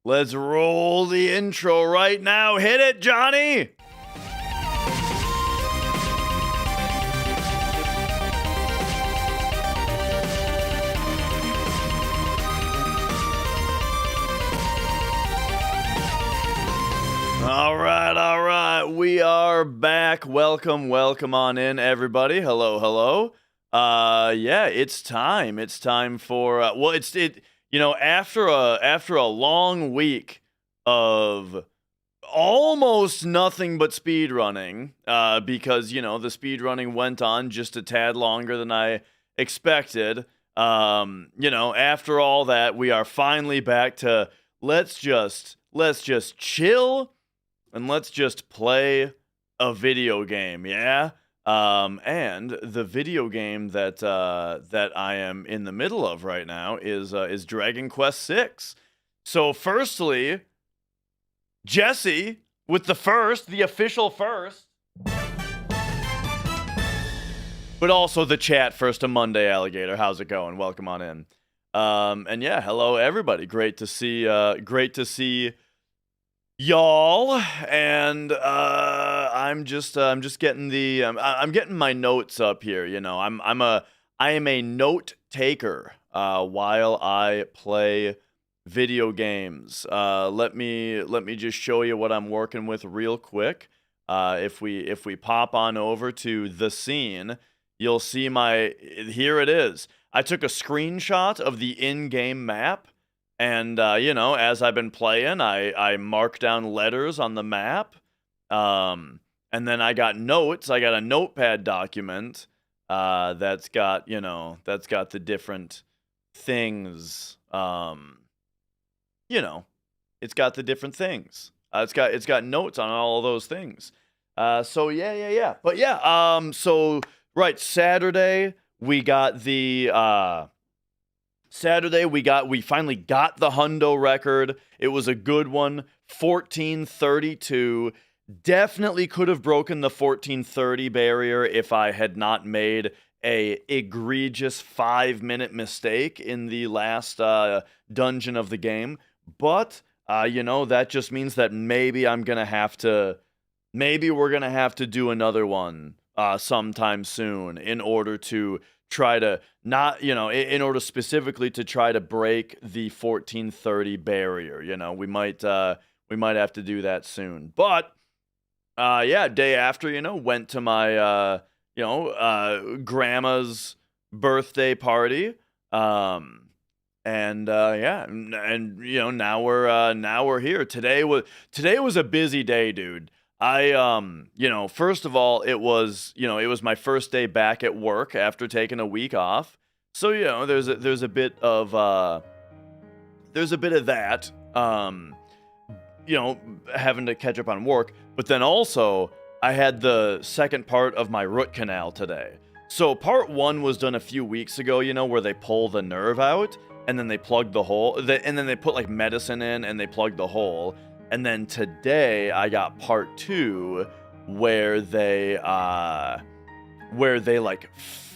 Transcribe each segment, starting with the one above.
Let's roll the intro right now. Hit it, Johnny! All right. We are back. Welcome on in, everybody. Hello. Yeah, it's time. It's time for after a long week of almost nothing but speed running, because the speed running went on just a tad longer than I expected. After all that, we are finally back to let's just chill and let's just play a video game, yeah? And the video game that I am in the middle of right now is Dragon Quest VI. So firstly, Jesse with the official first. But also the chat first to Monday Alligator. How's it going? Welcome on in. And yeah, hello everybody. Great to see y'all, and I'm just getting I'm getting my notes up here. I am a note taker while I play video games. Let me just show you what I'm working with real quick. If we pop on over to the scene, you'll see here it is. I took a screenshot of the in-game map. And, as I've been playing, I mark down letters on the map. And then I got notes. I got a notepad document that's got the different things. It's got the different things. It's got notes on all of those things. So yeah. But yeah, so right, Saturday we got the we finally got the hundo record. It was a good one, 1432. Definitely could have broken the 1430 barrier if I had not made a egregious 5-minute mistake in the last dungeon of the game. But that just means that maybe we're gonna have to do another one sometime soon in order to try to in order specifically to try to break the 1430 barrier. We might have to do that soon. But day after, went to my grandma's birthday party. Now we're here. Today was a busy day, dude. First of all, it was my first day back at work after taking a week off. So, there's a bit of that, having to catch up on work. But then also, I had the second part of my root canal today. So part 1 was done a few weeks ago, where they pull the nerve out and then they plug the hole, and then they put like medicine in and they plug the hole. And then today I got part 2 where they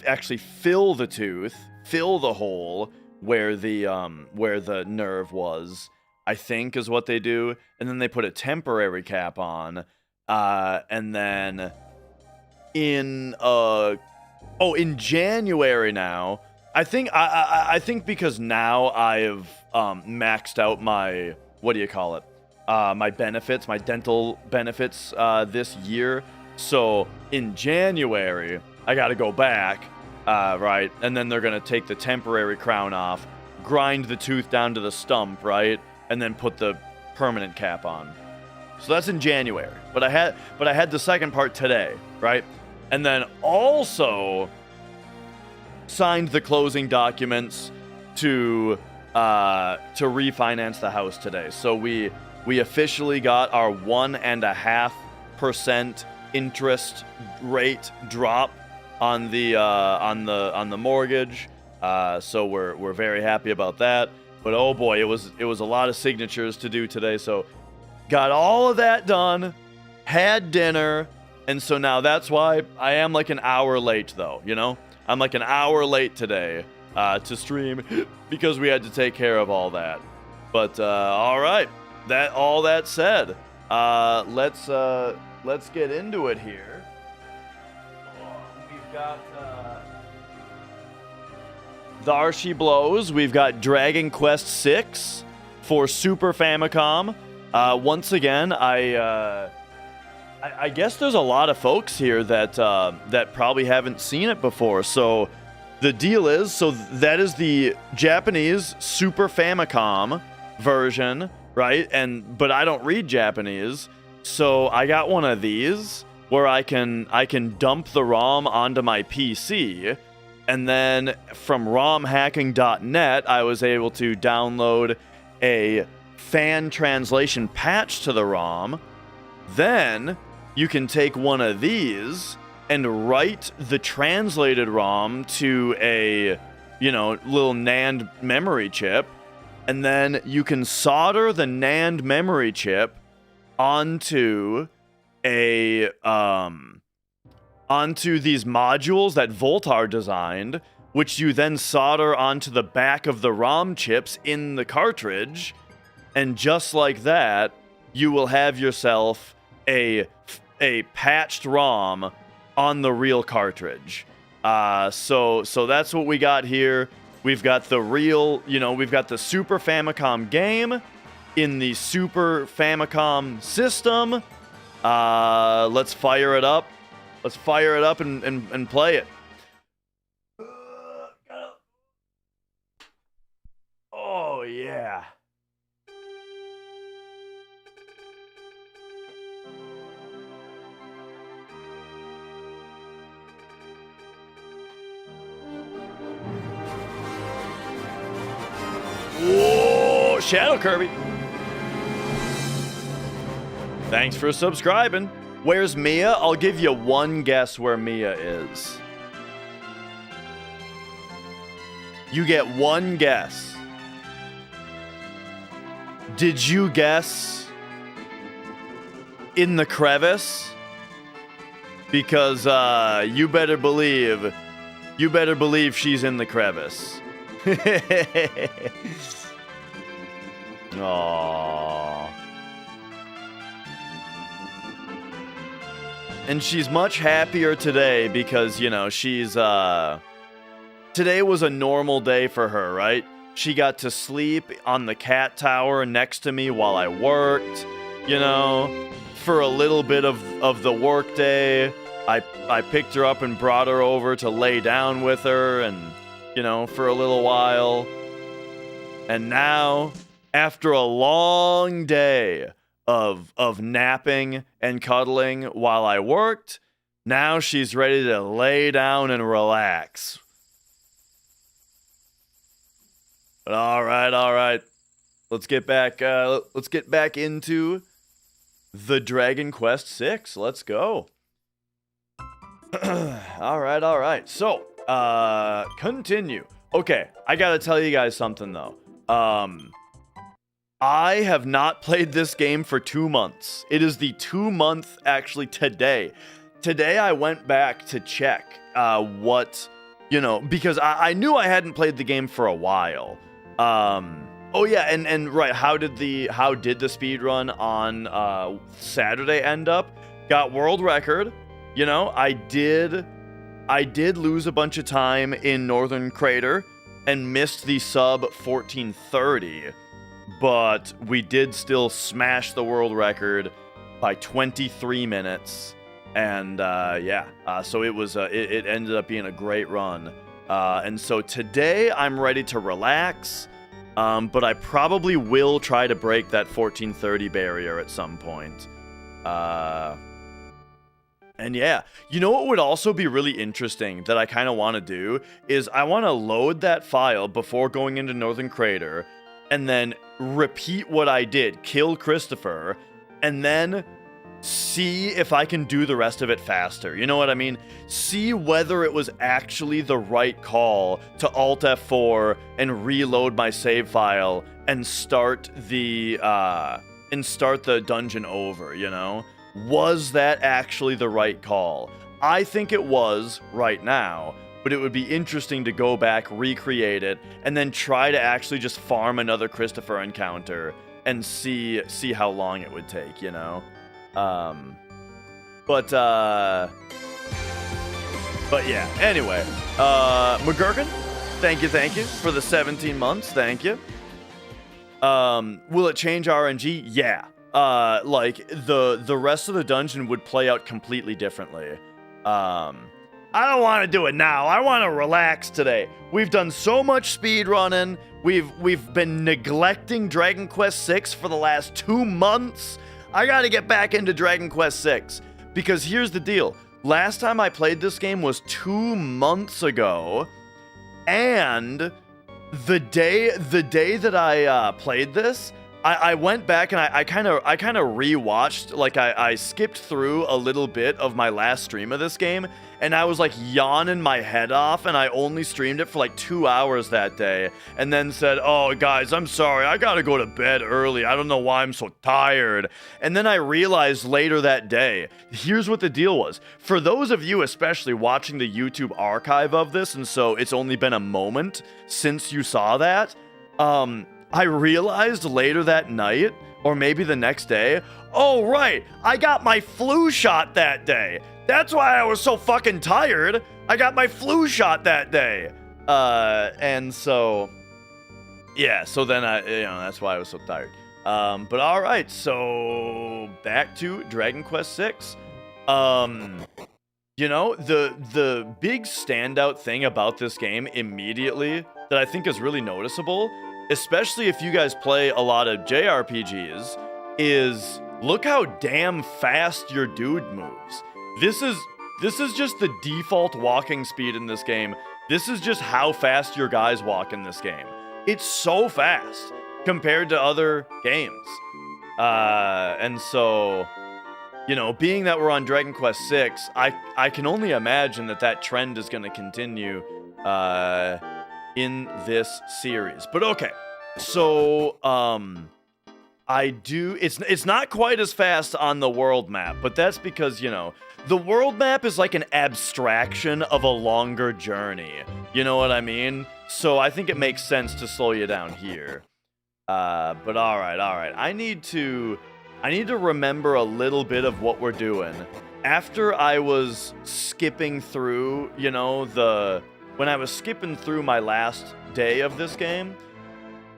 actually fill the tooth, fill the hole where the nerve was, I think is what they do. And then they put a temporary cap on. And then in January now, I think because now I've maxed out my, what do you call it? My benefits, my dental benefits this year. So in January, I got to go back, right? And then they're going to take the temporary crown off, grind the tooth down to the stump, right? And then put the permanent cap on. So that's in January. But I had the second part today, right? And then also signed the closing documents to refinance the house today. So we officially got our 1.5% interest rate drop on the mortgage. So we're very happy about that. But oh boy, it was a lot of signatures to do today. So got all of that done, had dinner, and so now that's why I am like an hour late though, I'm like an hour late today to stream because we had to take care of all that. But all right, all that said, let's get into it here. We've got Thar She Blows. We've got Dragon Quest VI for Super Famicom. Once again, I guess there's a lot of folks here that probably haven't seen it before. So the deal is, so that is the Japanese Super Famicom version, right? But I don't read Japanese, so I got one of these where I can dump the ROM onto my PC, and then from romhacking.net I was able to download a fan translation patch to the ROM. Then you can take one of these and write the translated ROM to a, little NAND memory chip, and then you can solder the NAND memory chip onto these modules that Voltar designed, which you then solder onto the back of the ROM chips in the cartridge, and just like that, you will have yourself a patched ROM on the real cartridge. So that's what we got here. We've got the real, we've got the Super Famicom game in the Super Famicom system. Let's fire it up. Let's fire it up and play it. Oh, yeah. Whoa, Shadow Kirby. Thanks for subscribing. Where's Mia? I'll give you one guess where Mia is. You get one guess. Did you guess in the crevice? Because you better believe she's in the crevice. Aww. And she's much happier today because, she's, today was a normal day for her, right? She got to sleep on the cat tower next to me while I worked, for a little bit of the work day. I picked her up and brought her over to lay down with her and, for a little while. And now, after a long day of napping and cuddling while I worked, now she's ready to lay down and relax. But all right. Let's get back into the Dragon Quest VI. Let's go. All right. So, continue. Okay, I gotta tell you guys something though. I have not played this game for 2 months. It is the 2-month, actually, today. Today I went back to check what, because I knew I hadn't played the game for a while. Oh yeah, and right, how did the speed run on Saturday end up? Got world record. I did lose a bunch of time in Northern Crater and missed the sub 1430. But we did still smash the world record by 23 minutes, and so it was it ended up being a great run. And so today I'm ready to relax, but I probably will try to break that 1430 barrier at some point. And yeah, what would also be really interesting that I kind of want to do is I want to load that file before going into Northern Crater, and then repeat what I did, kill Christopher, and then see if I can do the rest of it faster. You know what I mean? See whether it was actually the right call to Alt F4 and reload my save file and start the dungeon over, Was that actually the right call? I think it was right now, but it would be interesting to go back, recreate it, and then try to actually just farm another Christopher encounter and see how long it would take, you know? But yeah, anyway, McGurkin, thank you for the 17 months, thank you. Will it change RNG? Yeah. Like, the rest of the dungeon would play out completely differently. I don't want to do it now. I want to relax today. We've done so much speed running. We've been neglecting Dragon Quest VI for the last 2 months. I got to get back into Dragon Quest VI because here's the deal. Last time I played this game was 2 months ago, and the day that I played this, I went back and I kind of rewatched, like I skipped through a little bit of my last stream of this game, and I was like yawning my head off, and I only streamed it for like 2 hours that day, and then said, oh guys, I'm sorry, I gotta go to bed early, I don't know why I'm so tired. And then I realized later that day, here's what the deal was. For those of you especially watching the YouTube archive of this, and so it's only been a moment since you saw that, I realized later that night, or maybe the next day, oh right, I got my flu shot that day. That's why I was so fucking tired. I got my flu shot that day. And so, yeah, so then that's why I was so tired. But all right, so back to Dragon Quest VI. You know, the big standout thing about this game immediately that I think is really noticeable, especially if you guys play a lot of JRPGs, is look how damn fast your dude moves. This is just the default walking speed in this game. This is just how fast your guys walk in this game. It's so fast compared to other games. And so, you know, being that we're on Dragon Quest VI, I can only imagine that trend is going to continue in this series. But okay, so it's not quite as fast on the world map, but that's because, you know, the world map is like an abstraction of a longer journey. You know what I mean? So I think it makes sense to slow you down here. But all right. I need to remember a little bit of what we're doing. After I was skipping through, you know, when I was skipping through my last day of this game,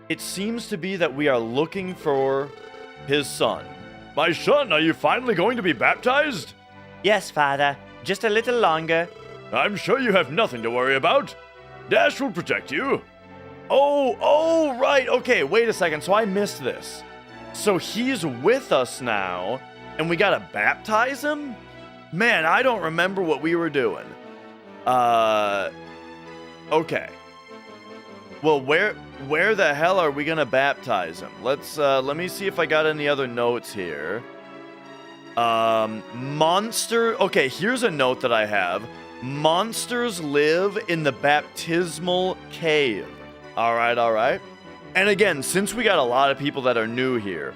it seems to be that we are looking for his son. My son, are you finally going to be baptized? Yes, Father. Just a little longer. I'm sure you have nothing to worry about. Dash will protect you. Oh, right. Okay, wait a second. So I missed this. So he's with us now, and we gotta baptize him? Man, I don't remember what we were doing. Okay. Well, where the hell are we gonna baptize him? Let me see if I got any other notes here. Okay, here's a note that I have. Monsters live in the baptismal cave. All right. And again, since we got a lot of people that are new here,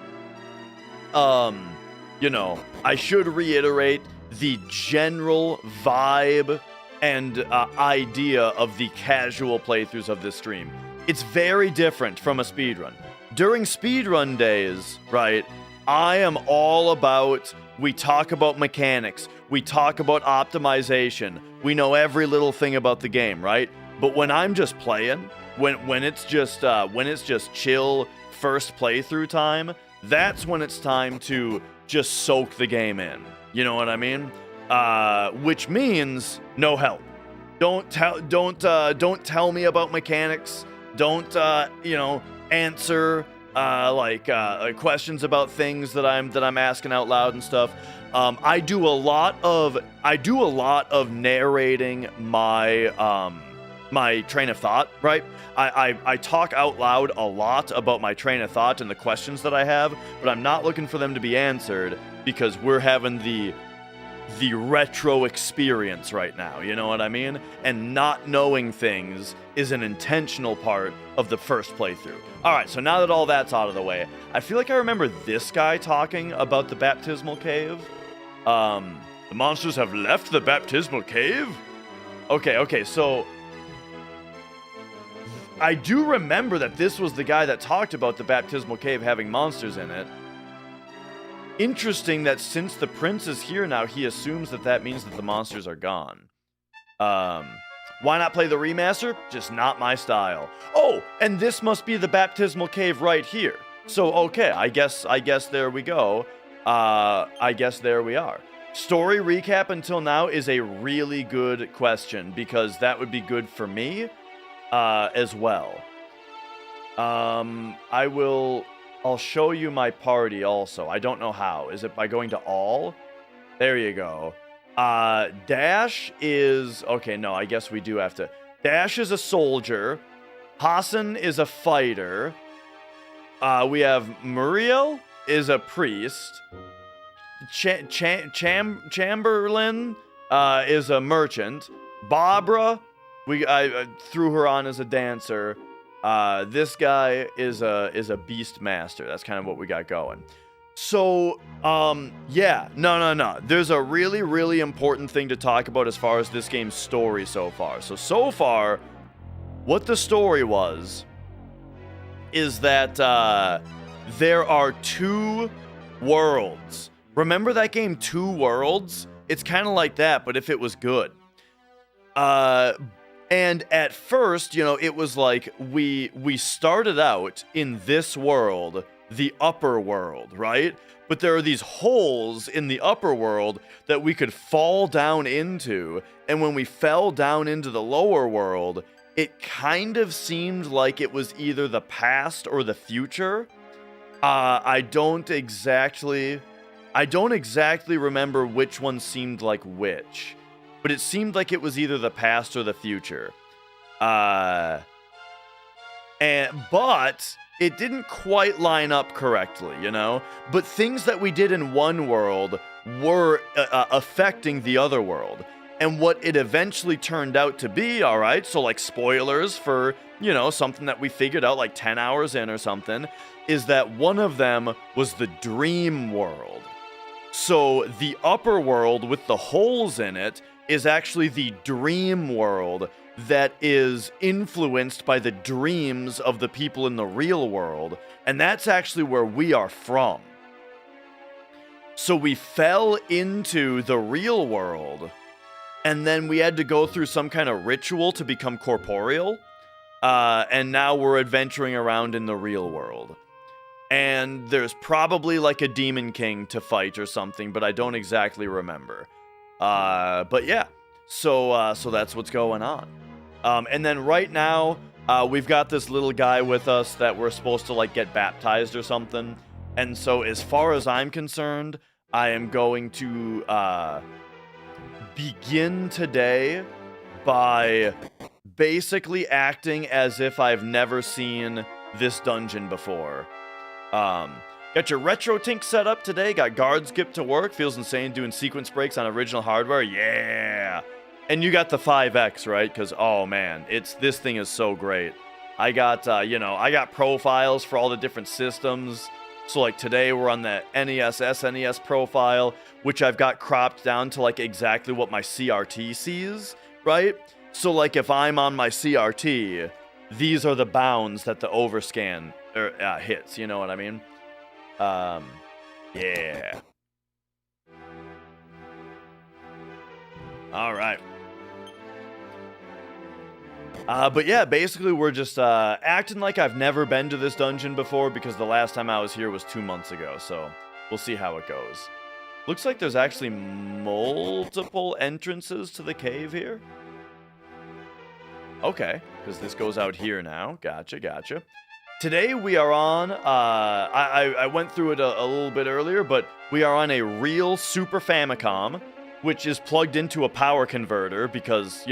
you know, I should reiterate the general vibe and idea of the casual playthroughs of this stream. It's very different from a speedrun. During speedrun days, right, I am all about, we talk about mechanics, we talk about optimization, we know every little thing about the game, right? But when I'm just playing, when it's just chill first playthrough time, that's when it's time to just soak the game in. You know what I mean? Which means no help. Don't tell me about mechanics. Don't answer questions about things that I'm asking out loud and stuff. I do a lot of narrating my my train of thought, right? I talk out loud a lot about my train of thought and the questions that I have, but I'm not looking for them to be answered because we're having the retro experience right now, you know what I mean? And not knowing things is an intentional part of the first playthrough. All right, so now that all that's out of the way, I feel like I remember this guy talking about the baptismal cave. The monsters have left the baptismal cave? Okay, so I do remember that this was the guy that talked about the baptismal cave having monsters in it. Interesting that since the prince is here now, he assumes that means that the monsters are gone. Why not play the remaster? Just not my style. Oh, and this must be the baptismal cave right here. So, okay, I guess there we go. I guess there we are. Story recap until now is a really good question because that would be good for me as well. I'll show you my party also. I don't know how. Is it by going to all? There you go. Dash is... Okay, no, I guess we do have to... Dash is a soldier. Hassan is a fighter. We have Muriel is a priest. Chamberlain is a merchant. Barbara, I threw her on as a dancer. This guy is a beast master. That's kind of what we got going. So, yeah, no. There's a really, really important thing to talk about as far as this game's story so far. So far, what the story was is that there are 2 worlds. Remember that game, 2 Worlds? It's kind of like that, but if it was good. And at first, it was like we started out in this world, the upper world, right? But there are these holes in the upper world that we could fall down into, and when we fell down into the lower world, it kind of seemed like it was either the past or the future. I don't exactly remember which one seemed like which, but it seemed like it was either the past or the future. But it didn't quite line up correctly, But things that we did in one world were affecting the other world. And what it eventually turned out to be, all right, so like spoilers for, something that we figured out like 10 hours in or something, is that one of them was the dream world. So the upper world with the holes in it is actually the dream world that is influenced by the dreams of the people in the real world. And that's actually where we are from. So we fell into the real world, and then we had to go through some kind of ritual to become corporeal. And now we're adventuring around in the real world. And there's probably like a demon king to fight or something, but I don't exactly remember. But yeah, so that's what's going on. And then right now, we've got this little guy with us that we're supposed to like get baptized or something. And so as far as I'm concerned, I am going to begin today by basically acting as if I've never seen this dungeon before. Got your retro tink set up today, got guard skip to work, feels insane doing sequence breaks on original hardware, yeah! And you got the 5X, right? Because, oh man, this thing is so great. I got, I got profiles for all the different systems. So like today we're on the NES, SNES profile, which I've got cropped down to like exactly what my CRT sees, right? So like if I'm on my CRT, these are the bounds that the overscan hits, you know what I mean? Yeah. All right. But yeah, basically we're just acting like I've never been to this dungeon before because the last time I was here was 2 months ago, so we'll see how it goes. Looks like there's actually multiple entrances to the cave here. Okay, because this goes out here now. Gotcha. Today we are on, I went through it a little bit earlier, but we are on a real Super Famicom, which is plugged into a power converter because,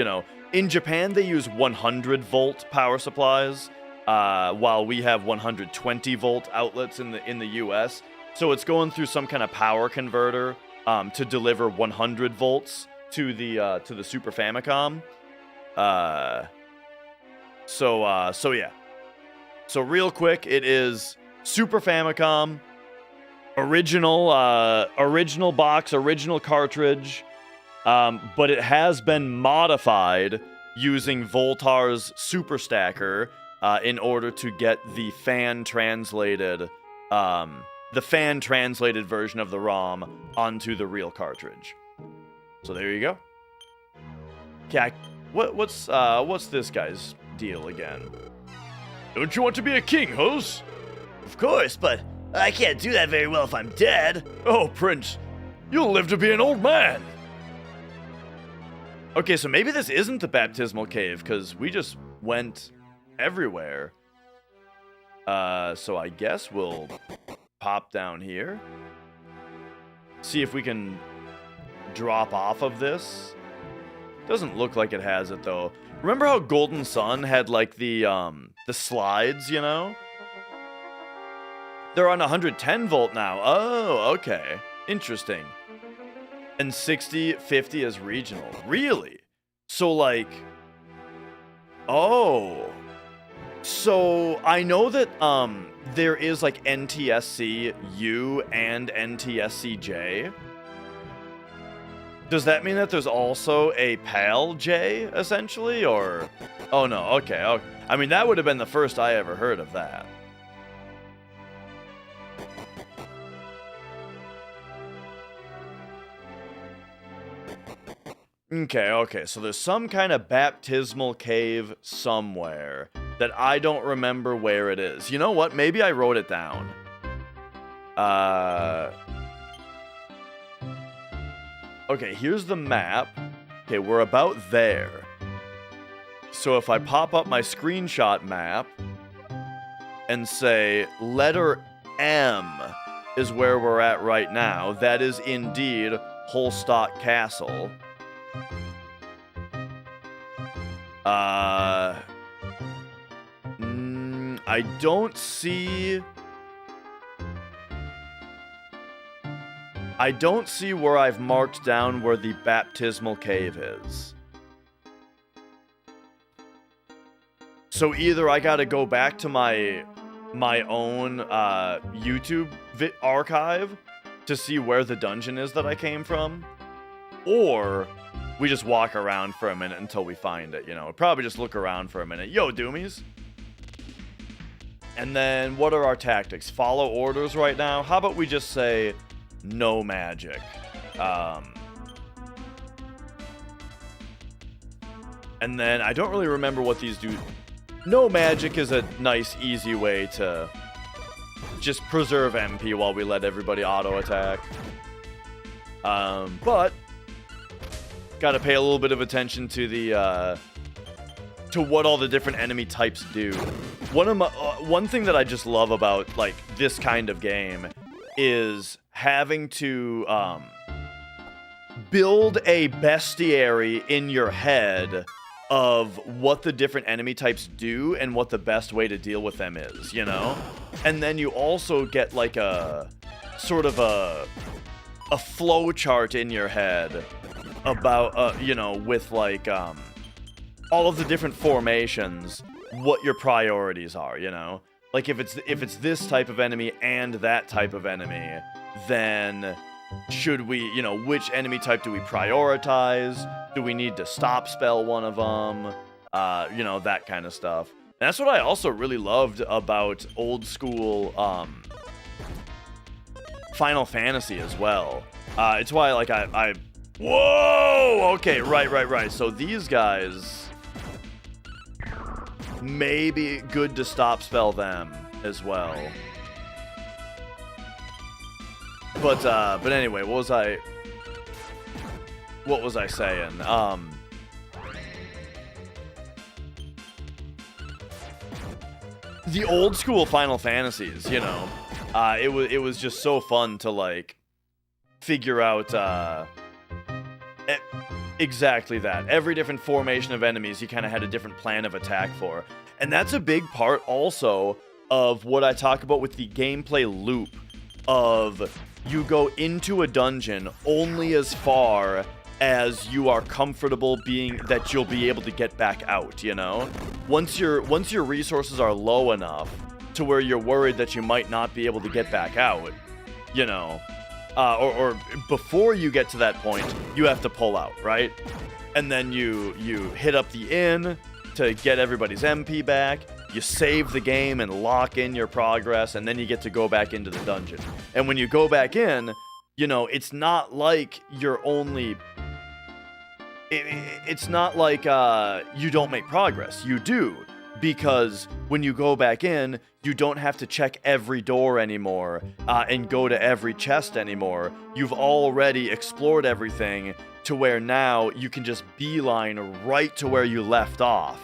in Japan they use 100-volt power supplies, while we have 120-volt outlets in the US. So it's going through some kind of power converter to deliver 100 volts to the Super Famicom. So yeah. So real quick, it is Super Famicom, original box, original cartridge, but it has been modified using Voltar's Super Stacker in order to get the fan-translated version of the ROM onto the real cartridge. So there you go. Okay, what's this guy's deal again? Don't you want to be a king, Hose? Of course, but I can't do that very well if I'm dead. Oh, Prince, you'll live to be an old man. Okay, so maybe this isn't the baptismal cave, because we just went everywhere. So I guess we'll pop down here. See if we can drop off of this. Doesn't look like it has it, though. Remember how Golden Sun had, like, the slides, you know? They're on 110 volt now. Oh, okay. Interesting. And 60, 50 is regional. Really? So, like... Oh. So, I know that, there is, like, NTSC-U and NTSC-J. Does that mean that there's also a PAL-J, essentially, or... Oh, no, okay. I mean, that would have been the first I ever heard of that. Okay, so there's some kind of baptismal cave somewhere that I don't remember where it is. You know what? Maybe I wrote it down. Okay, here's the map. Okay, we're about there. So if I pop up my screenshot map and say letter M is where we're at right now, that is indeed Holstock Castle. I don't see... I don't see where I've marked down where the baptismal cave is. So either I gotta go back to my own YouTube archive to see where the dungeon is that I came from, or we just walk around for a minute until we find it, you know. Probably just look around for a minute. Yo, Doomies. And then what are our tactics? Follow orders right now? How about we just say... no magic. And then I don't really remember what these do. No magic is a nice, easy way to just preserve MP while we let everybody auto-attack. But gotta pay a little bit of attention to the to what all the different enemy types do. One thing that I just love about like this kind of game is having to build a bestiary in your head of what the different enemy types do and what the best way to deal with them is, you know? And then you also get like a sort of a flow chart in your head about, you know, with like all of the different formations, what your priorities are, you know? Like if it's this type of enemy and that type of enemy, then should we, you know, which enemy type do we prioritize? Do we need to stop spell one of them? You know, that kind of stuff. And that's what I also really loved about old school Final Fantasy as well. It's why, like, I whoa! Okay, right. So these guys... maybe good to stop spell them as well. But anyway, what was I saying? The old school Final Fantasies, you know, it was just so fun to like figure out exactly that. Every different formation of enemies, you kind of had a different plan of attack for. And that's a big part also of what I talk about with the gameplay loop of you go into a dungeon only as far as you are comfortable being that you'll be able to get back out, you know? Once your resources are low enough to where you're worried that you might not be able to get back out, you know, or before you get to that point, you have to pull out, right? And then you hit up the inn to get everybody's MP back. You save the game and lock in your progress, and then you get to go back into the dungeon. And when you go back in, you know, it's not like you're only... It's not like you don't make progress. You do, because when you go back in, you don't have to check every door anymore and go to every chest anymore. You've already explored everything to where now you can just beeline right to where you left off.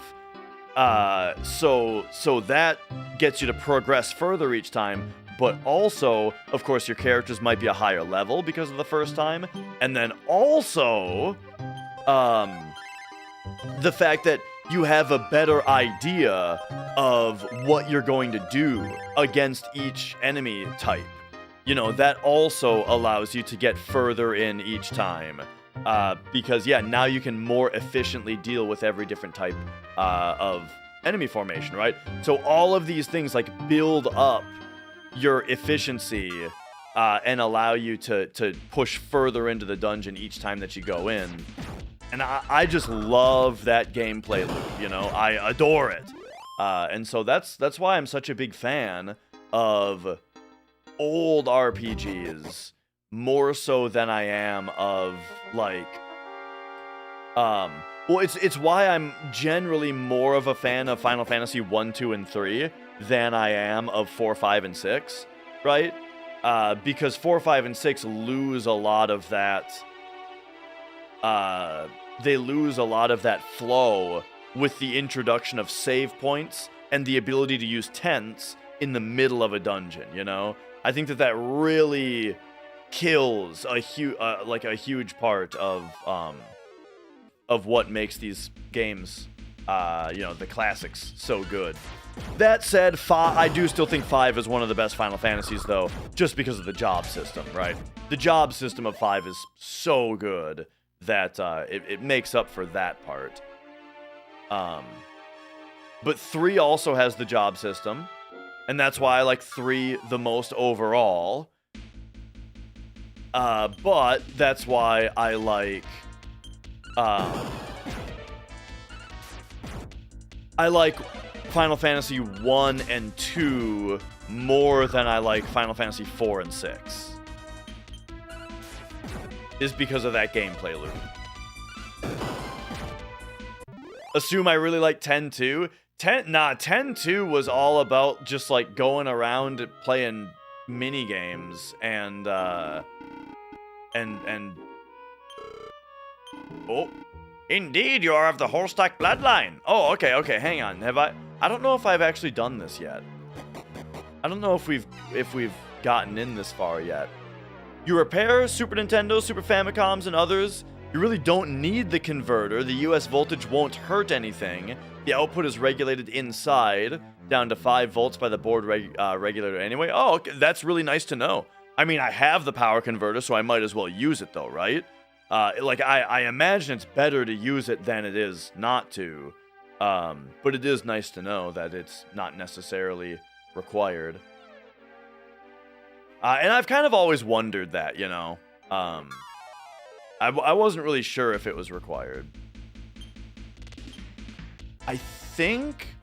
So that gets you to progress further each time, but also, of course, your characters might be a higher level because of the first time, and then also, the fact that you have a better idea of what you're going to do against each enemy type. You know, that also allows you to get further in each time. Because, yeah, now you can more efficiently deal with every different type of enemy formation, right? So all of these things, like, build up your efficiency and allow you to push further into the dungeon each time that you go in. And I just love that gameplay loop, you know? I adore it. And so that's why I'm such a big fan of old RPGs, more so than I am of, like... Well, it's why I'm generally more of a fan of Final Fantasy 1, 2, and 3 than I am of 4, 5, and 6, right? Because 4, 5, and 6 lose a lot of that... they lose a lot of that flow with the introduction of save points and the ability to use tents in the middle of a dungeon, you know? I think that really kills a huge part of what makes these games, you know, the classics, so good. That said, I do still think 5 is one of the best Final Fantasies, though, just because of the job system, right? The job system of 5 is so good that it makes up for that part. But 3 also has the job system, and that's why I like 3 the most overall. But that's why I like... I like Final Fantasy 1 and 2 more than I like Final Fantasy 4 and 6. Is because of that gameplay loop. Assume I really like 10-2. 10-2 was all about just like going around playing mini games and oh, indeed, you are of the Holstack bloodline. Oh, okay, hang on. I don't know if I've actually done this yet. I don't know if we've gotten in this far yet. You repair Super Nintendo, Super Famicoms, and others. You really don't need the converter. The US voltage won't hurt anything. The output is regulated inside, down to 5 volts by the board regulator anyway. Oh, okay, that's really nice to know. I mean, I have the power converter, so I might as well use it, though, right? Like, I imagine it's better to use it than it is not to. But it is nice to know that it's not necessarily required. And I've kind of always wondered that, you know. I wasn't really sure if it was required. I think...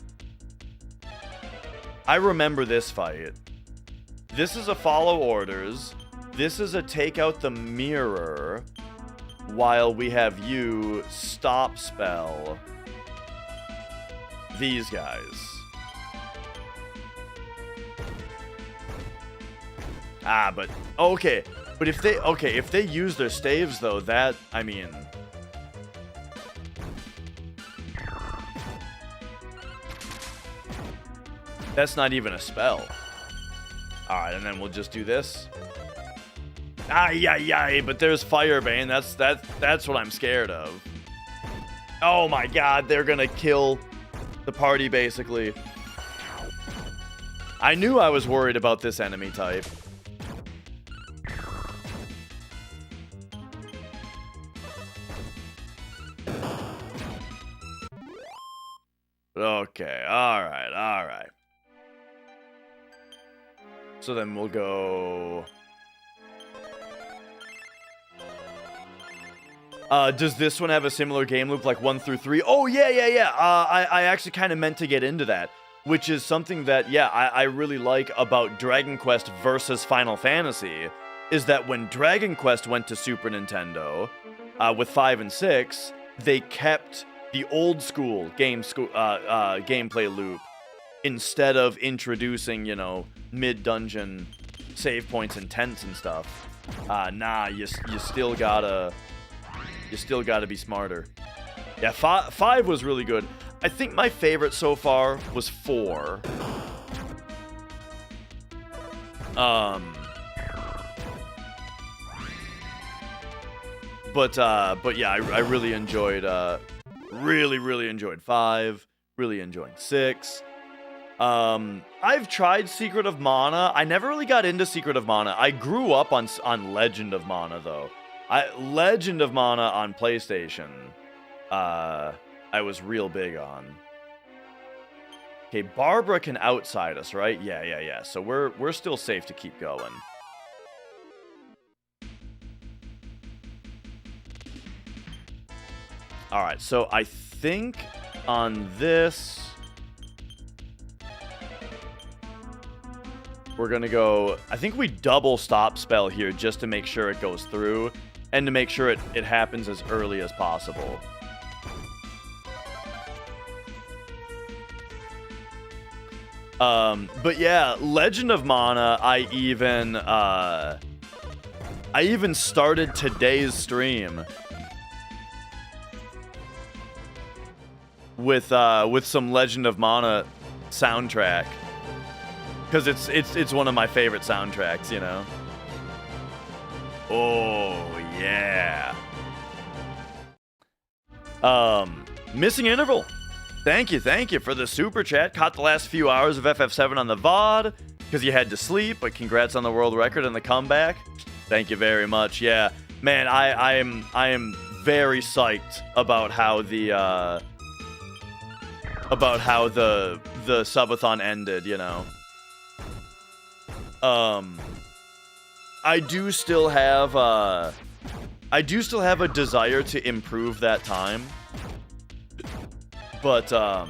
I remember this fight. This is a follow orders. This is a take out the mirror while we have you stop spell these guys. But okay. But if they use their staves though, that, I mean, that's not even a spell. All right, and then we'll just do this. But there's Firebane. That's what I'm scared of. Oh my god, they're gonna kill the party basically. I knew I was worried about this enemy type. Okay, alright. So then we'll go... Does this one have a similar game loop like 1 through 3? Oh, yeah. I actually kind of meant to get into that, which is something that, I really like about Dragon Quest versus Final Fantasy, is that when Dragon Quest went to Super Nintendo, with 5 and 6, they kept the old school gameplay loop instead of introducing, mid-dungeon save points and tents and stuff. You still gotta be smarter. Yeah, 5 was really good. I think my favorite so far was 4. But yeah, I really enjoyed, really enjoyed 5, really enjoying 6. I've tried Secret of Mana. I never really got into Secret of Mana. I grew up on Legend of Mana, though. Legend of Mana on PlayStation, I was real big on. Okay, Barbara can outside us, right? Yeah. So we're still safe to keep going. All right, so I think on this, we're going to go, I think we double stop spell here just to make sure it goes through and to make sure it happens as early as possible. But yeah, Legend of Mana, I even started today's stream with some Legend of Mana soundtrack, because it's one of my favorite soundtracks, Oh yeah. Missing Interval. Thank you for the super chat. Caught the last few hours of FF7 on the VOD because you had to sleep, but congrats on the world record and the comeback. Thank you very much. Yeah, man, I am very psyched about how the subathon ended, I do still have a desire to improve that time. But I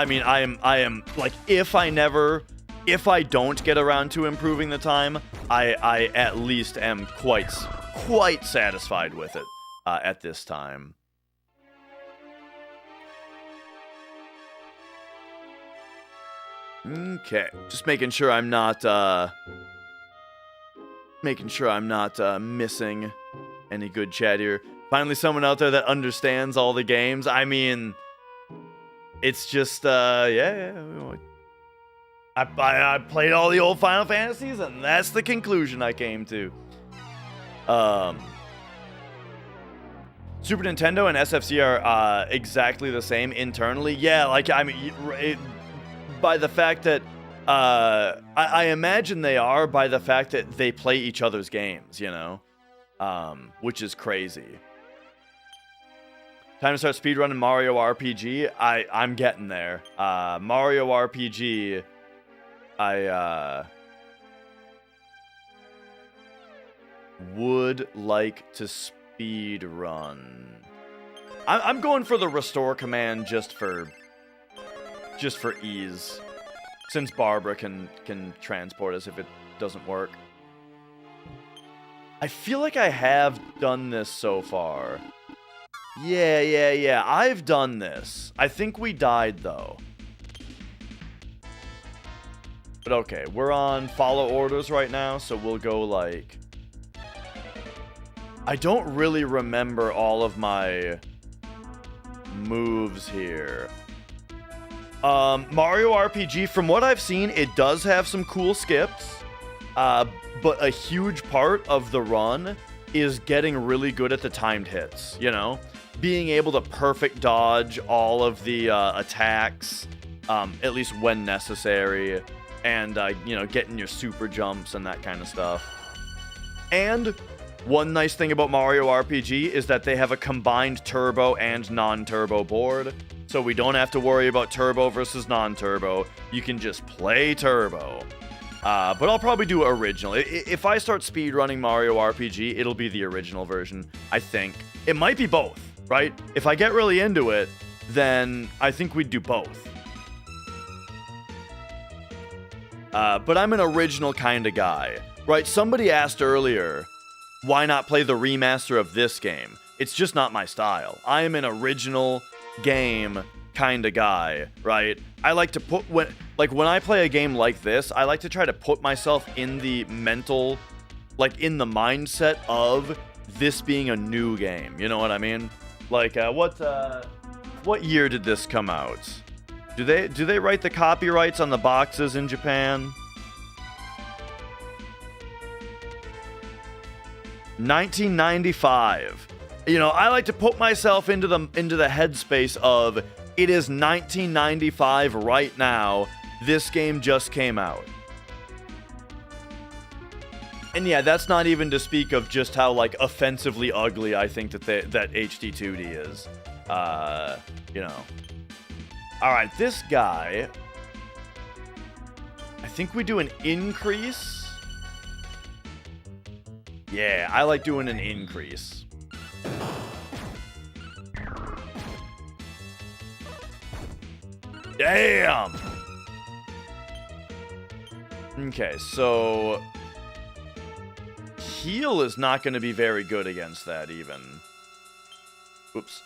mean, I am like, if I don't get around to improving the time, I at least am quite satisfied with it at this time. Okay, just making sure I'm not missing any good chat here. Finally, someone out there that understands all the games. I mean, it's just, yeah. I played all the old Final Fantasies, and that's the conclusion I came to. Super Nintendo and SFC are exactly the same internally. Yeah, like, I mean, by the fact that, I imagine they are, by the fact that they play each other's games, which is crazy. Time to start speedrunning Mario RPG. I'm getting there. Mario RPG, I would like to speedrun. I'm going for the restore command just for ease, since Barbara can transport us if it doesn't work. I feel like I have done this so far. Yeah, I've done this. I think we died, though. But okay, we're on follow orders right now, so we'll go, like... I don't really remember all of my moves here. Mario RPG, from what I've seen, it does have some cool skips. But a huge part of the run is getting really good at the timed hits, Being able to perfect dodge all of the attacks, at least when necessary, and, getting your super jumps and that kind of stuff. And one nice thing about Mario RPG is that they have a combined turbo and non-turbo board, so we don't have to worry about turbo versus non-turbo. You can just play turbo. But I'll probably do original. If I start speedrunning Mario RPG, it'll be the original version, I think. It might be both, right? If I get really into it, then I think we'd do both. But I'm an original kind of guy, right? Somebody asked earlier, why not play the remaster of this game? It's just not my style. I am an original game kind of guy, right? I like to put when I play a game like this, I like to try to put myself in the mental, like in the mindset of this being a new game. You know what I mean? Like what year did this come out? Do they write the copyrights on the boxes in Japan? 1995. You know, I like to put myself into the headspace of it is 1995 right now. This game just came out. And yeah, that's not even to speak of just how like offensively ugly I think that HD2D is. You know. All right, this guy, I think we do an increase. Yeah, I like doing an increase. Damn! Okay, so heal is not going to be very good against that even. Oops.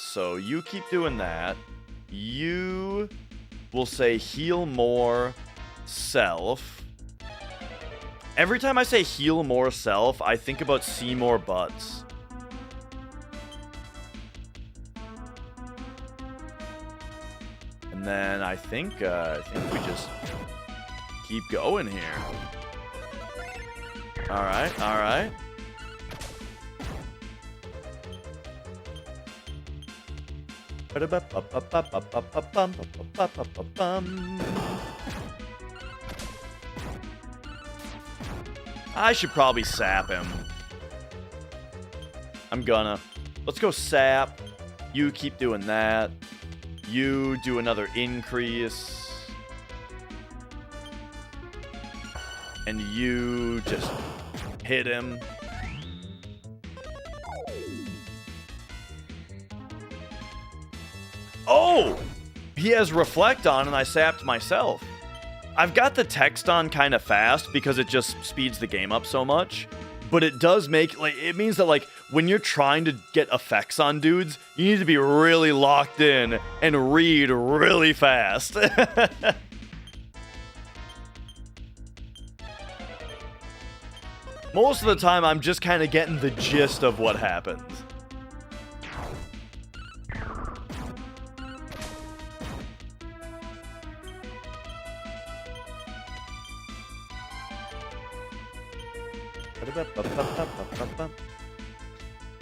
So you keep doing that. You will say heal more self. Every time I say heal more self, I think about see more butts. And then I think we just keep going here. All right, all right. I should probably sap him. I'm gonna. Let's go sap. You keep doing that. You do another increase. And you just hit him. Oh! He has reflect on and I sapped myself. I've got the text on kind of fast because it just speeds the game up so much. But it does make, like, it means that, like, when you're trying to get effects on dudes, you need to be really locked in and read really fast. Most of the time, I'm just kind of getting the gist of what happens.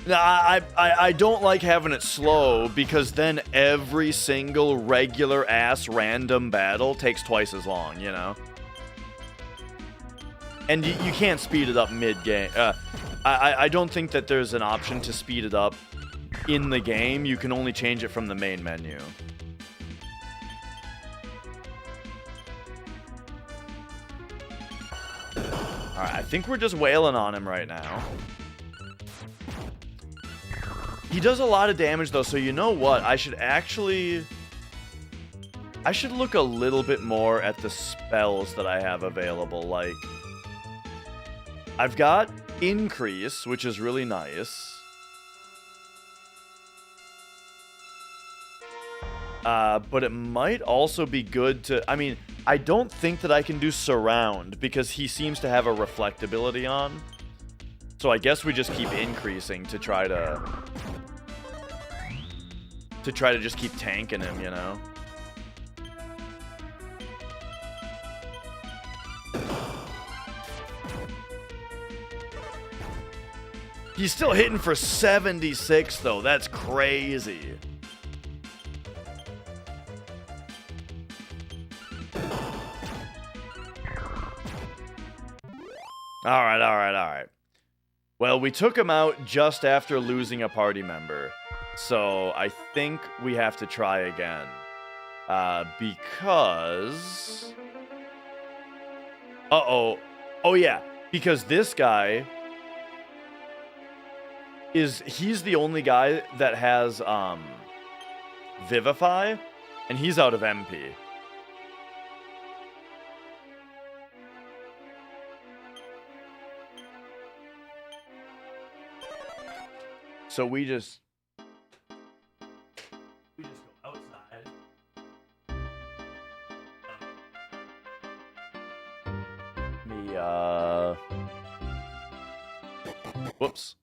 Now, I don't like having it slow because then every single regular ass random battle takes twice as long, you know? And you can't speed it up mid-game. I don't think that there's an option to speed it up in the game. You can only change it from the main menu. Alright, I think we're just wailing on him right now. He does a lot of damage, though, so you know what? I should look a little bit more at the spells that I have available. Like, I've got Increase, which is really nice. But it might also be good to... I mean, I don't think that I can do Surround, because he seems to have a reflectability on. So I guess we just keep increasing to try to just keep tanking him, you know? He's still hitting for 76, though. That's crazy. All right. Well, we took him out just after losing a party member. So I think we have to try again. Because... Uh-oh. Oh, yeah. Because this guy he's the only guy that has, Vivify, and he's out of MP. So we just go outside. Whoops.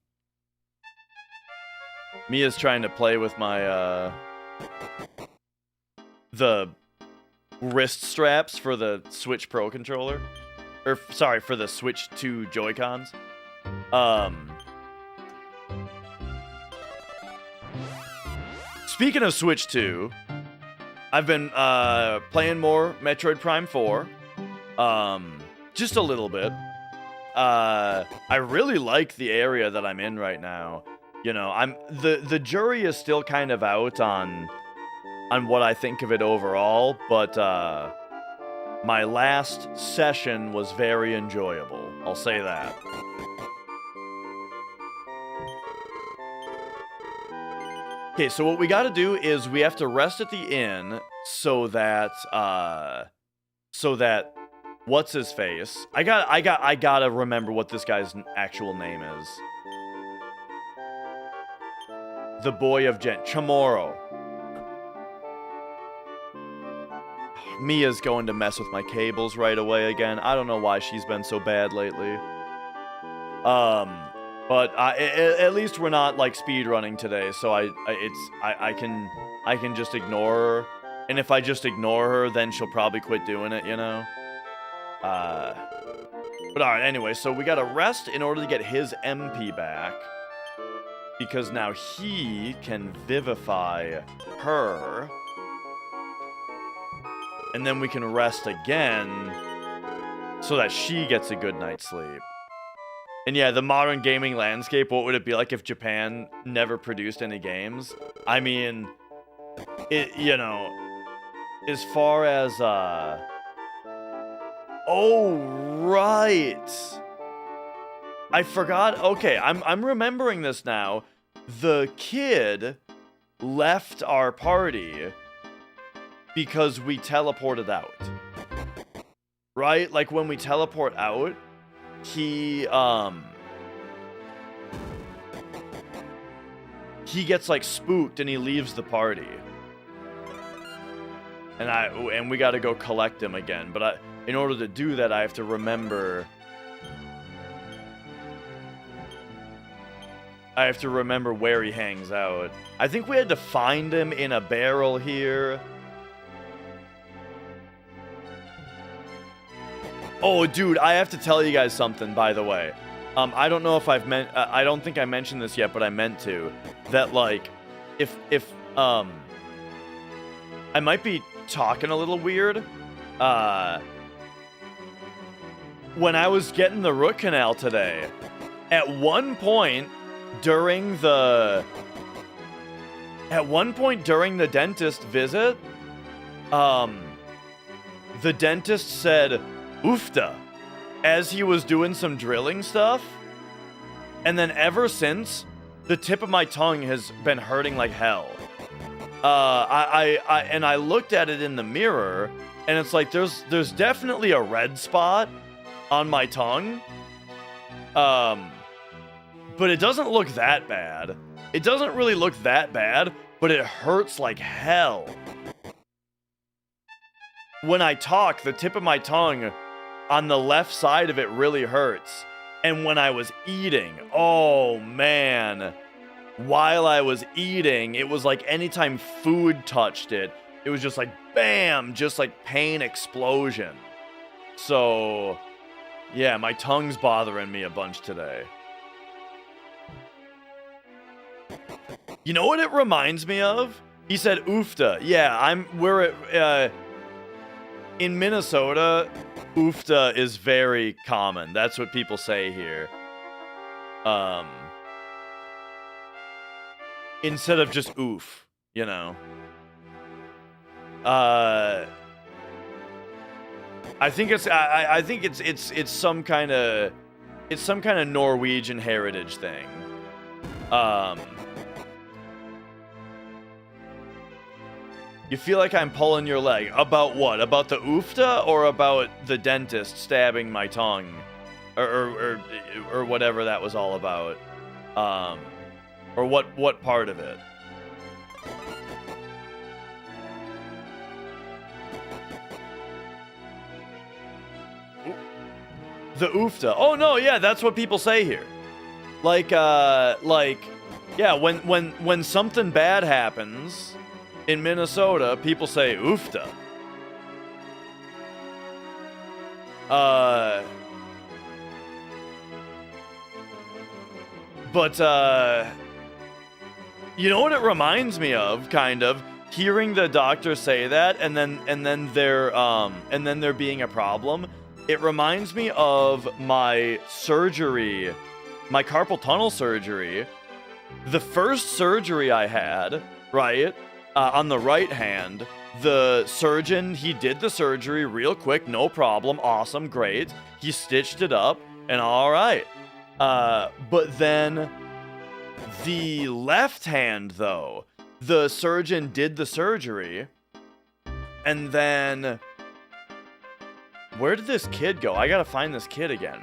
Mia's trying to play with my, the wrist straps for the Switch Pro controller. Or, sorry, for the Switch 2 Joy-Cons. Speaking of Switch 2, I've been playing more Metroid Prime 4. Just a little bit. I really like the area that I'm in right now. You know, the jury is still kind of out on what I think of it overall, but my last session was very enjoyable. I'll say that. Okay, so what we got to do is we have to rest at the inn so that what's his face? I gotta remember what this guy's actual name is. The boy of Chamorro. Mia's going to mess with my cables right away again. I don't know why she's been so bad lately. But at least we're not like speed running today, so I can just ignore her, and if I just ignore her, then she'll probably quit doing it, you know. But all right, anyway, so we gotta rest in order to get his MP back, because now he can vivify her, and then we can rest again so that she gets a good night's sleep. And yeah, the modern gaming landscape, what would it be like if Japan never produced any games? I mean, you know, as far as, oh, right. I forgot. Okay, I'm remembering this now. The kid left our party because we teleported out. Right? Like when we teleport out, he gets like spooked and he leaves the party. And we got to go collect him again, but in order to do that I have to remember where he hangs out. I think we had to find him in a barrel here. Oh, dude, I have to tell you guys something, by the way. I don't know if I don't think I mentioned this yet, but I meant to. That, like, if I might be talking a little weird. When I was getting the root canal today, at one point during the dentist visit, the dentist said, "Oofta," as he was doing some drilling stuff. And then ever since, the tip of my tongue has been hurting like hell. I looked at it in the mirror, and it's like there's definitely a red spot on my tongue. But it doesn't look that bad. It doesn't really look that bad, but it hurts like hell. When I talk, the tip of my tongue on the left side of it really hurts. And when I was eating, oh man, while I was eating, it was like anytime food touched it, it was just like bam, just like pain explosion. So yeah, my tongue's bothering me a bunch today. You know what it reminds me of? He said oofta. Yeah, we're in Minnesota, oofta is very common. That's what people say here. Instead of just oof, you know. I think it's some kind of Norwegian heritage thing. You feel like I'm pulling your leg. About what? About the oofta or about the dentist stabbing my tongue? Or whatever that was all about. Or what part of it? The oofta. Oh no, yeah, that's what people say here. Like yeah, when something bad happens in Minnesota, people say oofta. But you know what it reminds me of, kind of, hearing the doctor say that, and then there being a problem. It reminds me of my surgery, my carpal tunnel surgery. The first surgery I had, right, on the right hand, the surgeon, he did the surgery real quick, no problem, awesome, great. He stitched it up, and all right. But then the left hand, though, the surgeon did the surgery, and then where did this kid go? I gotta find this kid again.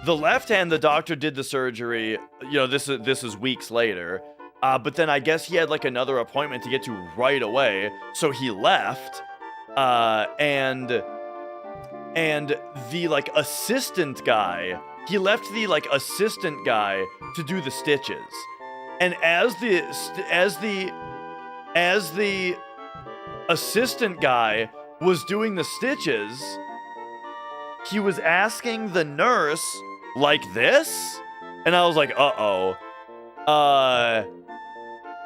The left hand, the doctor did the surgery. You know, this is weeks later. But then I guess he had like another appointment to get to right away, so he left. And the like assistant guy, he left the like assistant guy to do the stitches. And as the assistant guy was doing the stitches, he was asking the nurse like this, and I was like, uh-oh.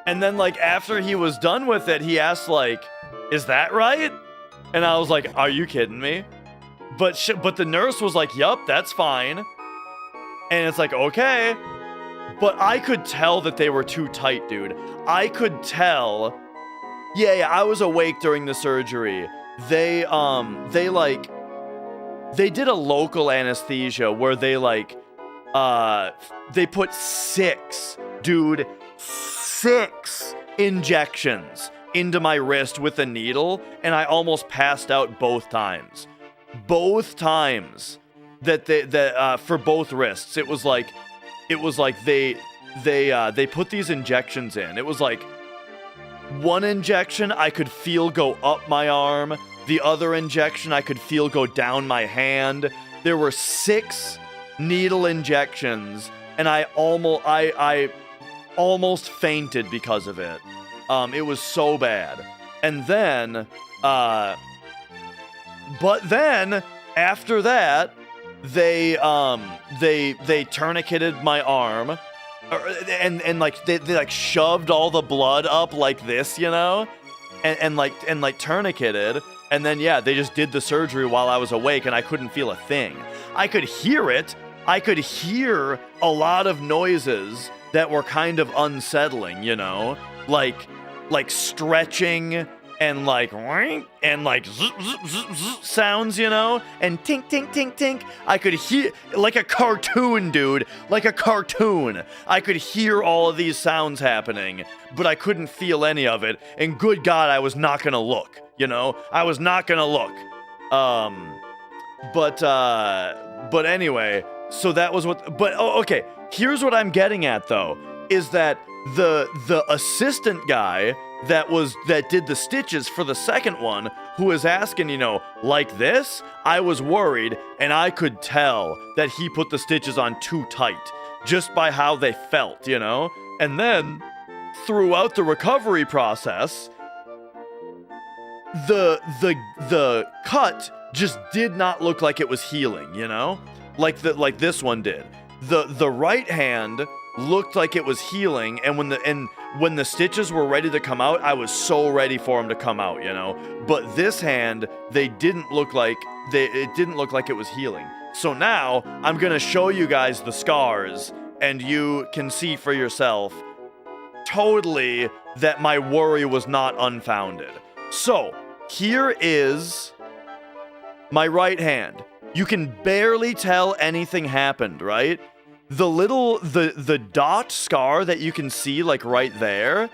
And then like after he was done with it, he asked like, is that right? And I was like, are you kidding me? But the nurse was like, yup, that's fine. And it's like, okay. But I could tell that they were too tight, dude. I could tell. Yeah, I was awake during the surgery. They did a local anesthesia where they put 6 injections into my wrist with a needle, and I almost passed out both times. Both times that for both wrists. It was like they put these injections in. It was like one injection I could feel go up my arm, the other injection I could feel go down my hand. There were 6 needle injections, and I almost fainted because of it. It was so bad. And then but then after that, they tourniqueted my arm, and like they like shoved all the blood up like this, you know, and tourniqueted, and then yeah, they just did the surgery while I was awake, and I couldn't feel a thing. I could hear it. I could hear a lot of noises that were kind of unsettling, you know, like stretching and like zzz, zzz, zzz sounds, you know, and tink tink tink tink. I could hear like a cartoon, dude, like a cartoon. I could hear all of these sounds happening, but I couldn't feel any of it. And good God, I was not gonna look, you know, I was not gonna look. But anyway, so that was what. But okay, here's what I'm getting at though, is that the assistant guy that did the stitches for the second one, who was asking, you know, like this, I was worried, and I could tell that he put the stitches on too tight, just by how they felt, you know? And then, throughout the recovery process, the cut just did not look like it was healing, you know? Like this one did. The right hand looked like it was healing, and when the stitches were ready to come out, I was so ready for them to come out, you know. But this hand, it didn't look like it was healing. So now I'm gonna show you guys the scars, and you can see for yourself totally that my worry was not unfounded. So here is my right hand, you can barely tell anything happened, right? The dot scar that you can see like right there,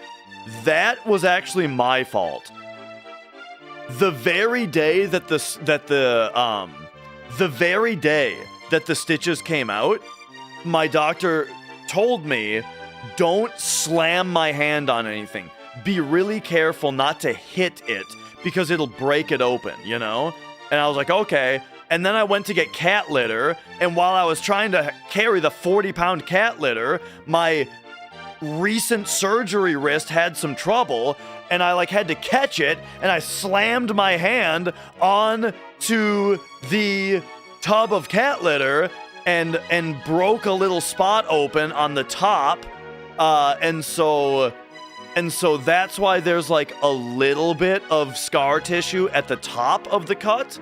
that was actually my fault. The very day that the stitches came out, my doctor told me, don't slam my hand on anything. Be really careful not to hit it because it'll break it open, you know? And I was like, okay. And then I went to get cat litter, and while I was trying to carry the 40-pound cat litter, my recent surgery wrist had some trouble, and I had to catch it, and I slammed my hand onto the tub of cat litter and broke a little spot open on the top, and so that's why there's a little bit of scar tissue at the top of the cut.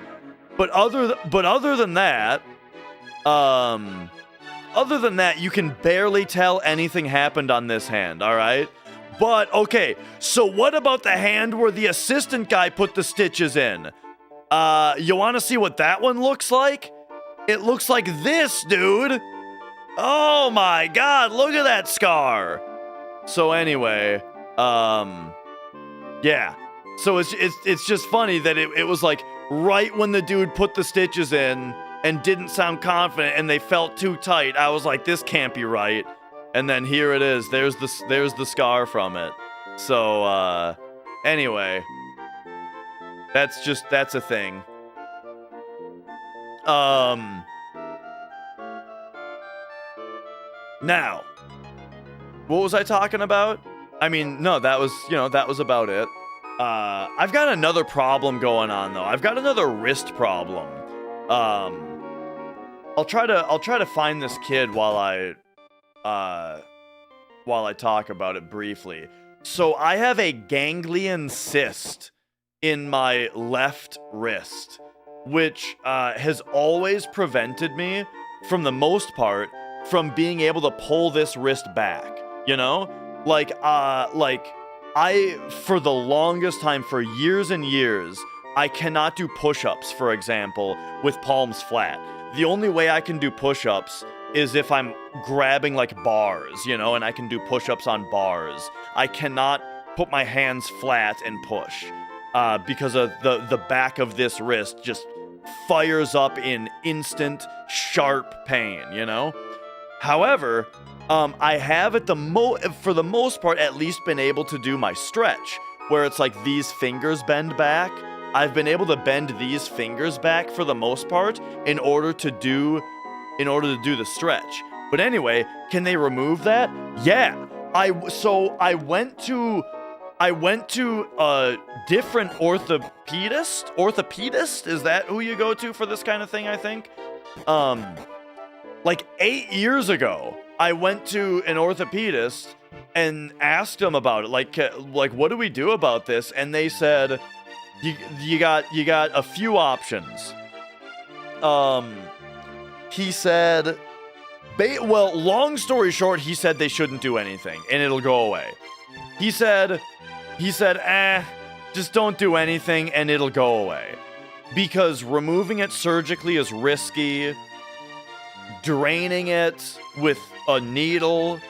But other than that, you can barely tell anything happened on this hand, all right? But, okay, so what about the hand where the assistant guy put the stitches in? You want to see what that one looks like? It looks like this, dude. Oh my god, look at that scar. So anyway, yeah. So it's just funny that it was right when the dude put the stitches in and didn't sound confident and they felt too tight, I was like, this can't be right. And then here it is. There's the scar from it. So, anyway. That's a thing. Now, what was I talking about? I mean, no, that was about it. I've got another problem going on though. I've got another wrist problem. I'll try to find this kid while I talk about it briefly. So I have a ganglion cyst in my left wrist, which has always prevented me, from the most part, from being able to pull this wrist back. You know, I, for the longest time, for years and years, I cannot do push-ups, for example, with palms flat. The only way I can do push-ups is if I'm grabbing, bars, you know, and I can do push-ups on bars. I cannot put my hands flat and push, because of the back of this wrist just fires up in instant, sharp pain, you know? However, I have for the most part at least been able to do my stretch, where it's these fingers bend back. I've been able to bend these fingers back for the most part in order to do the stretch. But anyway, can they remove that? Yeah. I went to a different orthopedist. Orthopedist? Is that who you go to for this kind of thing, I think? 8 years ago, I went to an orthopedist and asked him about it. What do we do about this? And they said, you got a few options. He said, long story short, he said they shouldn't do anything and it'll go away. He said, just don't do anything and it'll go away. Because removing it surgically is risky. Draining it with a needle,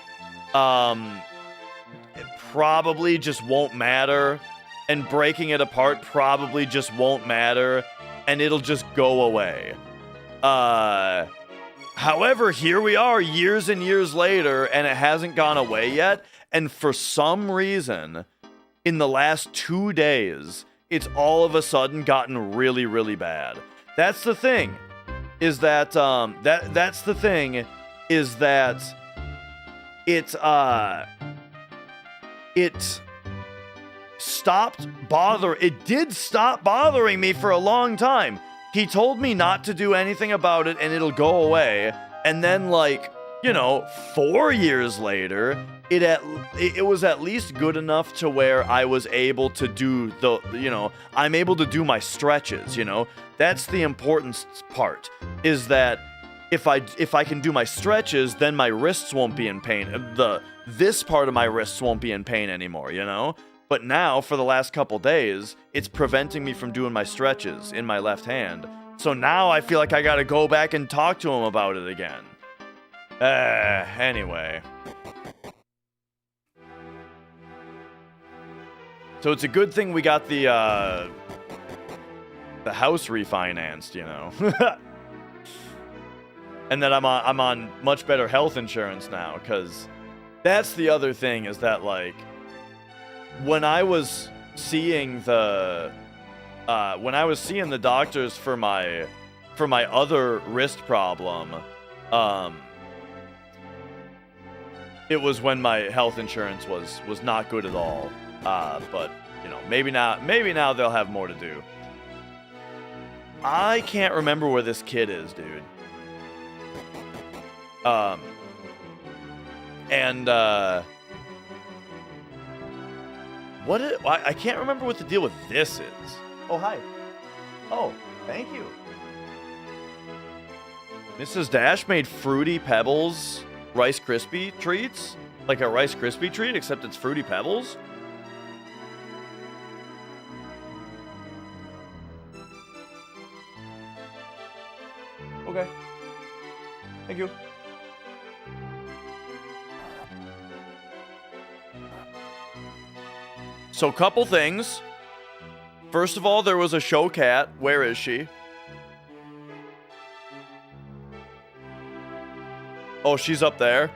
it probably just won't matter. And breaking it apart probably just won't matter. And it'll just go away. However, here we are years and years later, and it hasn't gone away yet. And for some reason, in the last 2 days, it's all of a sudden gotten really, really bad. That's the thing. That's the thing, is that it did stop bothering me for a long time. He told me not to do anything about it and it'll go away. And then 4 years later, it was at least good enough to where I was able to do I'm able to do my stretches, you know. That's the important part, is that if I can do my stretches, then my wrists won't be in pain. This part of my wrists won't be in pain anymore, you know? But now, for the last couple days, it's preventing me from doing my stretches in my left hand. So now I feel like I gotta go back and talk to him about it again. Anyway. So it's a good thing we got the house refinanced, you know. And that I'm on much better health insurance now, because that's the other thing, is that, like, when I was seeing the doctors for my other wrist problem, it was when my health insurance was not good at all. But you know, maybe now they'll have more to do. I can't remember where this kid is, dude. I can't remember what the deal with this is. Oh, hi. Oh, thank you. Mrs. Dash made Fruity Pebbles Rice Krispie treats? Like a Rice Krispie treat, except it's Fruity Pebbles? Okay. Thank you. So, couple things. First of all, there was a show cat. Where is she? Oh, she's up there.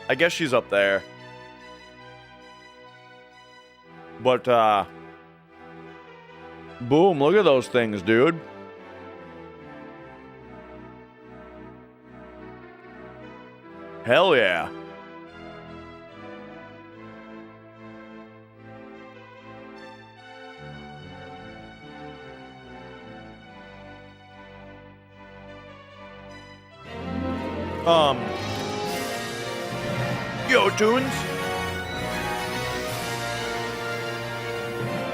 I guess she's up there. But, boom, look at those things, dude. Hell yeah. Yo, Tunes.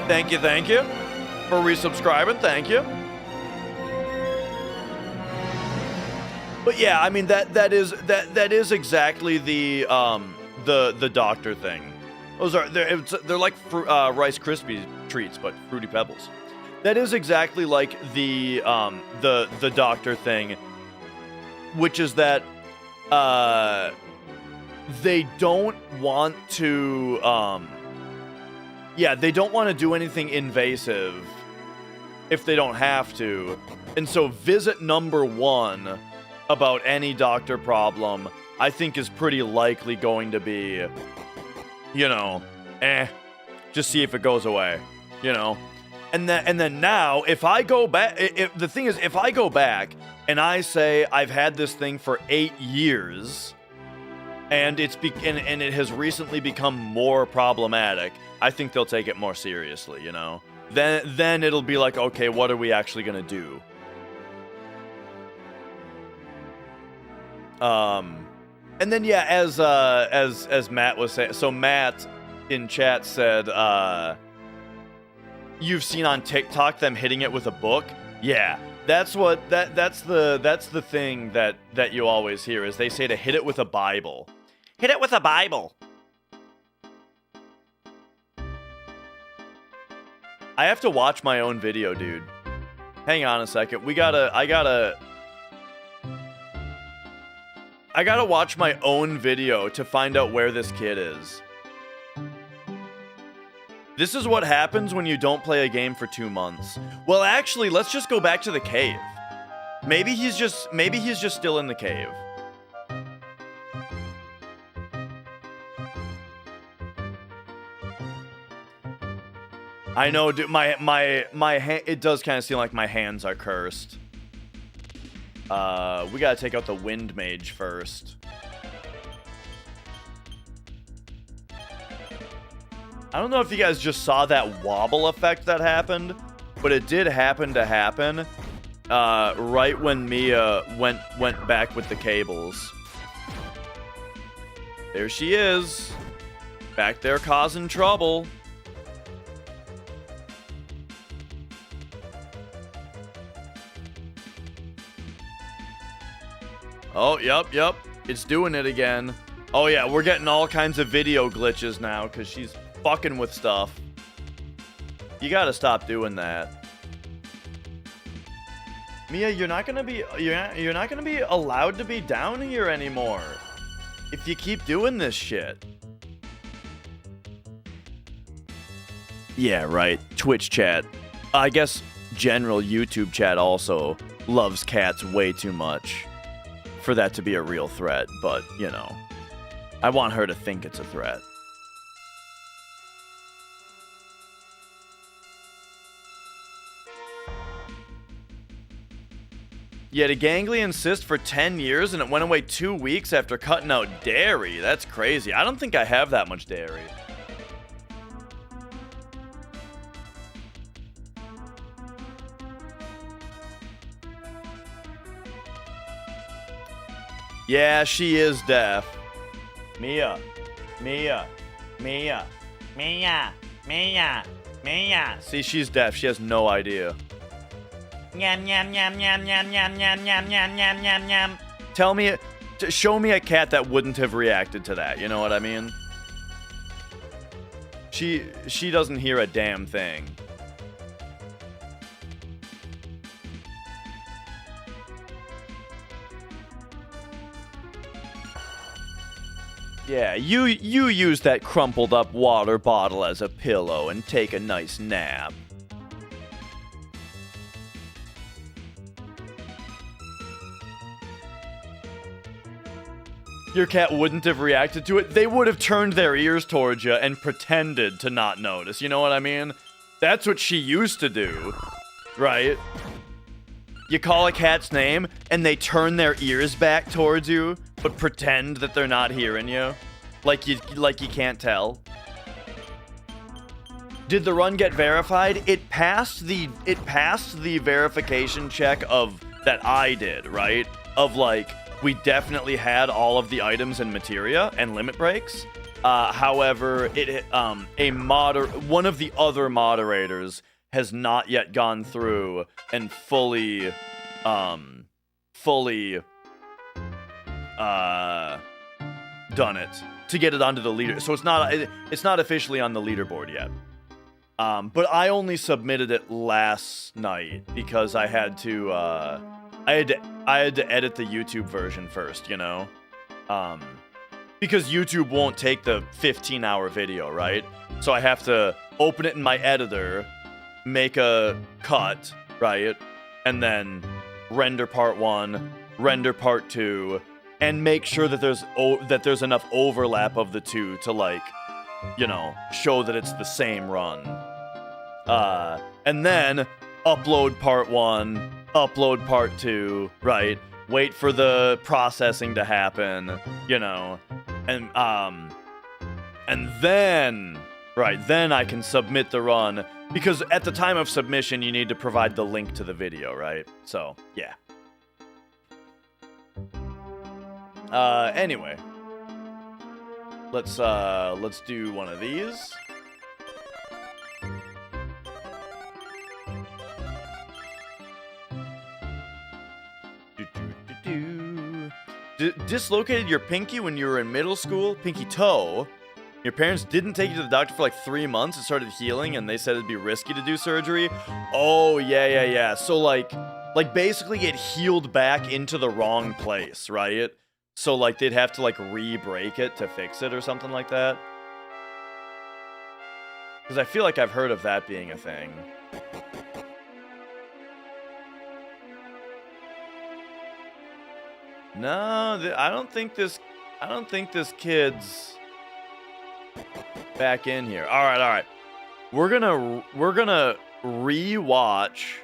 Thank you for resubscribing. Thank you. But yeah, I mean that is exactly the doctor thing. They're like Rice Krispie treats, but Fruity Pebbles. That is exactly like the doctor thing, which is that they don't want to they don't want to do anything invasive if they don't have to. And so visit number 1 about any doctor problem, I think, is pretty likely going to be, you know, just see if it goes away, you know. And then now, if I go back, the thing is, if I go back and I say I've had this thing for 8 years, and and it has recently become more problematic, I think they'll take it more seriously, you know. Then it'll be like, okay, what are we actually gonna do? And then yeah, as Matt was saying, so Matt in chat said, you've seen on TikTok them hitting it with a book. Yeah, that's the thing that you always hear, is they say to hit it with a Bible. Hit it with a Bible. I have to watch my own video, dude. Hang on a second. I gotta watch my own video to find out where this kid is. This is what happens when you don't play a game for 2 months. Well, actually, let's just go back to the cave. Maybe he's just still in the cave. I know, dude, my hand, it does kind of seem like my hands are cursed. We gotta take out the wind mage first. I don't know if you guys just saw that wobble effect that happened, but it did happen to happen right when Mia went back with the cables. There she is, back there causing trouble. Oh, yep. It's doing it again. Oh, yeah, we're getting all kinds of video glitches now because she's fucking with stuff. You gotta stop doing that. Mia, you're not gonna be allowed to be down here anymore if you keep doing this shit. Yeah, right. Twitch chat. I guess general YouTube chat also loves cats way too much for that to be a real threat, but, you know, I want her to think it's a threat. You had a ganglion cyst for 10 years and it went away 2 weeks after cutting out dairy. That's crazy. I don't think I have that much dairy. Yeah, she is deaf. Mia. Mia. Mia. Mia. Mia. Mia. See, she's deaf. She has no idea. Yum, yum, yum, yum, yum, yum, yum, yum, yum, yum, yum, yum. Tell me, show me a cat that wouldn't have reacted to that. You know what I mean? She doesn't hear a damn thing. Yeah, you use that crumpled up water bottle as a pillow and take a nice nap. Your cat wouldn't have reacted to it. They would have turned their ears towards you and pretended to not notice. You know what I mean? That's what she used to do, right? You call a cat's name and they turn their ears back towards you, but pretend that they're not hearing you, like you can't tell. Did the run get verified? It passed the verification check of that I did, right? Of like, we definitely had all of the items and materia and limit breaks. However, one of the other moderators has not yet gone through and fully done it to get it onto the leader. So it's not officially on the leaderboard yet. But I only submitted it last night because I had to edit the YouTube version first, you know? Because YouTube won't take the 15-hour video, right? So I have to open it in my editor, make a cut, right? And then render part 1, render part 2, and make sure that there's enough overlap of the two to, like, you know, show that it's the same run. And then upload part 1, upload part 2, right? Wait for the processing to happen, you know, and then, right, then I can submit the run, because at the time of submission, you need to provide the link to the video, right? So, yeah. Anyway. Let's do one of these. Dislocated your pinky when you were in middle school? Pinky toe? Your parents didn't take you to the doctor for like 3 months. It started healing and they said it'd be risky to do surgery. Oh, yeah. So like basically it healed back into the wrong place, right? So like they'd have to like re-break it to fix it or something like that. Because I feel like I've heard of that being a thing. No, I don't think this kid's back in here. All right. We're gonna rewatch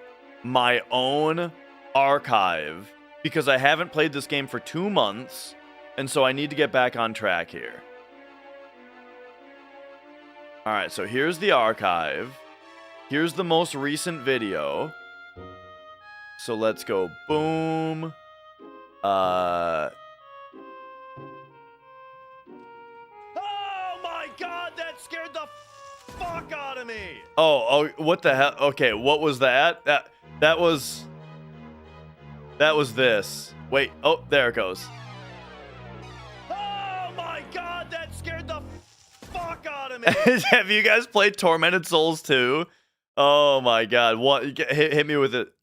my own archive because I haven't played this game for 2 months, and so I need to get back on track here. All right, so here's the archive. Here's the most recent video. So let's go boom. Oh my god, that scared the fuck out of me. Oh, what the hell? Okay, what was that? That was this. Wait, oh, there it goes. Oh my god, that scared the fuck out of me. Have you guys played Tormented Souls 2? Oh my god, what? Hit me with it.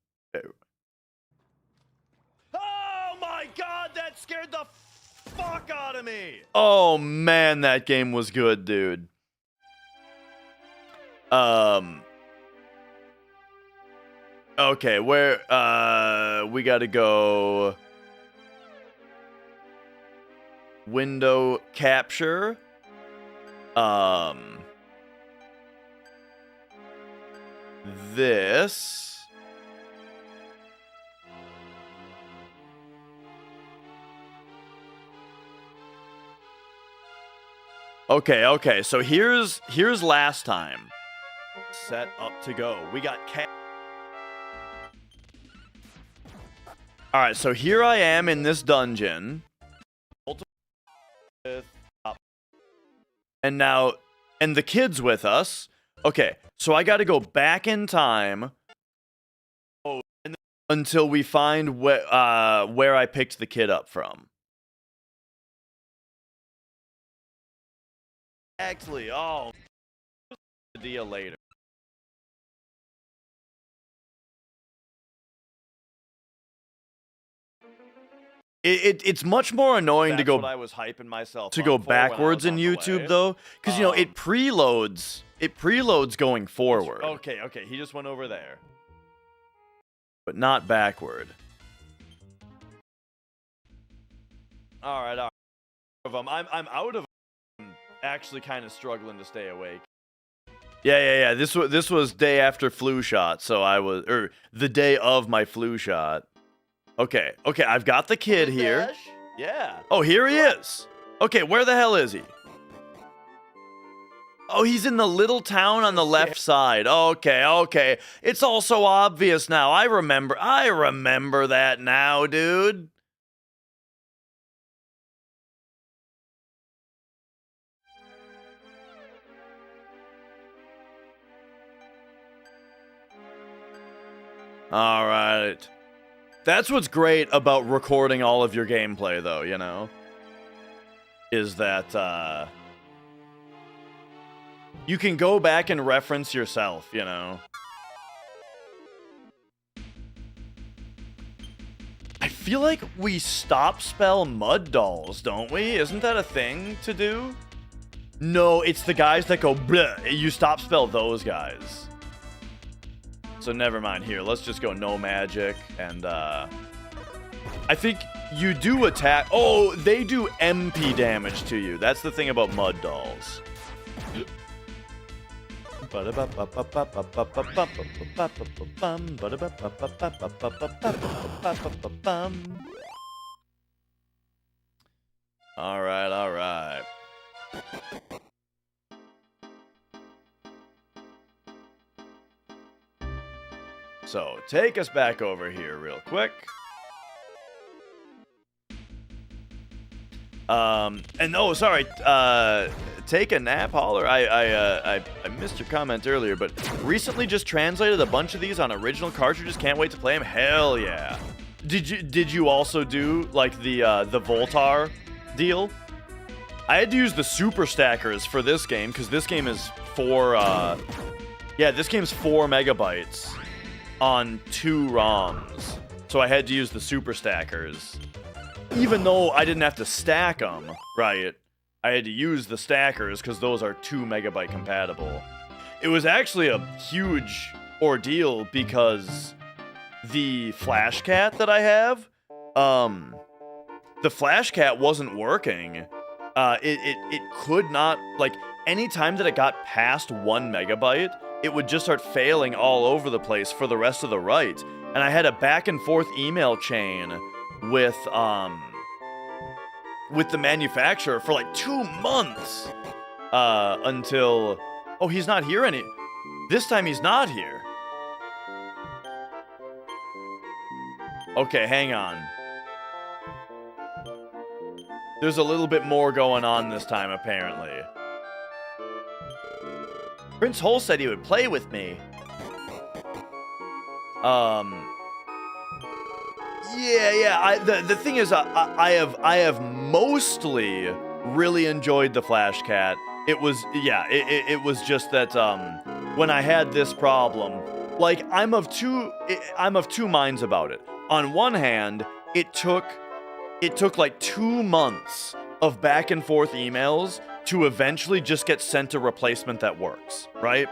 That scared the fuck out of me. Oh man, that game was good, dude. Okay, where we gotta go. Window capture. This. Okay, so here's last time. Set up to go. We got Alright, so here I am in this dungeon. And now, and the kid's with us. Okay, so I gotta go back in time until we find where I picked the kid up from. Actually, oh, idea later. It's much more annoying to go. What I was hyping myself to go backwards in YouTube though, because you know it preloads. It preloads going forward. Okay, he just went over there, but not backward. All right. I'm out of. I'm actually kind of struggling to stay awake. Yeah. This was day after flu shot, so I was the day of my flu shot. Okay, I've got the kid here. Yeah. Oh, here he is. Okay, where the hell is he? Oh, he's in the little town on the left side. Okay. It's all so obvious now. I remember that now, dude. All right. That's what's great about recording all of your gameplay, though, you know? Is that, you can go back and reference yourself, you know? I feel like we stop spell mud dolls, don't we? Isn't that a thing to do? No, it's the guys that go bleh. You stop spell those guys. So never mind here. Let's just go no magic. And I think you do attack. Oh, they do MP damage to you. That's the thing about mud dolls. All right. So, take us back over here real quick. And oh, sorry, take a nap, Holler. I missed your comment earlier, but recently just translated a bunch of these on original cartridges. Can't wait to play them. Hell yeah. Did you also do like the Voltar deal? I had to use the super stackers for this game because this game is this game's 4 megabytes on 2 ROMs. So I had to use the super stackers. Even though I didn't have to stack them, right? I had to use the stackers because those are 2 megabyte compatible. It was actually a huge ordeal because the FlashCat that I have, the FlashCat wasn't working. It could not, like, anytime that it got past 1 megabyte, it would just start failing all over the place for the rest of the write. And I had a back and forth email chain with the manufacturer for like 2 months until he's not here this time he's not here. Okay, hang on. There's a little bit more going on this time, apparently. Prince Hole said he would play with me. Yeah. The thing is, I have mostly really enjoyed the FlashCat. It was just that when I had this problem, like I'm of two minds about it. On one hand, it took it took like 2 months of back and forth emails to eventually just get sent a replacement that works, right?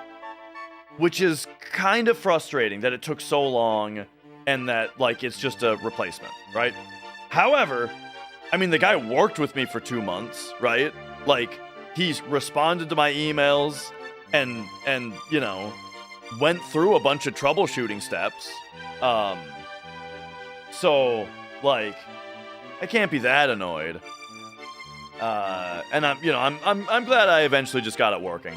Which is kind of frustrating that it took so long and that, like, it's just a replacement, right? However, I mean, the guy worked with me for 2 months, right? Like, he's responded to my emails and you know, went through a bunch of troubleshooting steps. So, like, I can't be that annoyed. And I'm glad I eventually just got it working.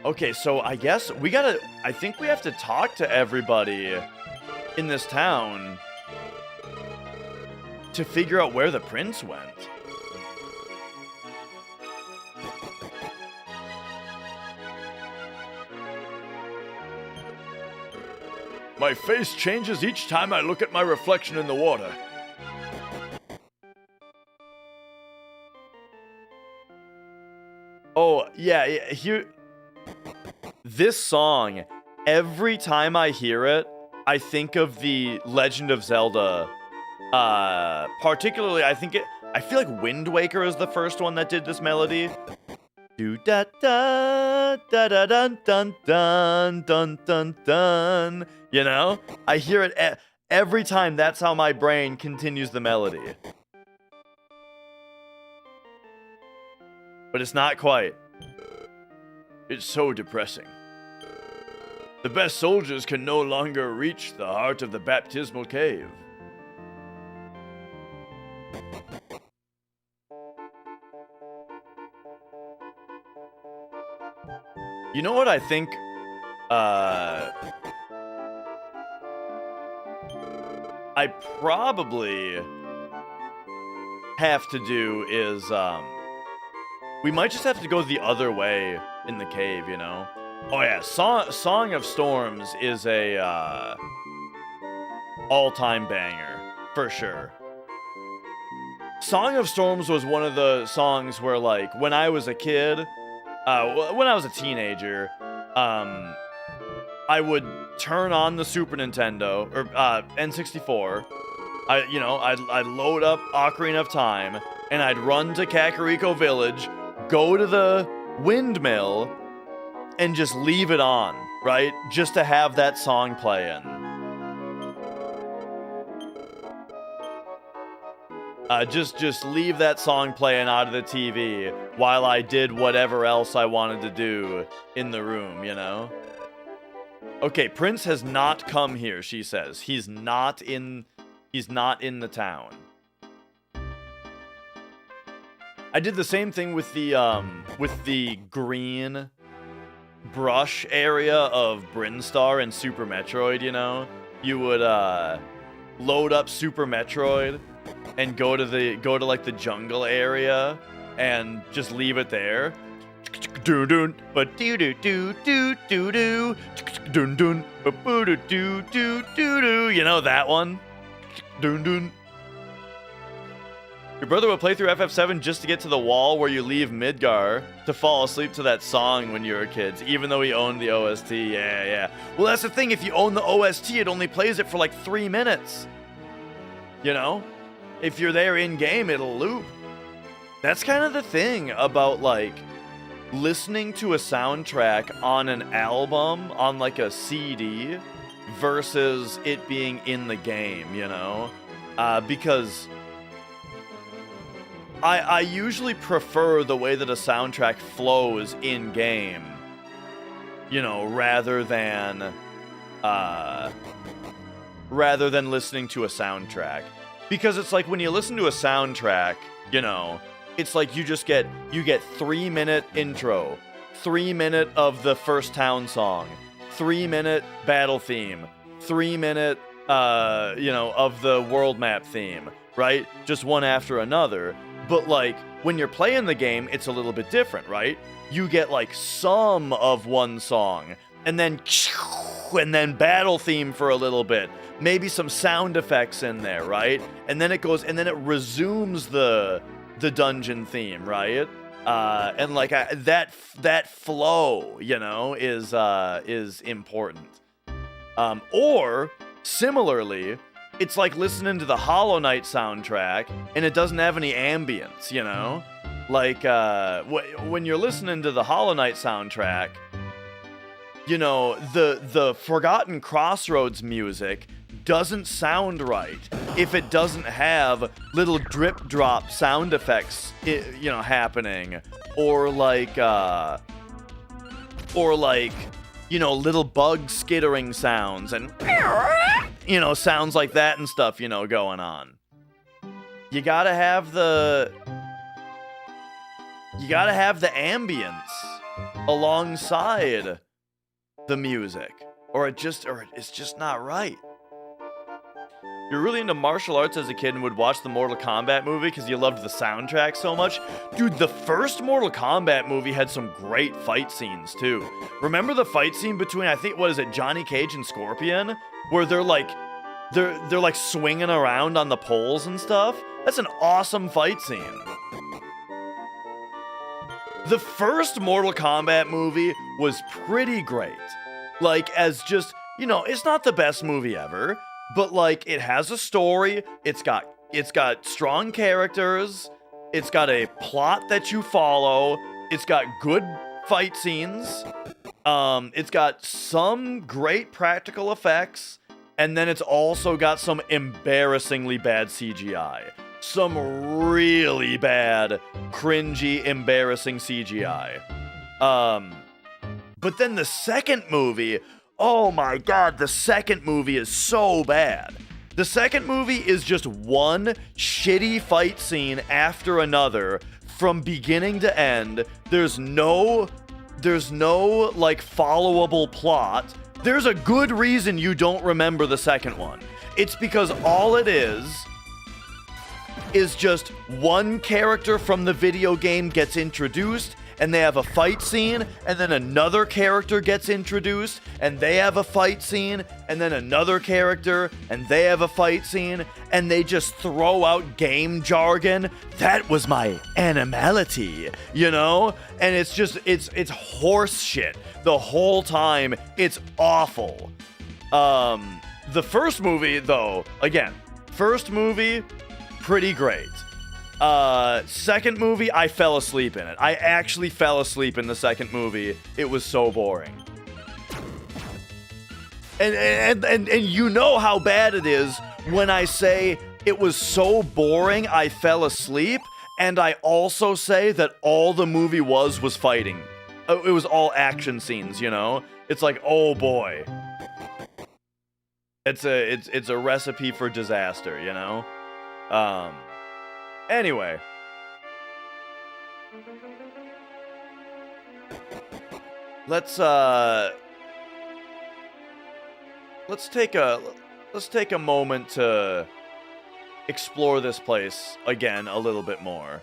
Okay, so I guess I think we have to talk to everybody in this town to figure out where the prince went. My face changes each time I look at my reflection in the water. Oh, yeah, here... This song, every time I hear it, I think of the Legend of Zelda. Particularly, I feel like Wind Waker is the first one that did this melody. Do da da da da dun dun dun dun dun dun. You know, I hear it every time. That's how my brain continues the melody. But it's not quite. It's so depressing. The best soldiers can no longer reach the heart of the baptismal cave. You know what I think? I probably have to do is, we might just have to go the other way in the cave, you know? Oh yeah, Song of Storms is a, all-time banger, for sure. Song of Storms was one of the songs where, like, when I was a kid, when I was a teenager, I would turn on the Super Nintendo, or, N64, I'd load up Ocarina of Time, and I'd run to Kakariko Village, go to the windmill, and just leave it on, right? Just to have that song playing. Just leave that song playing out of the TV while I did whatever else I wanted to do in the room, you know? Okay, Prince has not come here, she says. He's not in the town. I did the same thing with the green brush area of Brinstar and Super Metroid, you know? You would load up Super Metroid and go to like the jungle area and just leave it there. You know that one? Your brother would play through FF7 just to get to the wall where you leave Midgar to fall asleep to that song when you were kids, even though he owned the OST. Yeah. Well, that's the thing. If you own the OST, it only plays it for like 3 minutes. You know? If you're there in-game, it'll loop. That's kind of the thing about, like, listening to a soundtrack on an album, on, like, a CD, versus it being in the game, you know? Because I usually prefer the way that a soundtrack flows in-game, you know, rather than listening to a soundtrack. Because it's like when you listen to a soundtrack, you know, it's like you get 3-minute intro, 3-minute of the first town song, 3-minute battle theme, 3-minute, of the world map theme, right? Just one after another. But, like, when you're playing the game, it's a little bit different, right? You get, like, some of one song, and then battle theme for a little bit. Maybe some sound effects in there, right? And then it resumes the dungeon theme, right? And, like, that flow, you know, is important. Or, similarly, it's like listening to the Hollow Knight soundtrack, and it doesn't have any ambience, you know? Like, when you're listening to the Hollow Knight soundtrack, you know, the Forgotten Crossroads music doesn't sound right if it doesn't have little drip drop sound effects, you know, happening, or like, you know, little bug skittering sounds and, you know, sounds like that and stuff, you know, going on. You gotta have the ambience alongside the music, or it's just not right. You're really into martial arts as a kid and would watch the Mortal Kombat movie because you loved the soundtrack so much? Dude, the first Mortal Kombat movie had some great fight scenes too. Remember the fight scene between, I think, what is it, Johnny Cage and Scorpion? Where they're like swinging around on the poles and stuff? That's an awesome fight scene. The first Mortal Kombat movie was pretty great. Like, as just, you know, it's not the best movie ever, but like, it has a story, it's got strong characters, it's got a plot that you follow, it's got good fight scenes, it's got some great practical effects, and then it's also got some embarrassingly bad CGI. Some really bad, cringy, embarrassing CGI. But then the second movie, oh my god, the second movie is so bad. The second movie is just one shitty fight scene after another from beginning to end. There's no like followable plot. There's a good reason you don't remember the second one. It's because all it is just one character from the video game gets introduced, and they have a fight scene, and then another character gets introduced, and they have a fight scene, and then another character, and they have a fight scene, and they just throw out game jargon. That was my animality, you know? And it's just, it's horse shit the whole time. It's awful. The first movie, though, again, first movie, pretty great. Second movie, I fell asleep in it. I actually fell asleep in the second movie. It was so boring. And you know how bad it is when I say it was so boring I fell asleep, and I also say that all the movie was fighting. It was all action scenes, you know? It's like, oh boy. It's a recipe for disaster, you know? Anyway. Let's take a moment to explore this place again a little bit more.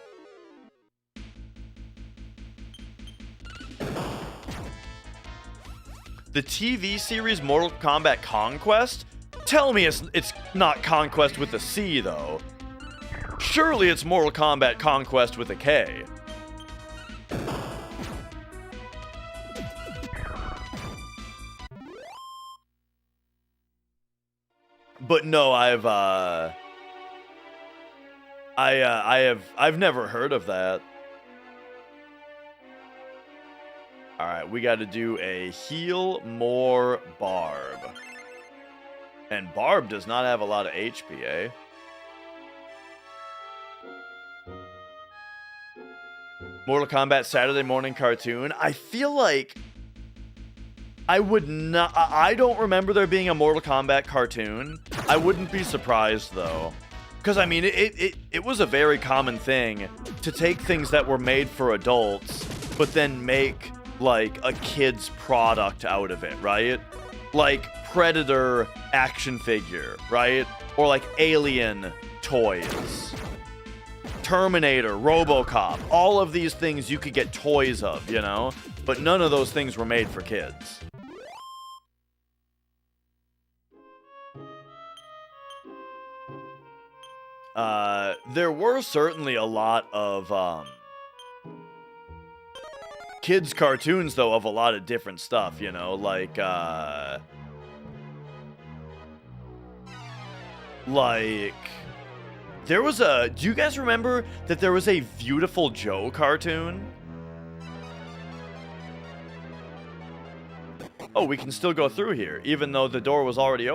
The TV series Mortal Kombat Conquest? Tell me it's not Conquest with a C, though. Surely it's Mortal Kombat Conquest with a K. But no, I've never heard of that. Alright, we gotta do a heal more Barb. And Barb does not have a lot of HP, eh? Mortal Kombat Saturday morning cartoon. I feel like I would not. I don't remember there being a Mortal Kombat cartoon. I wouldn't be surprised though, because I mean, it was a very common thing to take things that were made for adults, but then make like a kid's product out of it, right? Like Predator action figure, right? Or like Alien toys. Terminator, RoboCop, all of these things you could get toys of, you know? But none of those things were made for kids. There were certainly a lot of, kids' cartoons, though, of a lot of different stuff, you know? Like, like, there was a... Do you guys remember that there was a Beautiful Joe cartoon? Oh, we can still go through here, even though the door was already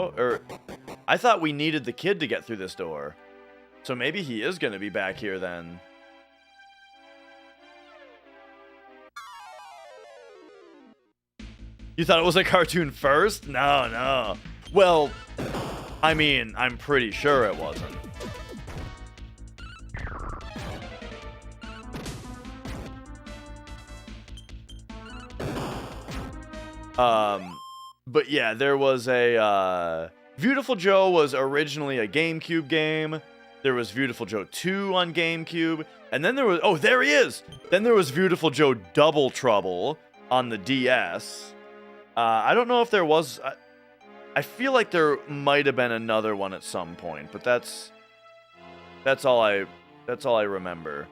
I thought we needed the kid to get through this door. So maybe he is going to be back here then. You thought it was a cartoon first? No, no. Well, I mean, I'm pretty sure it wasn't. But yeah, there was a, Beautiful Joe was originally a GameCube game. There was Beautiful Joe 2 on GameCube. And then there was, oh, there he is! Then there was Beautiful Joe Double Trouble on the DS. I don't know if there was, I feel like there might have been another one at some point, but that's all I remember.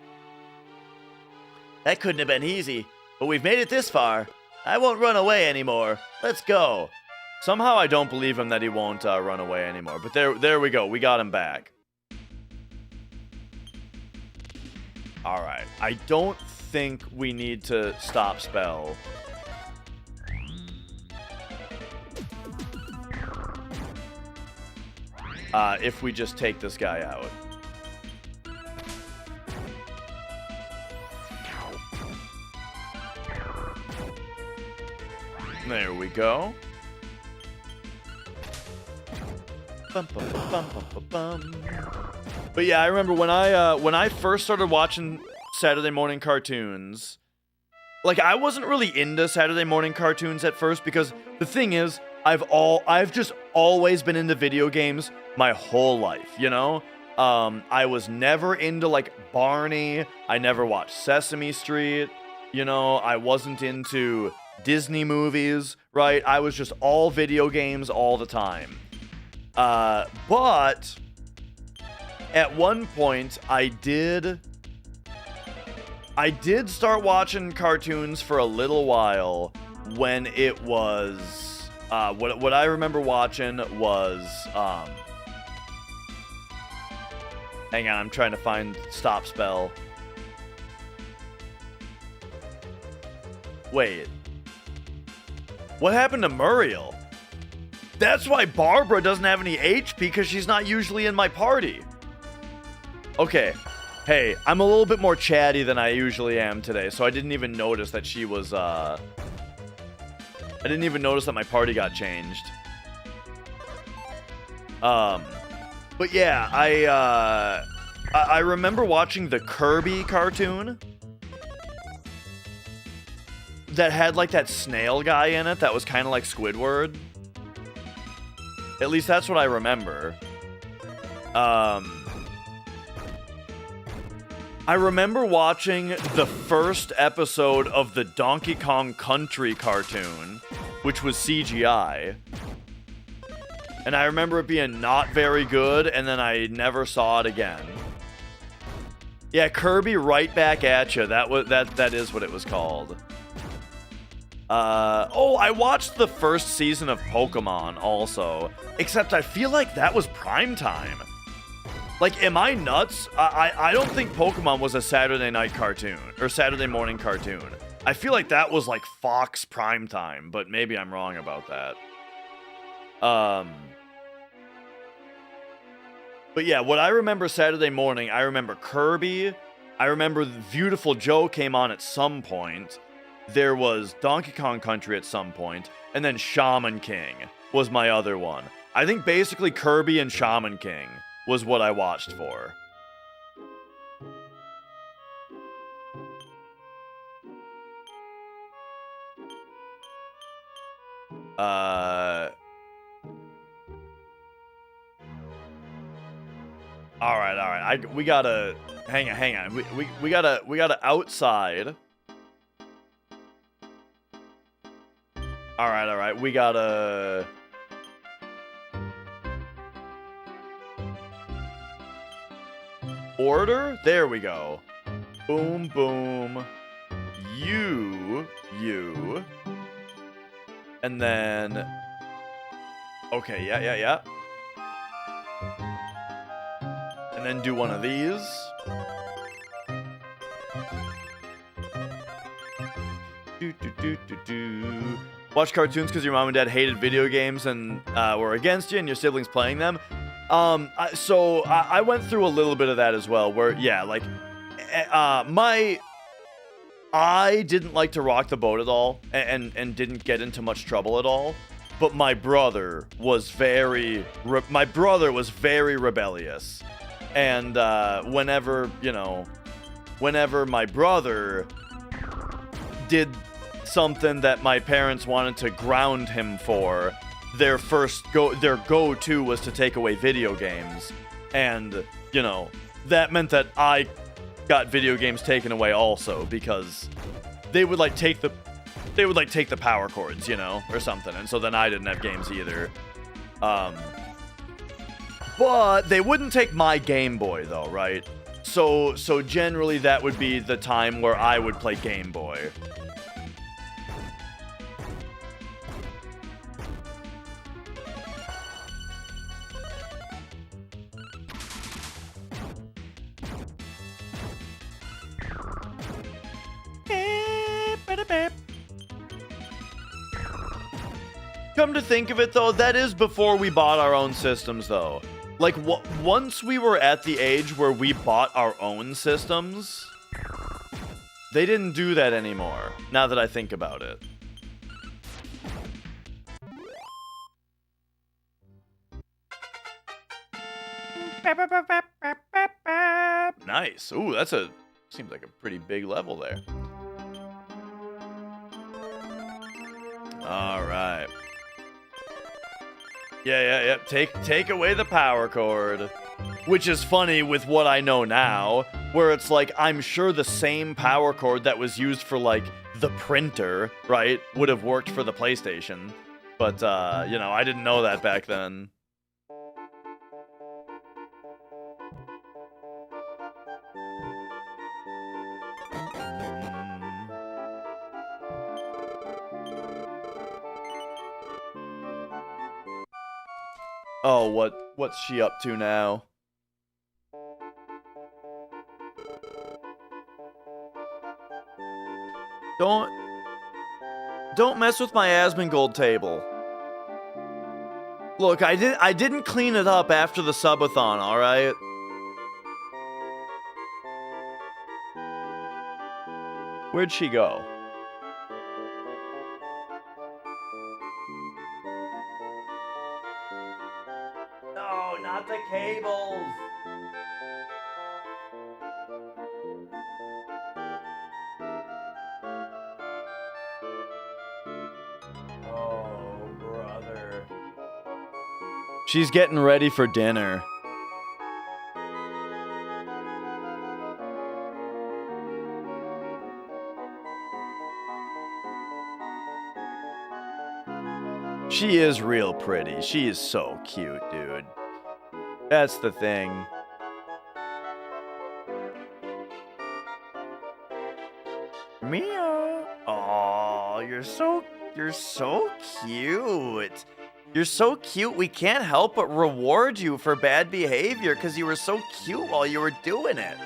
That couldn't have been easy, but we've made it this far. I won't run away anymore. Let's go. Somehow I don't believe him that he won't run away anymore. But there we go. We got him back. All right. I don't think we need to stop spell. If we just take this guy out. There we go. Bum, bum, bum, bum, bum, bum. But yeah, I remember when I first started watching Saturday morning cartoons, like I wasn't really into Saturday morning cartoons at first because the thing is, I've just always been into video games my whole life, you know? I was never into like Barney. I never watched Sesame Street. You know, I wasn't into Disney movies, right? I was just all video games all the time. But at one point I did start watching cartoons for a little while when it was what I remember watching was hang on, I'm trying to find stop spell. Wait. What happened to Muriel? That's why Barbara doesn't have any HP, because she's not usually in my party. Okay. Hey, I'm a little bit more chatty than I usually am today, so I didn't even notice that she was, I didn't even notice that my party got changed. But yeah, I remember watching the Kirby cartoon that had like that snail guy in it that was kind of like Squidward. At least that's what I remember. I remember watching the first episode of the Donkey Kong Country cartoon, which was CGI. And I remember it being not very good, and then I never saw it again. Yeah, Kirby Right Back at Ya. That is what it was called. Oh, I watched the first season of Pokemon also, except I feel like that was prime time. Like, am I nuts? I don't think Pokemon was a Saturday night cartoon, or Saturday morning cartoon. I feel like that was like Fox prime time, but maybe I'm wrong about that. But yeah, what I remember Saturday morning, I remember Kirby. I remember Beautiful Joe came on at some point. There was Donkey Kong Country at some point, and then Shaman King was my other one. I think basically Kirby and Shaman King was what I watched for. All right. We gotta hang on. We gotta outside. All right. We gotta. Order? There we go. Boom, boom. You. And then... Okay, yeah. And then do one of these. Watch cartoons because your mom and dad hated video games and were against you and your siblings playing them. So I went through a little bit of that as well, where, yeah, like, I didn't like to rock the boat at all and didn't get into much trouble at all. But my brother was very rebellious. And whenever my brother did something that my parents wanted to ground him for, their go-to was to take away video games. And, that meant that I got video games taken away also, because they would take the power cords, or something. And so then I didn't have games either. But they wouldn't take my Game Boy though, right? So generally that would be the time where I would play Game Boy. Come to think of it, though, that is before we bought our own systems, though. Like, once we were at the age where we bought our own systems, they didn't do that anymore, now that I think about it. Nice. Ooh, seems like a pretty big level there. All right. Yeah. Take away the power cord. Which is funny with what I know now, where it's like, I'm sure the same power cord that was used for, like, the printer, right, would have worked for the PlayStation. But, I didn't know that back then. Oh, what's she up to now? Don't mess with my Asmongold table. Look, I didn't clean it up after the subathon, all right? Where'd she go? No, not the cables. Oh, brother. She's getting ready for dinner. She is real pretty. She is so cute, dude. That's the thing. Mia. Oh, you're so cute. You're so cute. We can't help but reward you for bad behavior because you were so cute while you were doing it.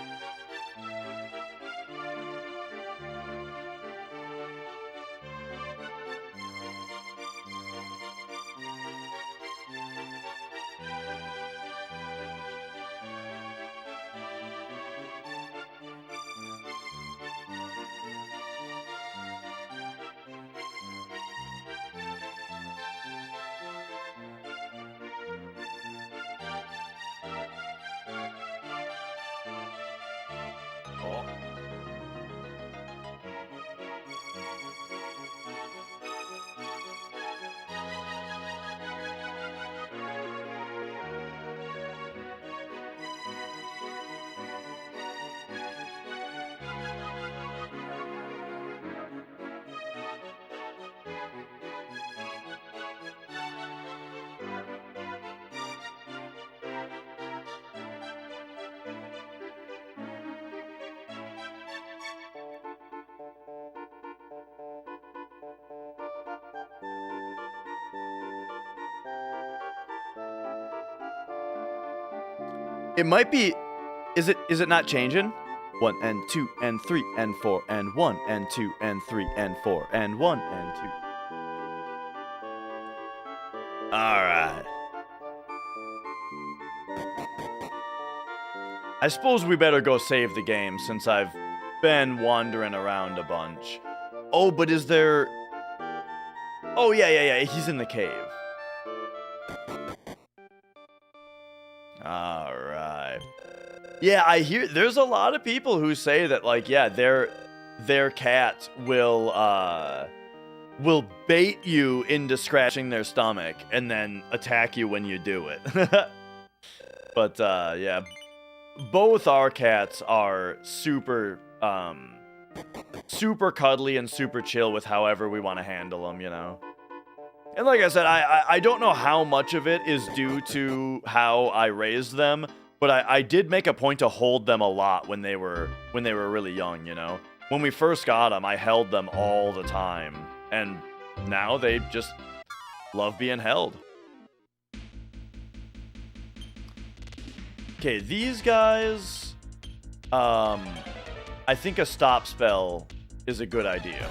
It might be Is it not changing? 1 and 2 and 3 and 4 and 1 and 2 and 3 and 4 and 1 and 2. Alright. I suppose we better go save the game since I've been wandering around a bunch. Oh, but is there... Oh, yeah. He's in the cave. Alright. Yeah, I hear there's a lot of people who say that, like, yeah, their cat will bait you into scratching their stomach and then attack you when you do it. But, yeah, both our cats are super cuddly and super chill with however we want to handle them, you know? And like I said, I don't know how much of it is due to how I raised them, but I did make a point to hold them a lot when they were really young, you know? When we first got them, I held them all the time, and now they just love being held. Okay, these guys, I think a stop spell is a good idea.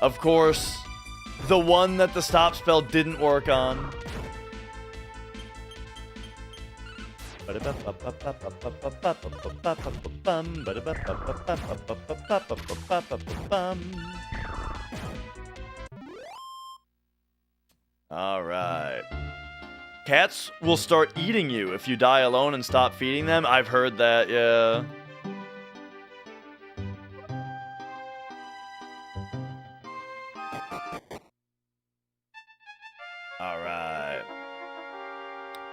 Of course, the one that the stop spell didn't work on. Alright. Cats will start eating you if you die alone and stop feeding them. I've heard that, yeah. Alright.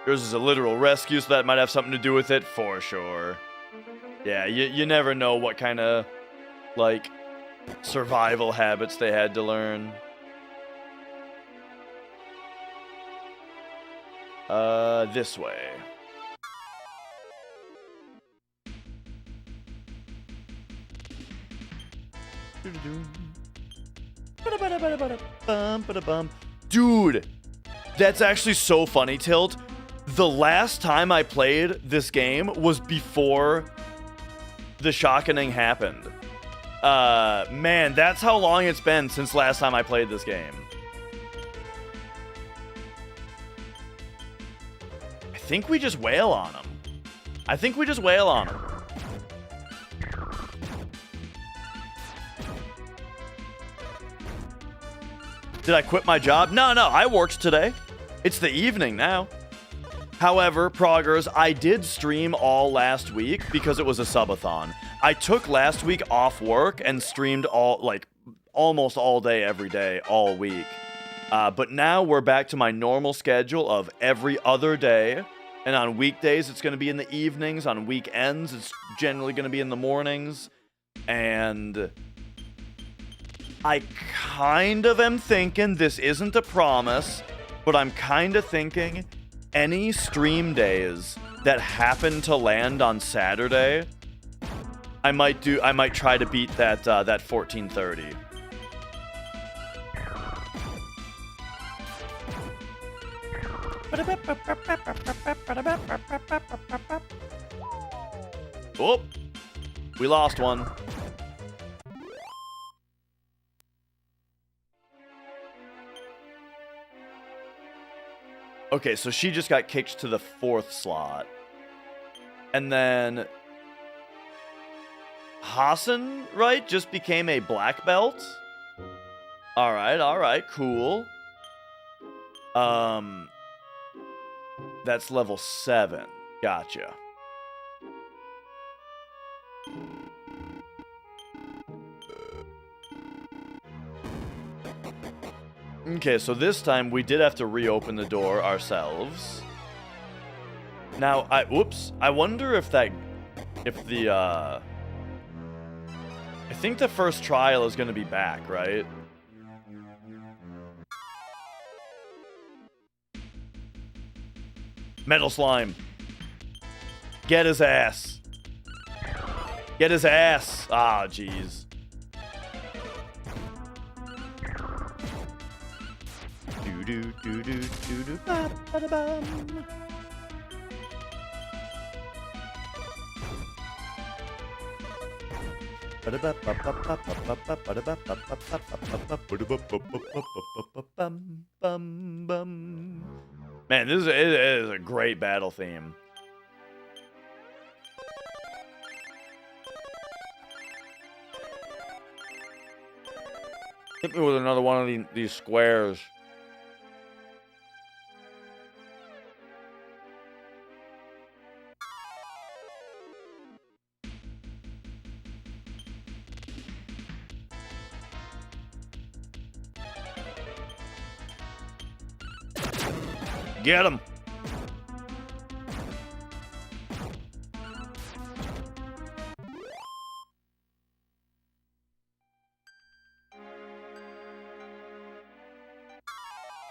Yours is a literal rescue, so that might have something to do with it, for sure. Yeah, you never know what kind of, like, survival habits they had to learn. This way. Dude, that's actually so funny, Tilt. The last time I played this game was before the shockening happened. Man, that's how long it's been since last time I played this game. I think we just wail on him. Did I quit my job? No, I worked today. It's the evening now. However, Proggers, I did stream all last week because it was a subathon. I took last week off work and streamed almost all day, every day, all week. But now we're back to my normal schedule of every other day. And on weekdays, it's going to be in the evenings. On weekends, it's generally going to be in the mornings. And I kind of am thinking, this isn't a promise, but I'm kind of thinking any stream days that happen to land on Saturday, I might try to beat that 1430. Oh, we lost one. Okay, so she just got kicked to the 4th slot. And then Hassan, right, just became a black belt? Alright, cool. That's level 7. Gotcha. Okay, so this time we did have to reopen the door ourselves. Now, I wonder if I think the first trial is going to be back, right? Metal Slime. Get his ass. Get his ass. Ah, jeez. Ba-ba-da-bum. Man, it is a great battle theme. Hit me with another one of these squares. Get him.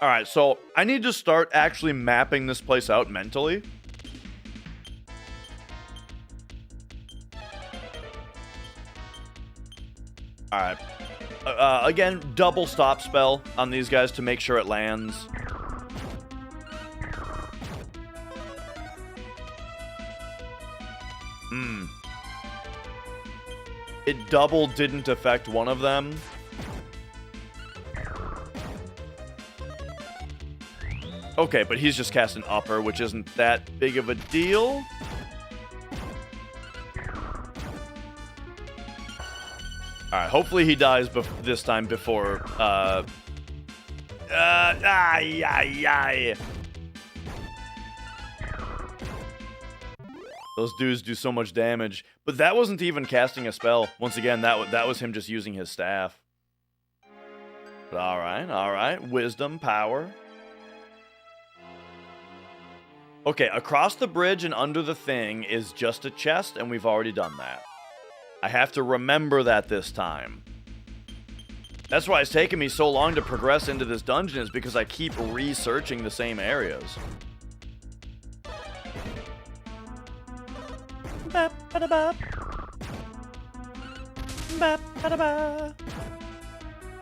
All right, so I need to start actually mapping this place out mentally. All right. Again, double stop spell on these guys to make sure it lands. It double didn't affect one of them. Okay, but he's just casting upper, which isn't that big of a deal. Alright, hopefully he dies this time before, Those dudes do so much damage. But that wasn't even casting a spell. Once again, that was him just using his staff. But alright. Wisdom, power. Okay, across the bridge and under the thing is just a chest, and we've already done that. I have to remember that this time. That's why it's taken me so long to progress into this dungeon, is because I keep researching the same areas.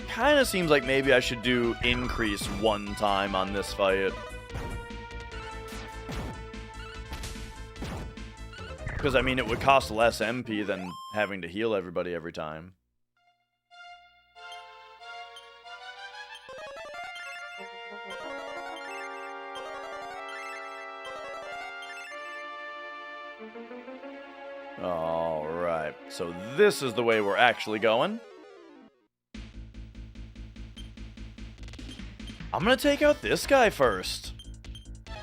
Kinda seems like maybe I should do increase one time on this fight. Because, I mean, it would cost less MP than having to heal everybody every time. Alright, so this is the way we're actually going. I'm gonna take out this guy first.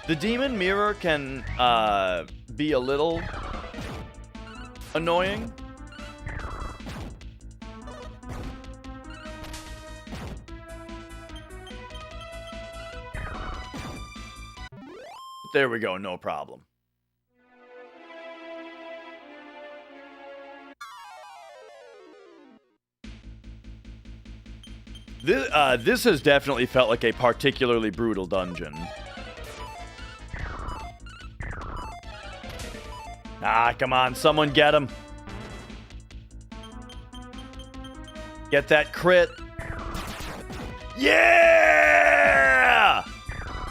The demon mirror can be a little annoying. There we go, no problem. This has definitely felt like a particularly brutal dungeon. Ah, come on, someone get him. Get that crit. Yeah!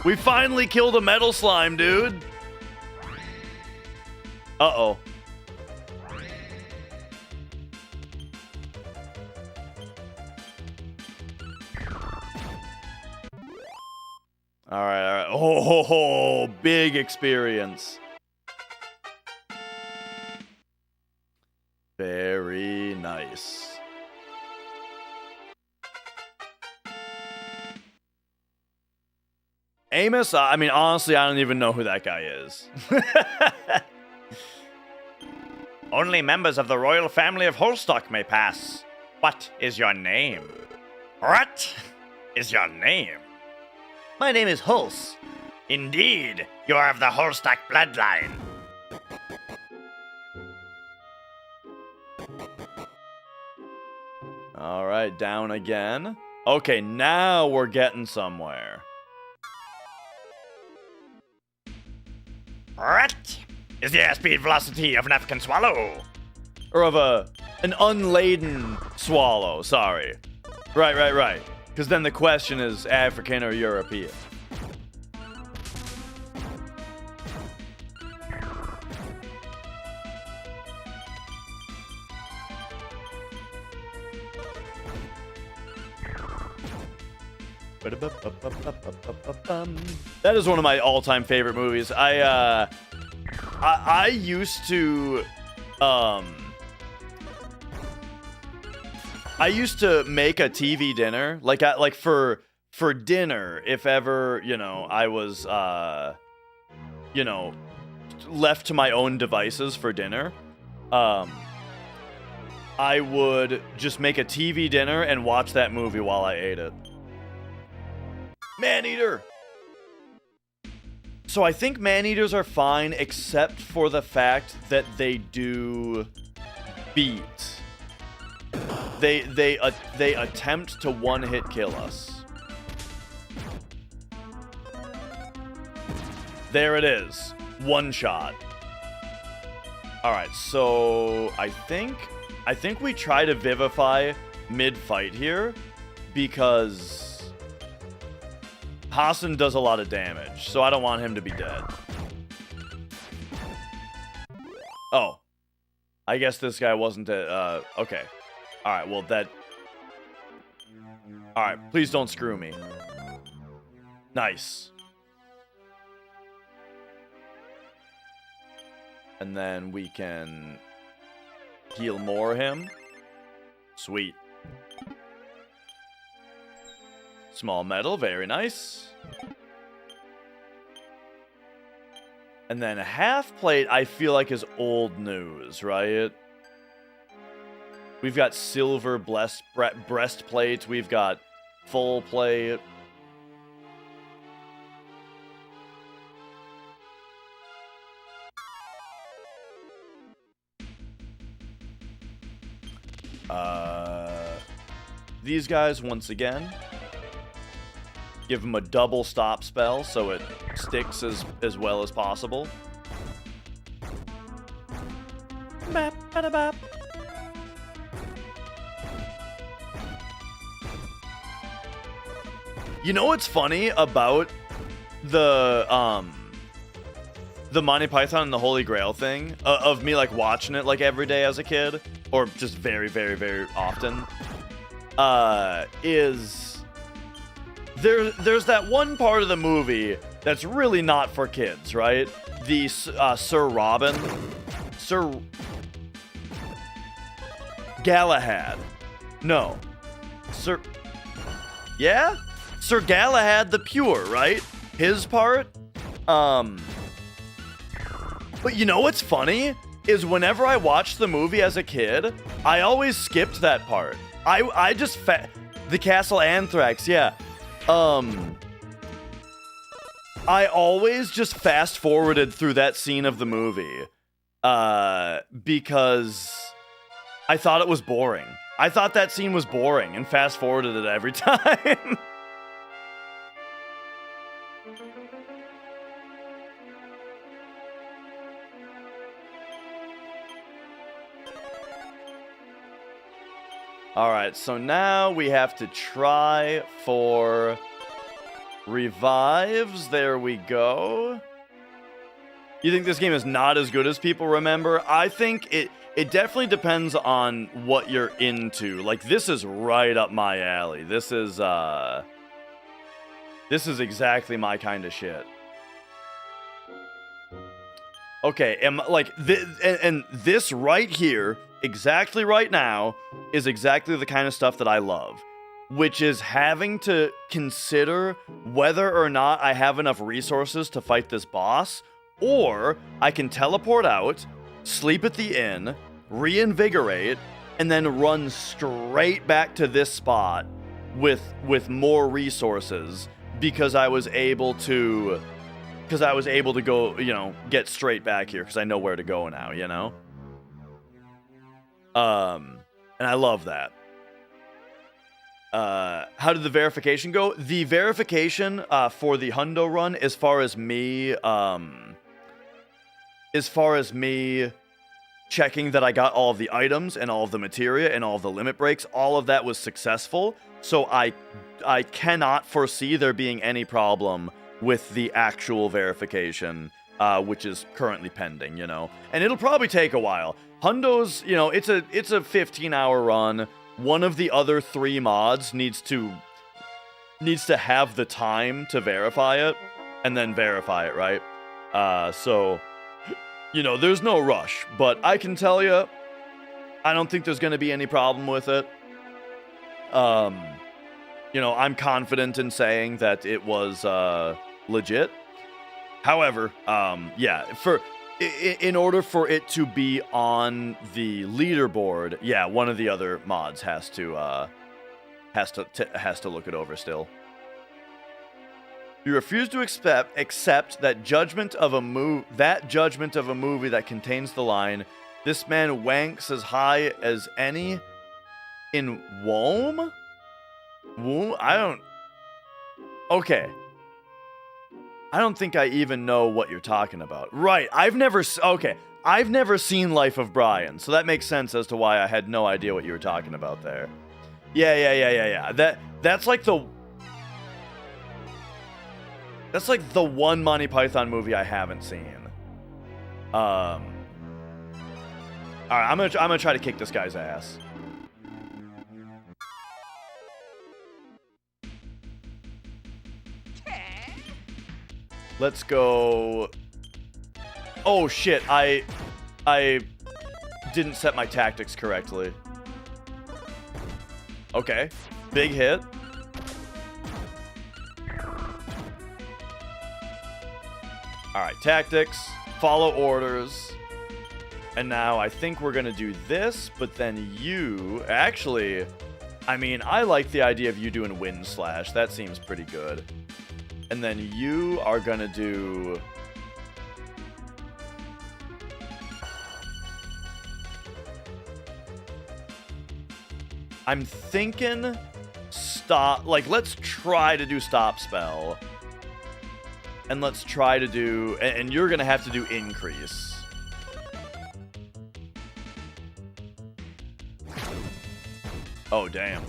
We finally killed a metal slime, dude. Uh-oh. Alright. Oh, big experience. Very nice. Amos, I mean, honestly, I don't even know who that guy is. Only members of the royal family of Holstock may pass. What is your name? What is your name? My name is Hulse. Indeed, you are of the Holstock bloodline. Alright, down again. Okay, now we're getting somewhere. What is the airspeed velocity of an African swallow? Or of an unladen swallow, sorry. Right. Because then the question is African or European. That is one of my all-time favorite movies. I used to make a TV dinner, like for dinner, if ever, I was left to my own devices for dinner. I would just make a TV dinner and watch that movie while I ate it. Man-eater! So I think man-eaters are fine, except for the fact that they do beat. They attempt to one-hit kill us. There it is. One shot. Alright, so I think we try to vivify mid-fight here, because Hassan does a lot of damage, so I don't want him to be dead. Oh. I guess this guy wasn't okay. Alright, well that... Alright, please don't screw me. Nice. And then we can heal more him. Sweet. Small metal, very nice. And then half plate, I feel like is old news, right? We've got silver breastplate. We've got full plate. These guys, once again, give them a double stop spell so it sticks as well as possible. Bap, bada, bap. You know what's funny about the Monty Python and the Holy Grail thing, of me like watching it like every day as a kid, or just very, very, very often, is there's that one part of the movie that's really not for kids, right? The Sir Galahad. No. Yeah? Sir Galahad the Pure, right? His part. But you know what's funny? Is whenever I watched the movie as a kid, I always skipped that part. I just the Castle Anthrax, yeah. I always just fast forwarded through that scene of the movie, because I thought it was boring. I thought that scene was boring and fast forwarded it every time. Alright, so now we have to try for revives. There we go. You think this game is not as good as people remember? I think it definitely depends on what you're into. Like, this is right up my alley. This is exactly my kind of shit. Okay, and this right here, exactly right now, is exactly the kind of stuff that I love, which is having to consider whether or not I have enough resources to fight this boss, or I can teleport out, sleep at the inn, reinvigorate, and then run straight back to this spot with more resources because I was able to go, get straight back here because I know where to go now, and I love that. How did the verification go? The verification for the Hundo run, as far as me checking that I got all of the items and all of the materia and all of the limit breaks, all of that was successful. So I I cannot foresee there being any problem with the actual verification, which is currently pending, you know. And it'll probably take a while. Hundo's, you know, it's a 15-hour run. One of the other 3 mods needs to have the time to verify it, and then verify it, right? So, you know, there's no rush, but I can tell you, I don't think there's going to be any problem with it. You know, I'm confident in saying that it was legit. However, yeah, in order for it to be on the leaderboard, yeah, one of the other mods has to look it over still. You refuse to accept that judgment of a movie that contains the line, "This man wanks as high as any in Womb?" Okay. I don't think I even know what you're talking about. Right, I've never seen Life of Brian, so that makes sense as to why I had no idea what you were talking about there. Yeah. That's like the one Monty Python movie I haven't seen. All right, I'm gonna try to kick this guy's ass. Let's go. Oh shit, I didn't set my tactics correctly. Okay, big hit. Alright, tactics, follow orders. And now I think we're gonna do this, but then you... Actually, I mean, I like the idea of you doing Wind Slash. That seems pretty good. And then you are gonna do... I'm thinking stop... Like, let's try to do Stop Spell. And let's try to do... And you're gonna have to do Increase. Oh, damn.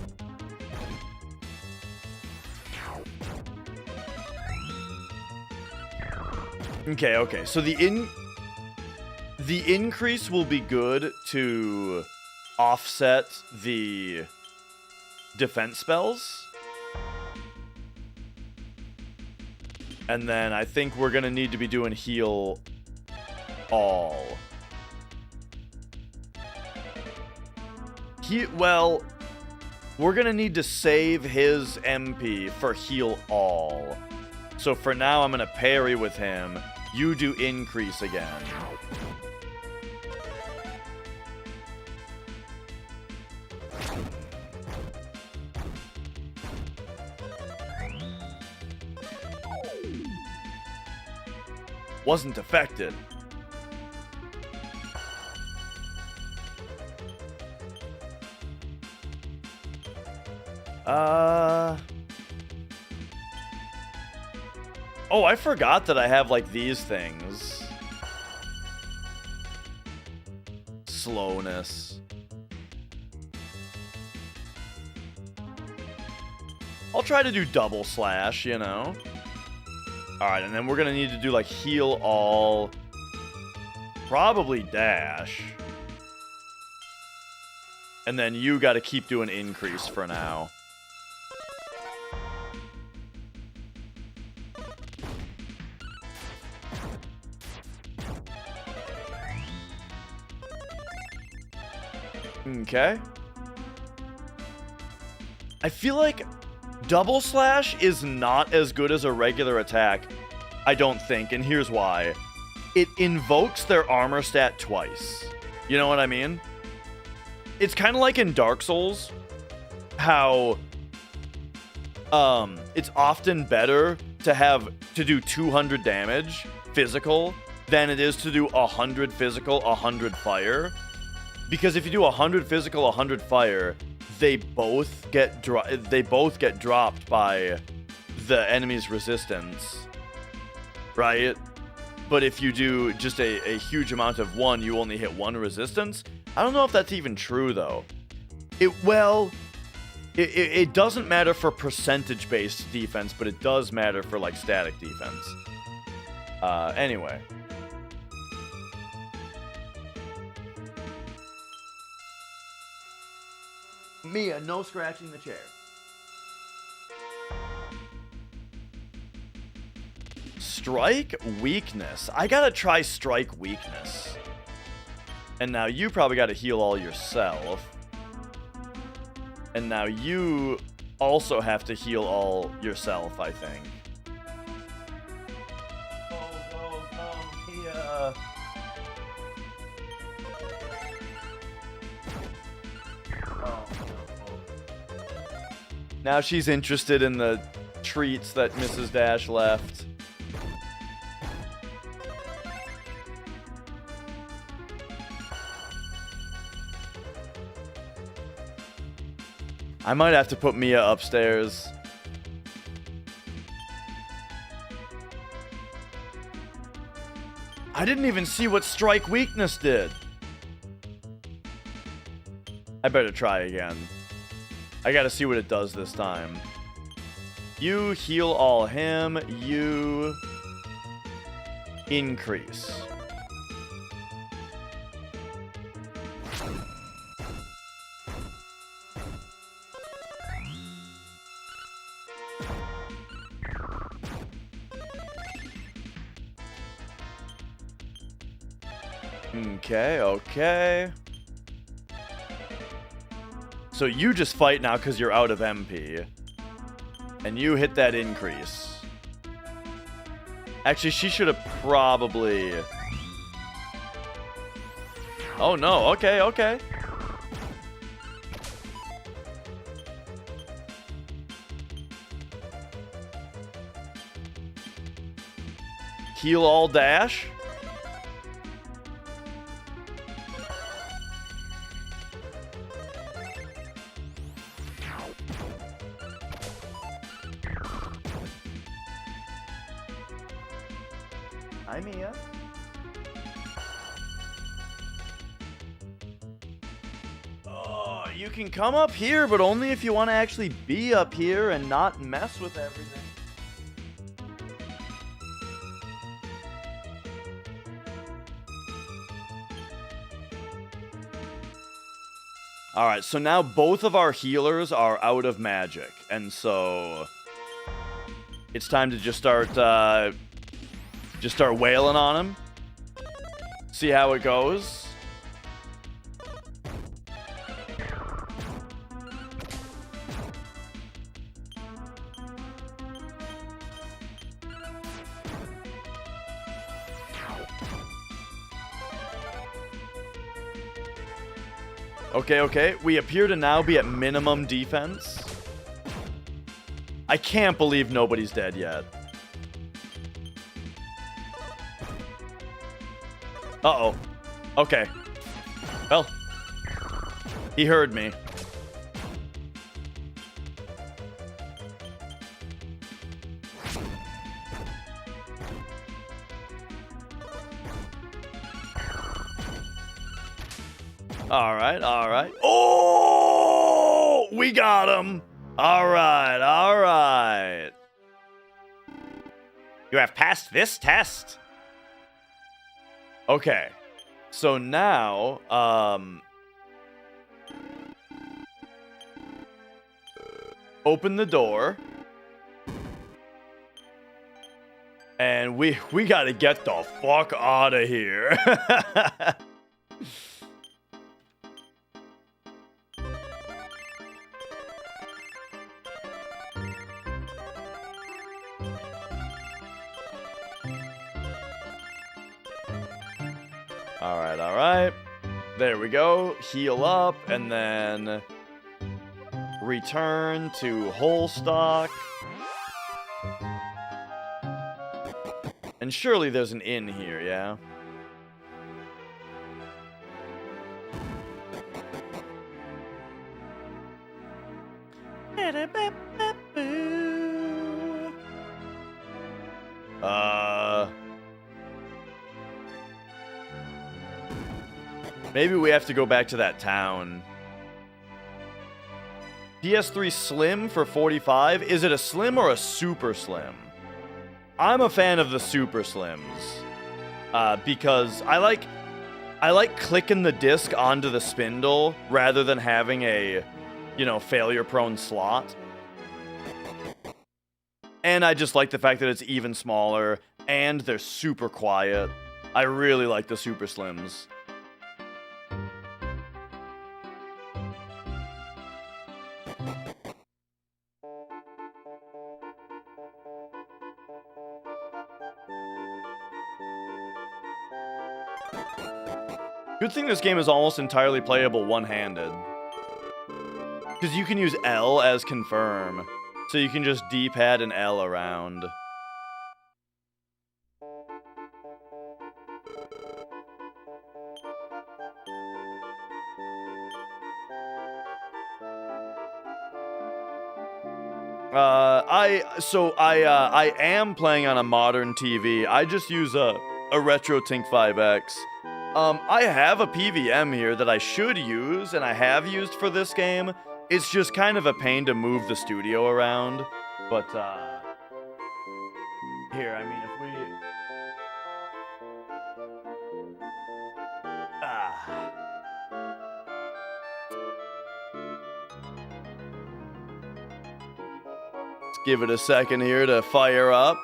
Okay. So the increase will be good to offset the defense spells. And then I think we're going to need to be doing heal all. Well, we're going to need to save his MP for heal all. So for now, I'm going to parry with him. You do increase again. Wasn't affected. Oh, I forgot that I have, like, these things. Slowness. I'll try to do double slash, you know? Alright, and then we're gonna need to do, like, heal all. Probably dash. And then you gotta keep doing increase for now. Okay. I feel like double slash is not as good as a regular attack, I don't think, and here's why. It invokes their armor stat twice. You know what I mean? It's kind of like in Dark Souls, how it's often better to do 200 damage physical than it is to do 100 physical, 100 fire. Because if you do 100 physical, 100 fire, they both get dropped by the enemy's resistance, right? But if you do just a huge amount of one, you only hit one resistance. I don't know if that's even true though. It doesn't matter for percentage-based defense, but it does matter for, like, static defense. Anyway. Mia, no scratching the chair. Strike weakness. I gotta try strike weakness. And now you probably gotta heal all yourself. And now you also have to heal all yourself, I think. Go, Mia. Oh, no. Now she's interested in the treats that Mrs. Dash left. I might have to put Mia upstairs. I didn't even see what strike weakness did. I better try again. I gotta see what it does this time. You heal all him. You increase. Okay. So you just fight now because you're out of MP. And you hit that increase. Actually, she should have probably... Oh, no. Okay. Heal all dash. Hi, Mia. Oh, you can come up here, but only if you want to actually be up here and not mess with everything. Alright, so now both of our healers are out of magic, and so it's time to just start wailing on him. See how it goes. Okay. We appear to now be at minimum defense. I can't believe nobody's dead yet. Uh-oh. Okay. Well, he heard me. All right. Oh! We got him! All right. You have passed this test. Okay. So now, open the door. And we gotta get the fuck out of here. All right. There we go. Heal up, and then return to whole stock. And surely there's an inn here, yeah? Maybe we have to go back to that town. PS3 Slim for $45. Is it a Slim or a Super Slim? I'm a fan of the Super Slims because I like clicking the disc onto the spindle rather than having a, failure-prone slot. And I just like the fact that it's even smaller, and they're super quiet. I really like the Super Slims. Good thing this game is almost entirely playable one-handed. Because you can use L as confirm. So you can just D-pad and L around. I am playing on a modern TV. I just use a RetroTink 5X. I have a PVM here that I should use, and I have used for this game. It's just kind of a pain to move the studio around. But, here, I mean, if we... Let's give it a second here to fire up.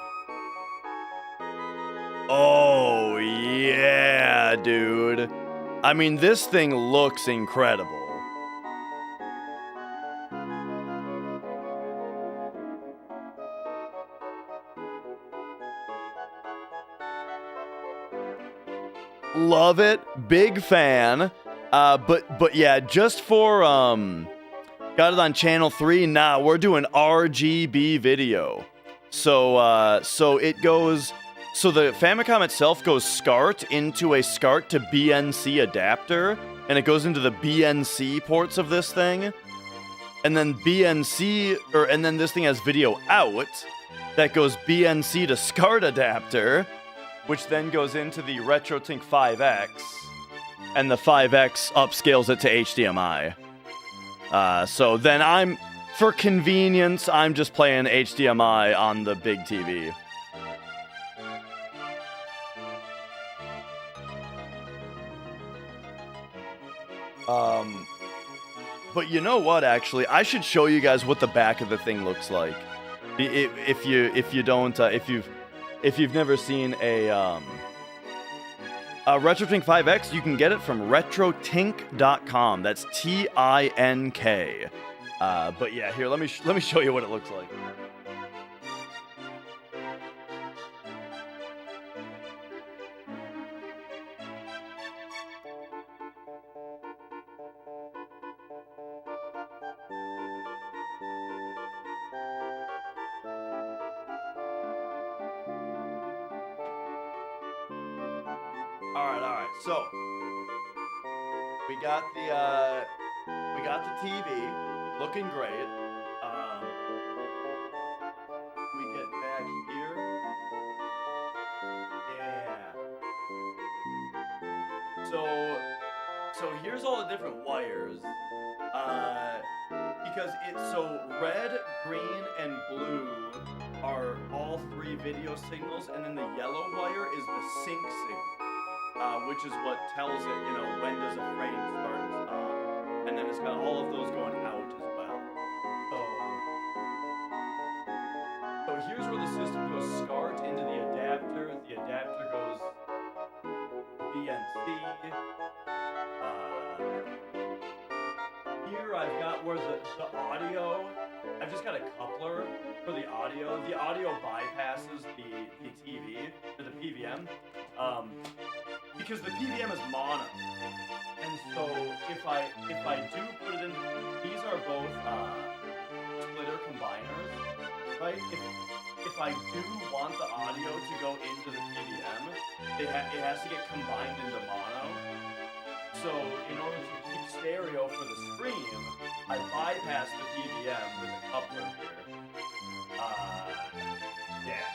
Oh, yeah, dude. I mean, this thing looks incredible. Love it. Big fan. But yeah, just for, got it on channel 3. Nah, we're doing RGB video. So it goes... So the Famicom itself goes SCART into a SCART to BNC adapter, and it goes into the BNC ports of this thing. And then and then this thing has video out that goes BNC to SCART adapter, which then goes into the RetroTink 5X, and the 5X upscales it to HDMI. So then for convenience, I'm just playing HDMI on the big TV. But you know what, actually? I should show you guys what the back of the thing looks like. If you've never seen a RetroTink 5X, you can get it from retrotink.com. That's TINK. But yeah, here, let me show you what it looks like. Alright, so we got the TV looking great. We get back here. Yeah. So here's all the different wires. Because so red, green, and blue are all 3 video signals, and then the yellow wire is the sync signal. Which is what tells it, when does a frame start and stop. And then it's got all of those going out as well. So here's where the system goes SCART into the adapter. The adapter goes BNC. Here I've got where the audio, I've just got a coupler for the audio. The audio bypasses the TV, or the PVM. Because the PVM is mono, and so if I do put it in, these are both splitter combiners, right? If I do want the audio to go into the PVM, it has to get combined into mono. So in order to keep stereo for the stream, I bypass the PVM with a coupler here. Yeah.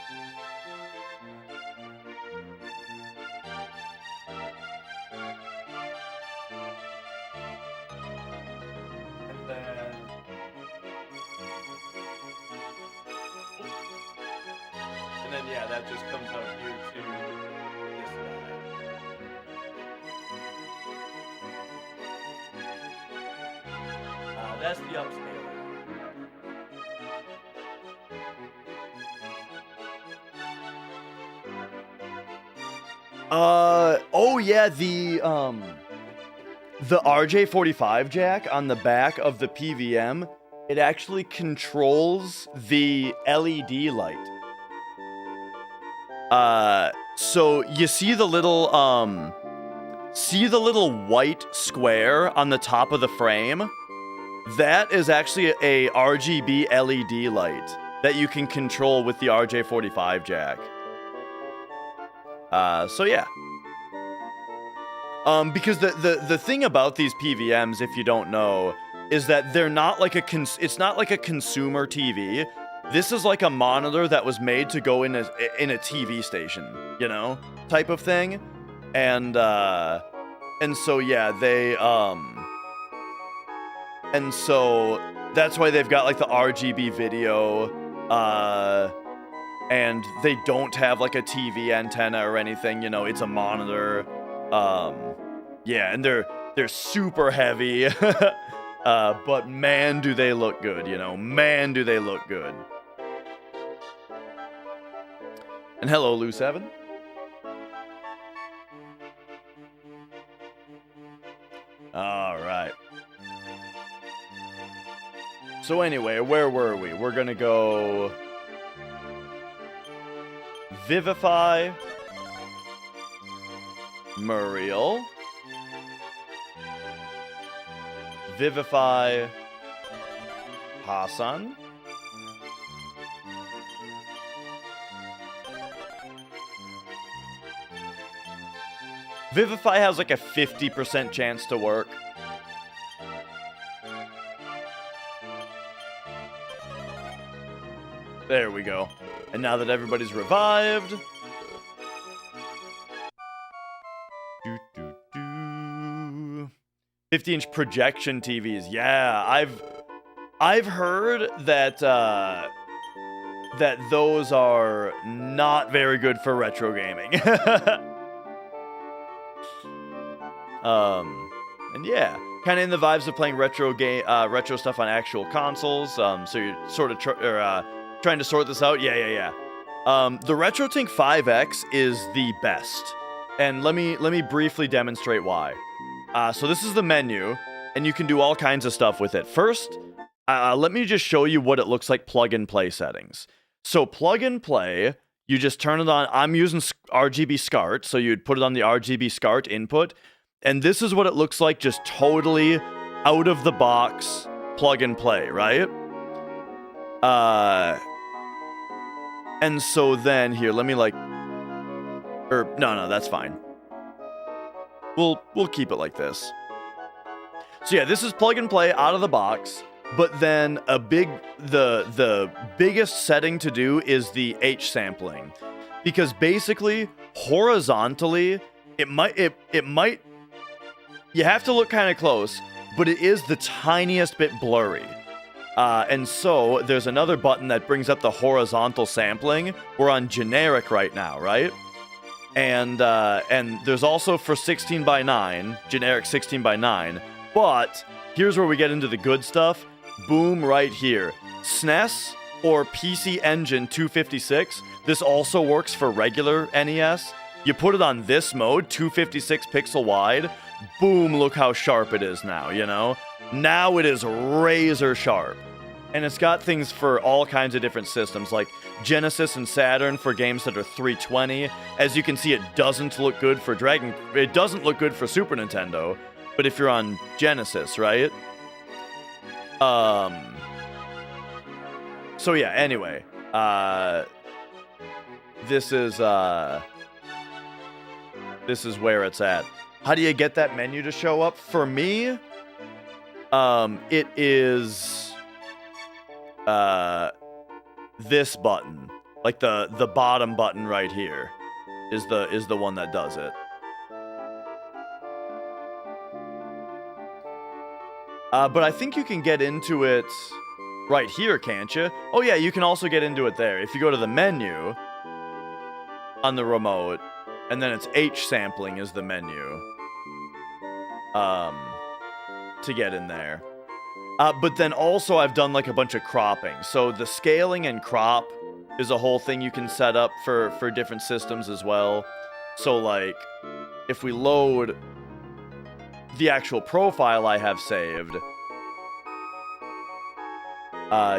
yeah, that just comes out here to this guy. That's the upscaler. Oh yeah, the RJ45 jack on the back of the PVM, it actually controls the LED light. So you see the little white square on the top of the frame? That is actually a RGB LED light that you can control with the RJ45 jack. So yeah. Because the thing about these PVMs, if you don't know, is that they're not like it's not like a consumer TV. This is like a monitor that was made to go in a TV station, you know, type of thing. And so yeah, and so that's why they've got like the RGB video, and they don't have like a TV antenna or anything, you know, it's a monitor. Yeah, and they're super heavy. But man, do they look good, you know, man, do they look good. And hello, Lou7. All right. So anyway, where were we? We're gonna go Vivify, Muriel, Vivify, Hassan, Vivify has like a 50% chance to work. There we go. And now that everybody's revived... 50-inch projection TVs. Yeah, I've heard that that those are not very good for retro gaming. And yeah, kind of in the vibes of playing retro stuff on actual consoles. So you're sort of trying to sort this out. Yeah. The RetroTink 5X is the best, and let me briefly demonstrate why. So this is the menu, and you can do all kinds of stuff with it. First, let me just show you what it looks like plug and play settings. So plug and play, you just turn it on. I'm using RGB SCART, so you'd put it on the RGB SCART input. And this is what it looks like, just totally out of the box plug and play, right? And so then here, let me no, that's fine. We'll keep it like this. So yeah, this is plug and play out of the box, but then the biggest setting to do is the H sampling, because basically horizontally it might you have to look kind of close, but it is the tiniest bit blurry. And so there's another button that brings up the horizontal sampling. We're on generic right now, right? And there's also for 16:9, generic 16:9. But here's where we get into the good stuff. Boom, right here. SNES or PC Engine 256. This also works for regular NES. You put it on this mode, 256 pixel wide. Boom, look how sharp it is now, you know? Now it is razor sharp. And it's got things for all kinds of different systems, like Genesis and Saturn for games that are 320. As you can see, it doesn't look good for it doesn't look good for Super Nintendo, but if you're on Genesis, right? So yeah, anyway, this is where it's at. How do you get that menu to show up? For me, it is this button, like the bottom button right here, is the one that does it. But I think you can get into it right here, can't you? Oh yeah, you can also get into it there. If you go to the menu, on the remote, and then it's H sampling is the menu to get in there. But then also I've done like a bunch of cropping. So the scaling and crop is a whole thing you can set up for different systems as well. So like if we load the actual profile I have saved,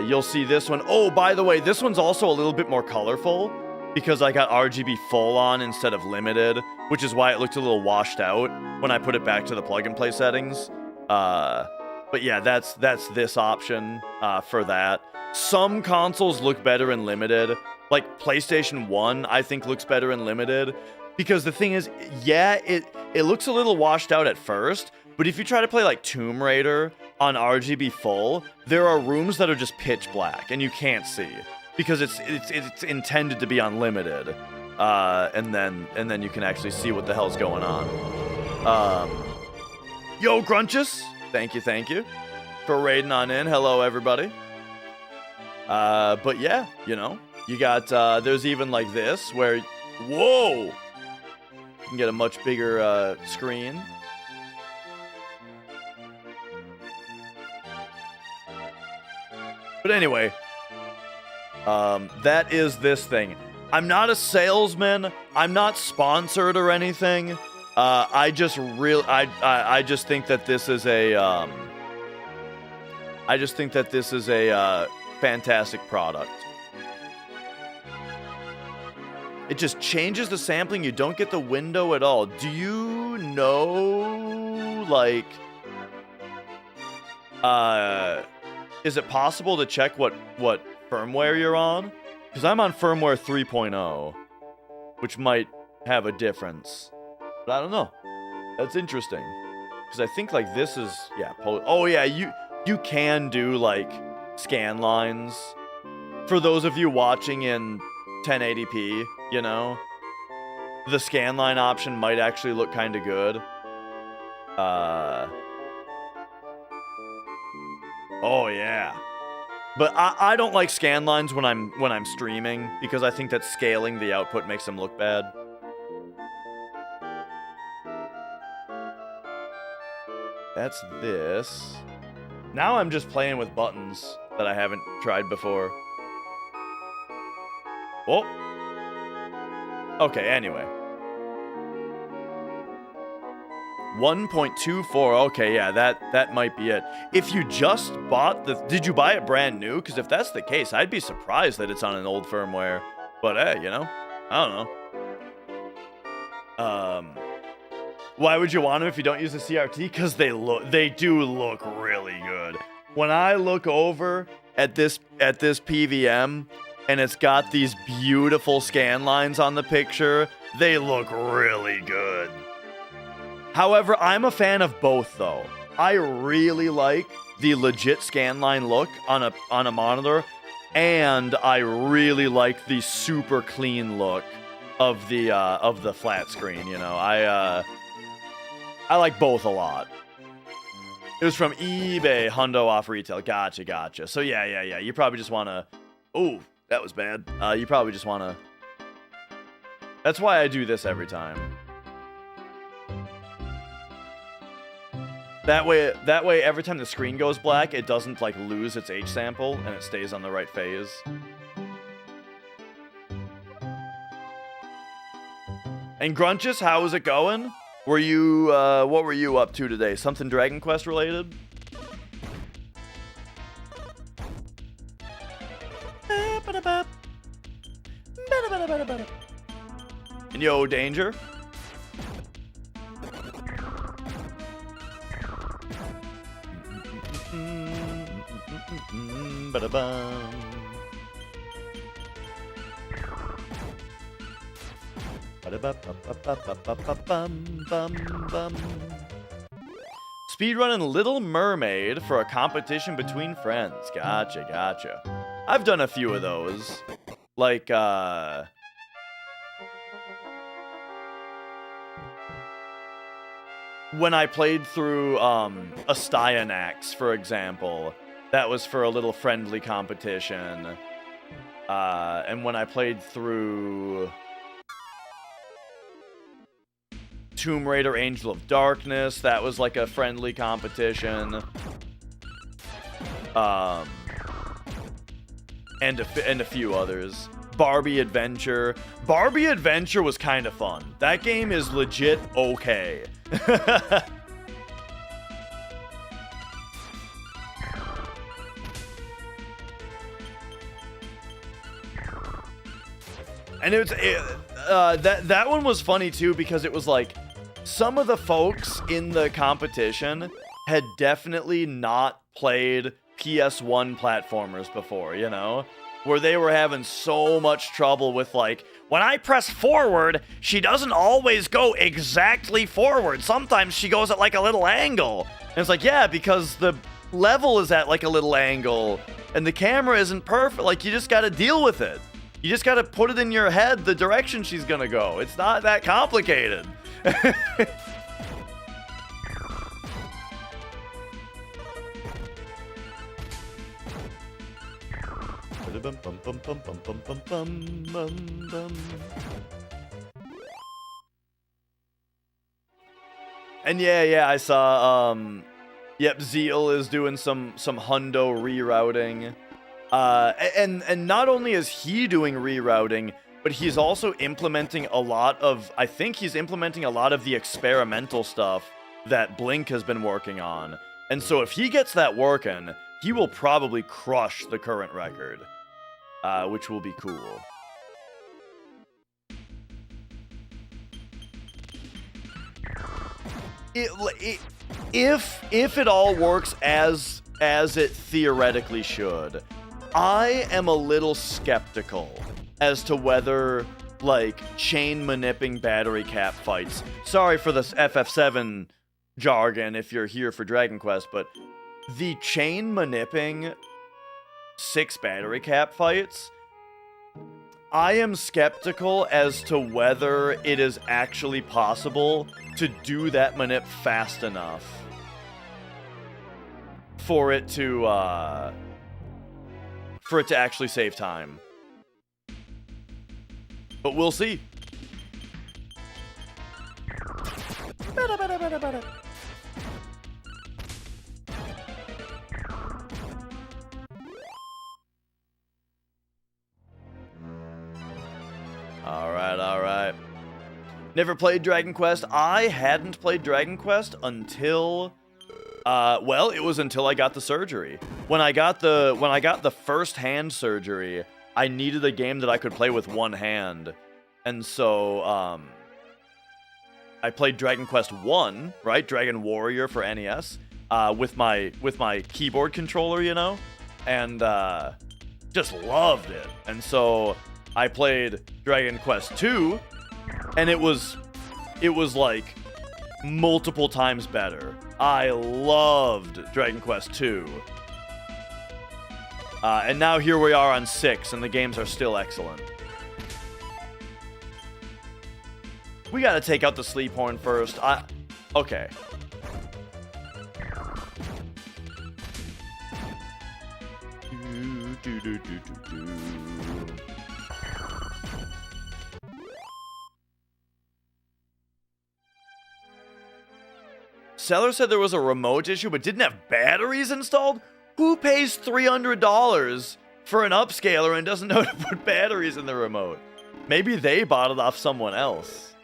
you'll see this one. Oh, by the way, this one's also a little bit more colorful because I got RGB full on instead of limited, which is why it looked a little washed out when I put it back to the plug and play settings. But yeah, that's this option for that. Some consoles look better in limited. Like PlayStation 1, I think looks better in limited. Because the thing is, yeah, it looks a little washed out at first, but if you try to play like Tomb Raider on RGB full, there are rooms that are just pitch black and you can't see because it's intended to be unlimited. And then you can actually see what the hell's going on. Yo, Grunches! Thank you for raiding on in. Hello, everybody. But yeah, you know, you got, there's even like this where, whoa! You can get a much bigger screen. But anyway, that is this thing. I'm not a salesman. I'm not sponsored or anything. I just think that this is a fantastic product. It just changes the sampling. You don't get the window at all. Do you know, like, is it possible to check what firmware you're on? Because I'm on firmware 3.0, which might have a difference. But I don't know. That's interesting. Because I think, like, this is, yeah. Oh, yeah, you can do, like, scan lines. For those of you watching in 1080p, you know, the scan line option might actually look kind of good. Oh yeah, but I don't like scan lines when I'm streaming because I think that scaling the output makes them look bad. That's this. Now I'm just playing with buttons that I haven't tried before. Oh. Okay, anyway. 1.24. Okay, yeah, that might be it. If you just bought did you buy it brand new? Because if that's the case, I'd be surprised that it's on an old firmware. But hey, you know, I don't know. Why would you want them if you don't use the CRT? Because they do look really good. When I look over at this PVM and it's got these beautiful scan lines on the picture, they look really good. However, I'm a fan of both, though. I really like the legit scanline look on a monitor, and I really like the super clean look of the flat screen. You know, I like both a lot. It was from eBay, hundo off retail. Gotcha. So yeah. You probably just wanna. Oh, that was bad. You probably just wanna. That's why I do this every time. That way, every time the screen goes black, it doesn't, like, lose its H sample, and it stays on the right phase. And Grunches, how is it going? Were you, what were you up to today? Something Dragon Quest related? And yo, Danger? Ba-da-bum. Speedrunning Little Mermaid for a competition between friends. Gotcha. I've done a few of those. Like, when I played through, Astyanax, for example, that was for a little friendly competition. And when I played through Tomb Raider Angel of Darkness, that was like a friendly competition. And a few others. Barbie Adventure. Barbie Adventure was kind of fun. That game is legit okay. And that one was funny too, because it was like some of the folks in the competition had definitely not played PS1 platformers before, you know? Where they were having so much trouble with, like, when I press forward, she doesn't always go exactly forward. Sometimes she goes at like a little angle. And it's like, yeah, because the level is at like a little angle and the camera isn't perfect. Like, you just gotta deal with it. You just gotta put it in your head the direction she's gonna go. It's not that complicated. And yeah, I saw, yep, Zeal is doing some hundo rerouting. And not only is he doing rerouting, but he's also implementing a lot of, I think he's implementing a lot of the experimental stuff that Blink has been working on. And so if he gets that working, he will probably crush the current record, which will be cool. If it all works as it theoretically should, I am a little skeptical as to whether, like, chain manipping battery cap fights. Sorry for this FF7 jargon if you're here for Dragon Quest, but the chain manipping 6 battery cap fights, I am skeptical as to whether it is actually possible to do that manip fast enough for it to actually save time. But we'll see. Alright. Never played Dragon Quest. I hadn't played Dragon Quest until, well, it was until I got the surgery. When I got the first hand surgery, I needed a game that I could play with one hand. And so, I played Dragon Quest 1, right? Dragon Warrior for NES, with my keyboard controller, you know? And, just loved it. And so I played Dragon Quest 2, and it was like multiple times better. I loved Dragon Quest 2. And now here we are on 6, and the games are still excellent. We gotta take out the sleep horn first. Okay. Seller said there was a remote issue but didn't have batteries installed? Who pays $300 for an upscaler and doesn't know to put batteries in the remote? Maybe they bought it off someone else.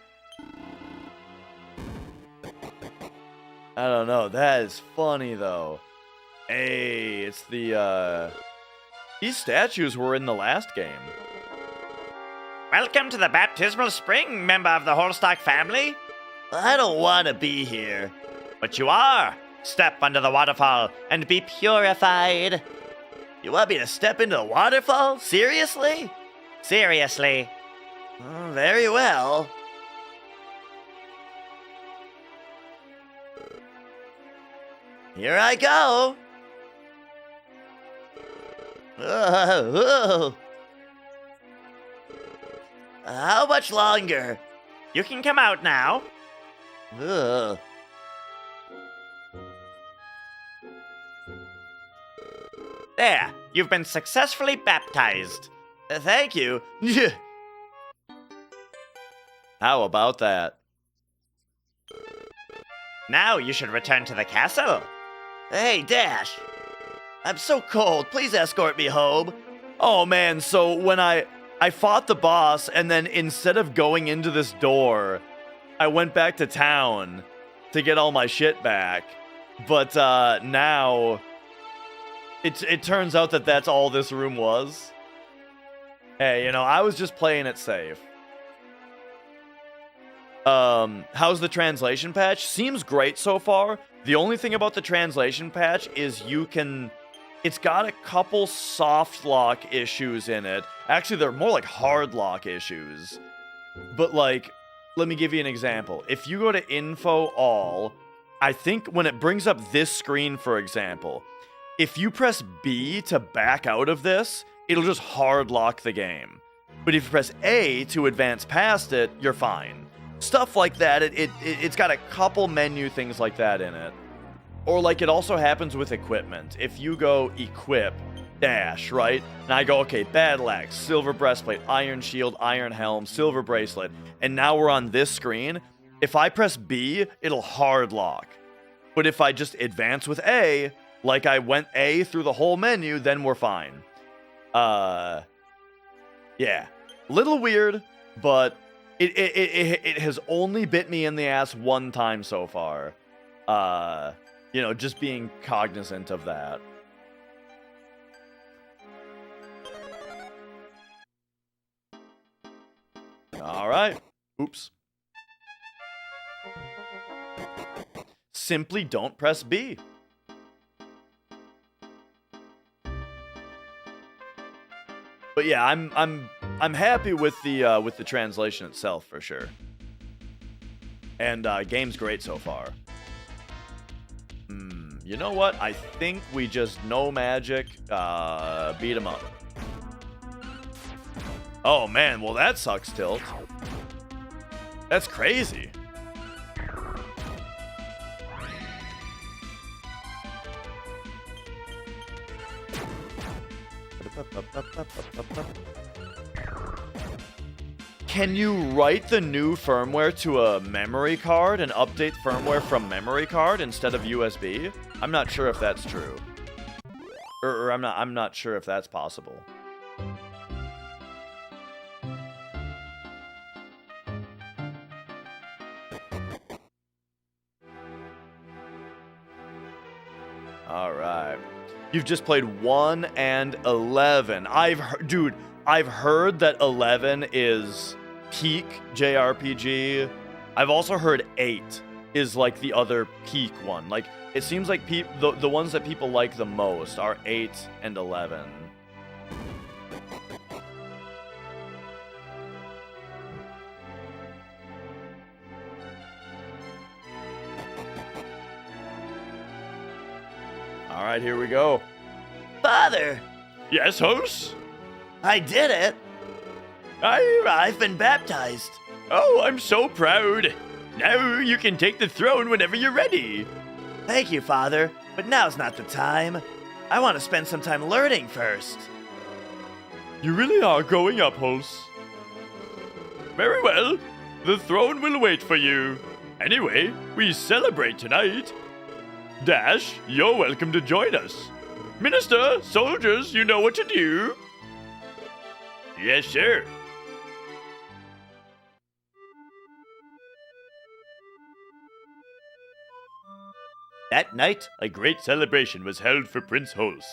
I don't know. That is funny, though. Hey, it's the, these statues were in the last game. Welcome to the baptismal spring, member of the Holstock family. I don't want to be here. But you are. Step under the waterfall and be purified. You want me to step into the waterfall? Seriously? Seriously. Oh, very well. Here I go. How much longer? You can come out now. Ugh. There, you've been successfully baptized. Thank you. How about that? Now you should return to the castle. Hey, Dash. I'm so cold. Please escort me home. Oh man, so when I fought the boss, and then instead of going into this door, I went back to town to get all my shit back. But now it turns out that that's all this room was. Hey, I was just playing it safe. How's the translation patch? Seems great so far. The only thing about the translation patch is it's got a couple soft lock issues in it. Actually, they're more like hard lock issues. But like, let me give you an example. If you go to info all, I think when it brings up this screen, for example, if you press B to back out of this, it'll just hard lock the game. But if you press A to advance past it, you're fine. Stuff like that, it's got a couple menu things like that in it. Or like it also happens with equipment. If you go equip, dash, right? And I go, okay, battle axe, silver breastplate, iron shield, iron helm, silver bracelet. And now we're on this screen. If I press B, it'll hard lock. But if I just advance with A, like I went A through the whole menu, then we're fine. Yeah. Little weird, but it has only bit me in the ass one time so far. Just being cognizant of that. All right. Oops. Simply don't press B. But yeah, I'm happy with the translation itself for sure. And game's great so far. You know what? I think we just no magic beat him up. Oh man, well that sucks, Tilt. That's crazy. Can you write the new firmware to a memory card and update firmware from memory card instead of USB? I'm not sure if that's true. Or I'm not sure if that's possible. All right. You've just played 1 and 11. I've heard that 11 is peak JRPG. I've also heard 8 is like the other peak one. Like it seems like the ones that people like the most are 8 and 11. All right, here we go. Father, Yes, host? I did it. I've been baptized. Oh, I'm so proud. Now you can take the throne whenever you're ready. Thank you, Father, but now's not the time. I want to spend some time learning first. You really are growing up, host. Very well. The throne will wait for you. Anyway, we celebrate tonight. Dash, you're welcome to join us. Minister, soldiers, you know what to do. Yes, sir. That night, a great celebration was held for Prince Hos.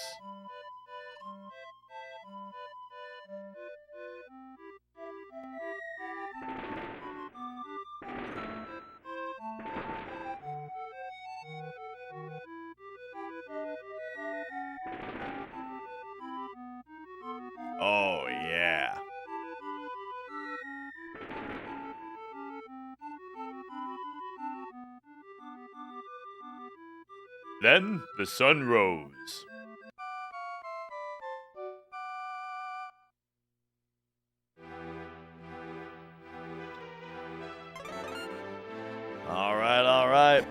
Oh, yeah. Then the sun rose. All right.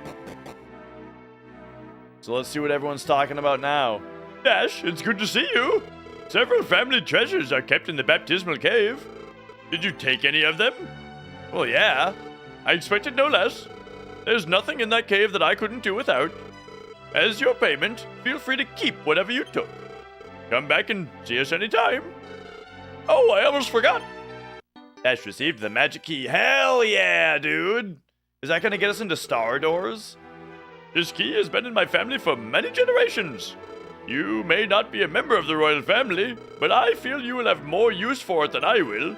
So let's see what everyone's talking about now. Dash, it's good to see you. Several family treasures are kept in the baptismal cave. Did you take any of them? Well, yeah. I expected no less. There's nothing in that cave that I couldn't do without. As your payment, feel free to keep whatever you took. Come back and see us anytime. Oh, I almost forgot. Dash received the magic key. Hell yeah, dude. Is that going to get us into Star Doors? This key has been in my family for many generations. You may not be a member of the royal family, but I feel you will have more use for it than I will.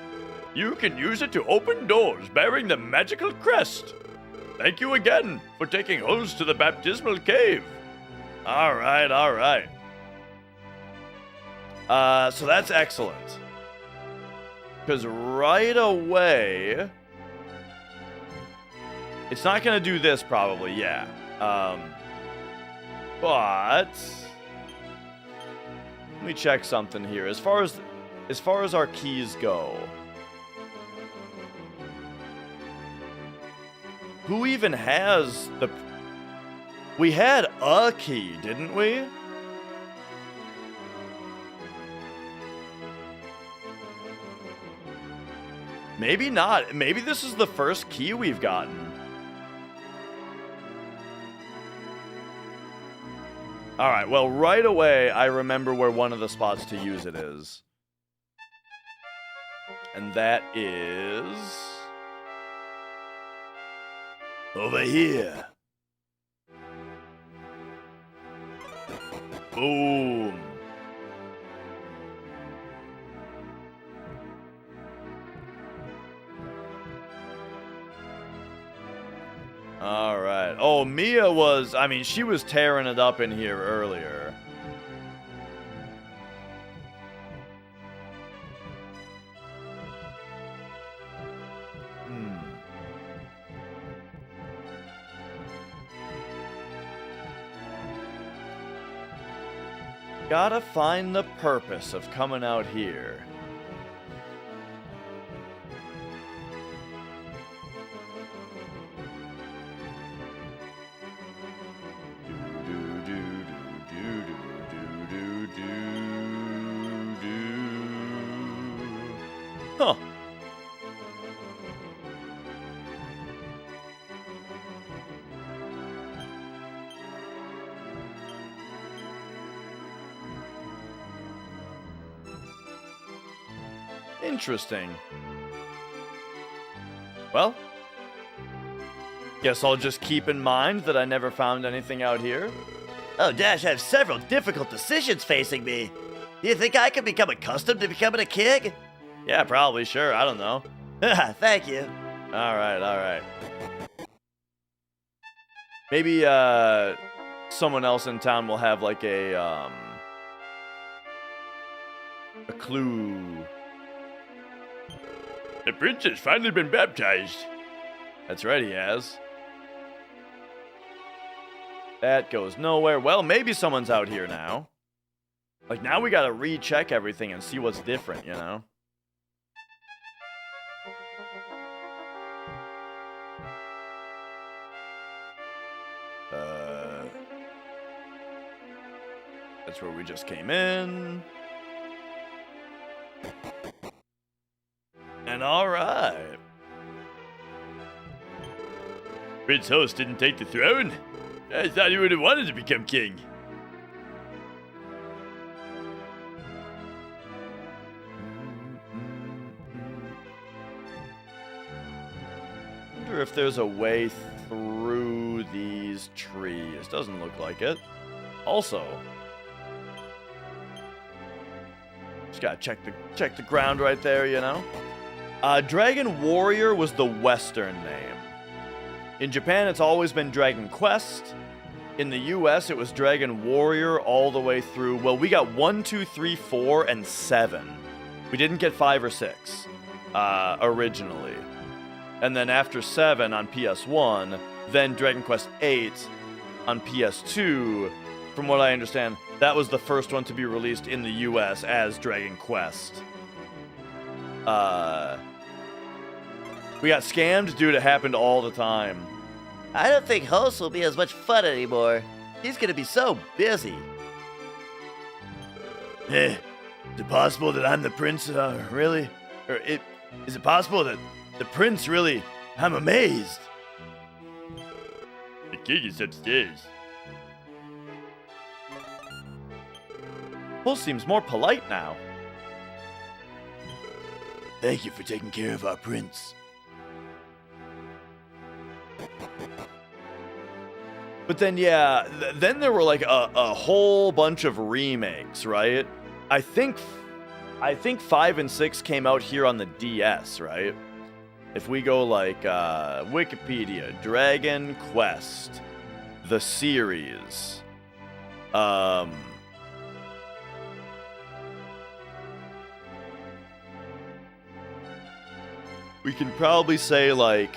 You can use it to open doors bearing the magical crest. Thank you again for taking us to the baptismal cave. All right, all right. So that's excellent. Because right away... It's not going to do this, probably, yeah. But... Let me check something here. As far as our keys go... Who even has the... We had a key, didn't we? Maybe not. Maybe this is the first key we've gotten. Alright, well, right away, I remember where one of the spots to use it is. And that is... over here. Boom. All right. Oh, Mia was, I mean, she was tearing it up in here earlier. Gotta find the purpose of coming out here. Huh. Interesting. Well, guess I'll just keep in mind that I never found anything out here. Oh, Dash, I have several difficult decisions facing me. Do you think I can become accustomed to becoming a king? Yeah, probably, sure, I don't know. Thank you. Alright, alright. Maybe, someone else in town will have, like, a clue. The prince has finally been baptized. That's right, he has. That goes nowhere. Well, maybe someone's out here now. Like, now we gotta recheck everything and see what's different, you know? That's where we just came in. And alright. Prince Host didn't take the throne? I thought he would have wanted to become king. Wonder if there's a way through these trees. Doesn't look like it. Also, just gotta check the ground right there, you know? Dragon Warrior was the Western name. In Japan, it's always been Dragon Quest. In the US, it was Dragon Warrior all the way through. Well, we got 1, 2, 3, 4, and 7. We didn't get 5 or 6 originally. And then after 7 on PS1, then Dragon Quest 8 on PS2. From what I understand, that was the first one to be released in the US as Dragon Quest. We got scammed, dude. It happened all the time. I don't think Host will be as much fun anymore. He's gonna be so busy. Is it possible that I'm the prince, really? Or is it possible that the prince really... I'm amazed. king is upstairs. Pulse seems more polite now. Thank you for taking care of our prince. But then, yeah, then there were like a whole bunch of remakes, right? I think 5 and 6 came out here on the DS, right? If we go like Wikipedia, Dragon Quest, the series, we can probably say like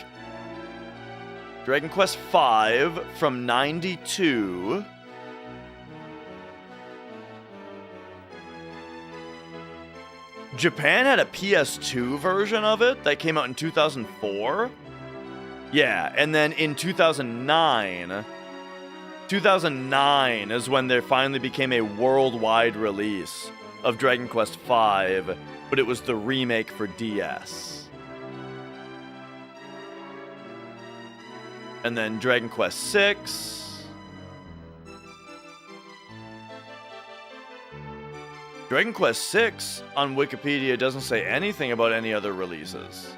Dragon Quest V from 92. Japan had a PS2 version of it that came out in 2004. Yeah, and then in 2009 is when there finally became a worldwide release of Dragon Quest V, but it was the remake for DS. And then Dragon Quest VI. Dragon Quest VI on Wikipedia doesn't say anything about any other releases.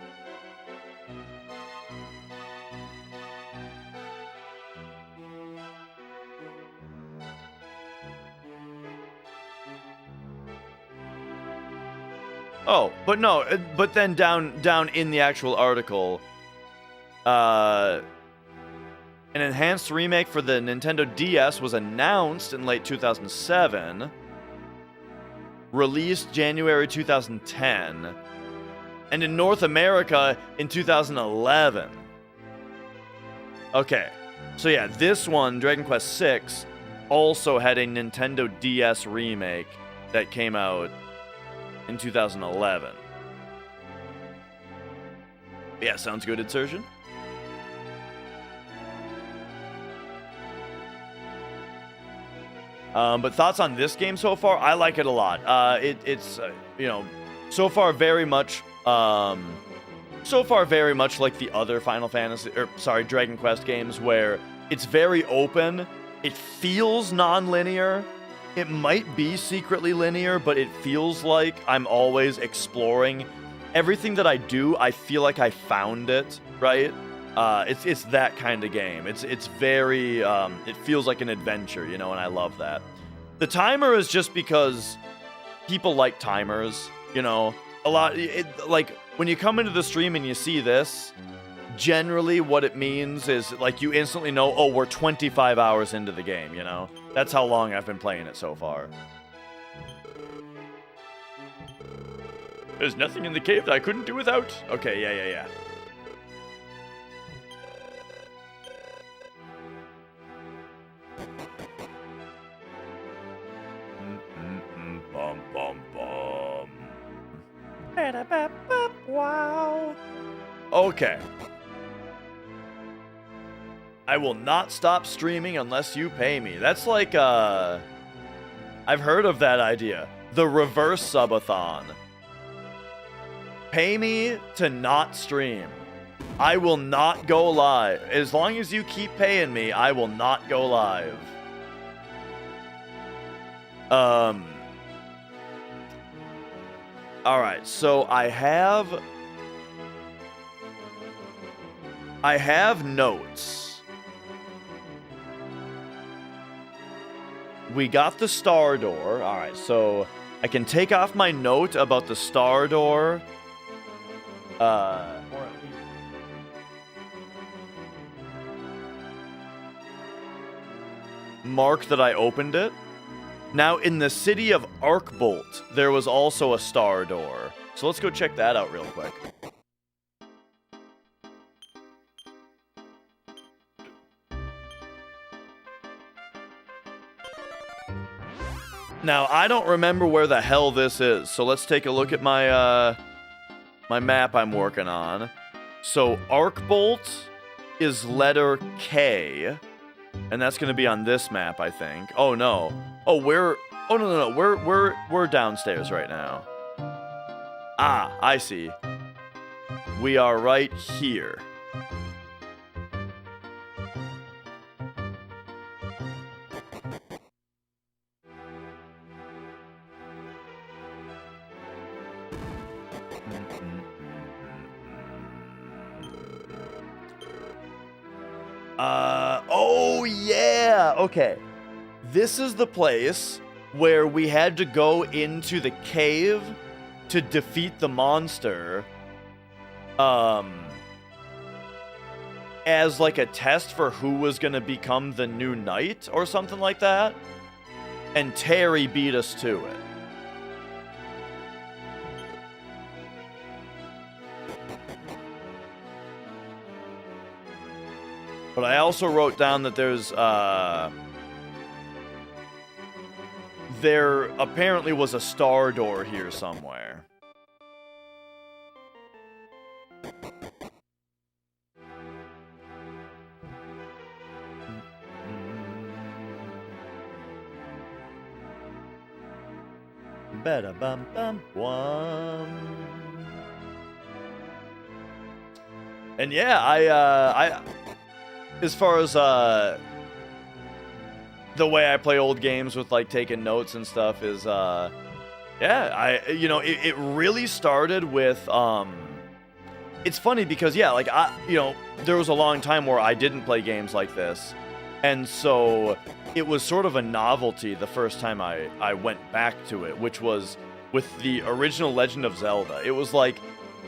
Oh, but no, but then down in the actual article, an enhanced remake for the Nintendo DS was announced in late 2007, released January 2010, and in North America in 2011. Okay, so yeah, this one, Dragon Quest VI, also had a Nintendo DS remake that came out in 2011. Yeah, sounds good, Insertion. But thoughts on this game so far? I like it a lot. It's so far very much like the other Dragon Quest games, where it's very open. It feels non-linear. It might be secretly linear, but it feels like I'm always exploring. Everything that I do, I feel like I found it, right? It's that kind of game. It's very it feels like an adventure, and I love that. The timer is just because people like timers, a lot. Like when you come into the stream and you see this, generally what it means is like you instantly know, oh, we're 25 hours into the game. That's how long I've been playing it so far. There's nothing in the cave that I couldn't do without. Okay, yeah. Wow. Okay. I will not stop streaming unless you pay me. That's like, I've heard of that idea. The reverse subathon. Pay me to not stream. I will not go live. As long as you keep paying me, I will not go live. Alright, so I have notes. We got the star door. Alright, so I can take off my note about the star door. Mark that I opened it. Now, in the city of Arkbolt, there was also a star door. So let's go check that out real quick. Now, I don't remember where the hell this is, so let's take a look at my my map I'm working on. So, Arkbolt is letter K, and that's going to be on this map, I think. Oh, no. Oh, no. We're downstairs right now. Ah, I see. We are right here. Oh yeah. Okay. This is the place where we had to go into the cave to defeat the monster. As like a test for who was going to become the new knight or something like that. And Terry beat us to it. But I also wrote down that there apparently was a star door here somewhere. Ba-da-bum-bum-bum. And yeah, I as far as the way I play old games with like taking notes and stuff is yeah, it really started with it's funny because yeah, like there was a long time where I didn't play games like this. And so it was sort of a novelty the first time I went back to it, which was with the original Legend of Zelda. It was like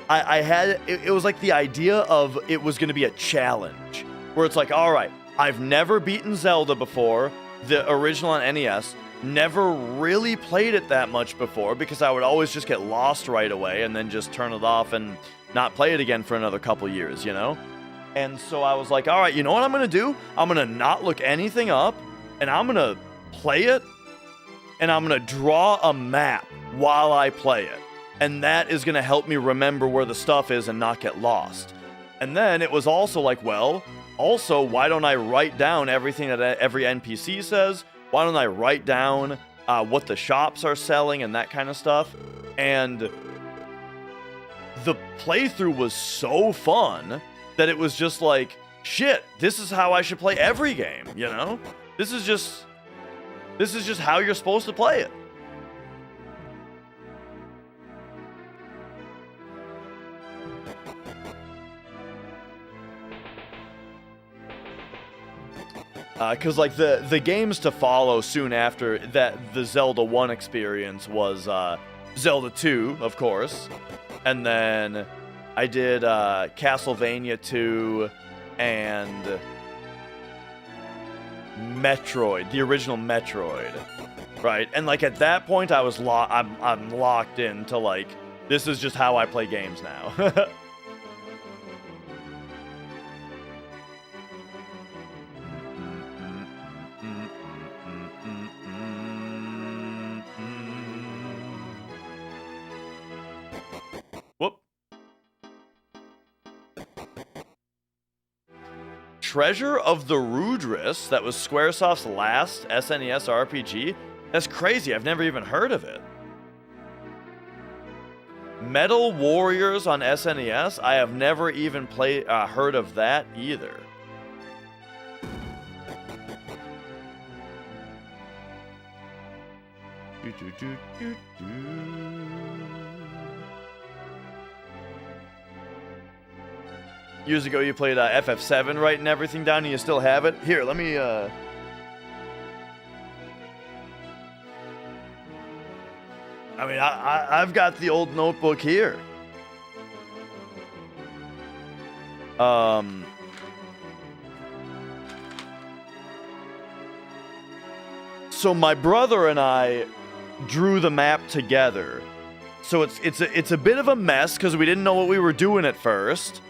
it was like the idea of it was going to be a challenge where it's like, all right, I've never beaten Zelda before, the original on NES, never really played it that much before because I would always just get lost right away and then just turn it off and not play it again for another couple years, you know? And so I was like, all right, you know what I'm going to do? I'm going to not look anything up, and I'm going to play it, and I'm going to draw a map while I play it. And that is going to help me remember where the stuff is and not get lost. And then it was also like, well, also, why don't I write down everything that every NPC says? Why don't I write down what the shops are selling and that kind of stuff? And the playthrough was so fun that it was just like, shit, this is how I should play every game, you know? This is just how you're supposed to play it. Because like the games to follow soon after that, the Zelda 1 experience was Zelda 2, of course. And then I did Castlevania 2 and Metroid, the original Metroid, right? And like at that point, I was I'm locked into like, this is just how I play games now. Whoop. Treasure of the Rudris, that was Squaresoft's last SNES RPG? That's crazy, I've never even heard of it. Metal Warriors on SNES? I have never even heard of that either. Years ago, you played FF7, writing everything down, and you still have it? Here, let me, I mean, I've got the old notebook here. So my brother and I drew the map together. So it's a bit of a mess because we didn't know what we were doing at first.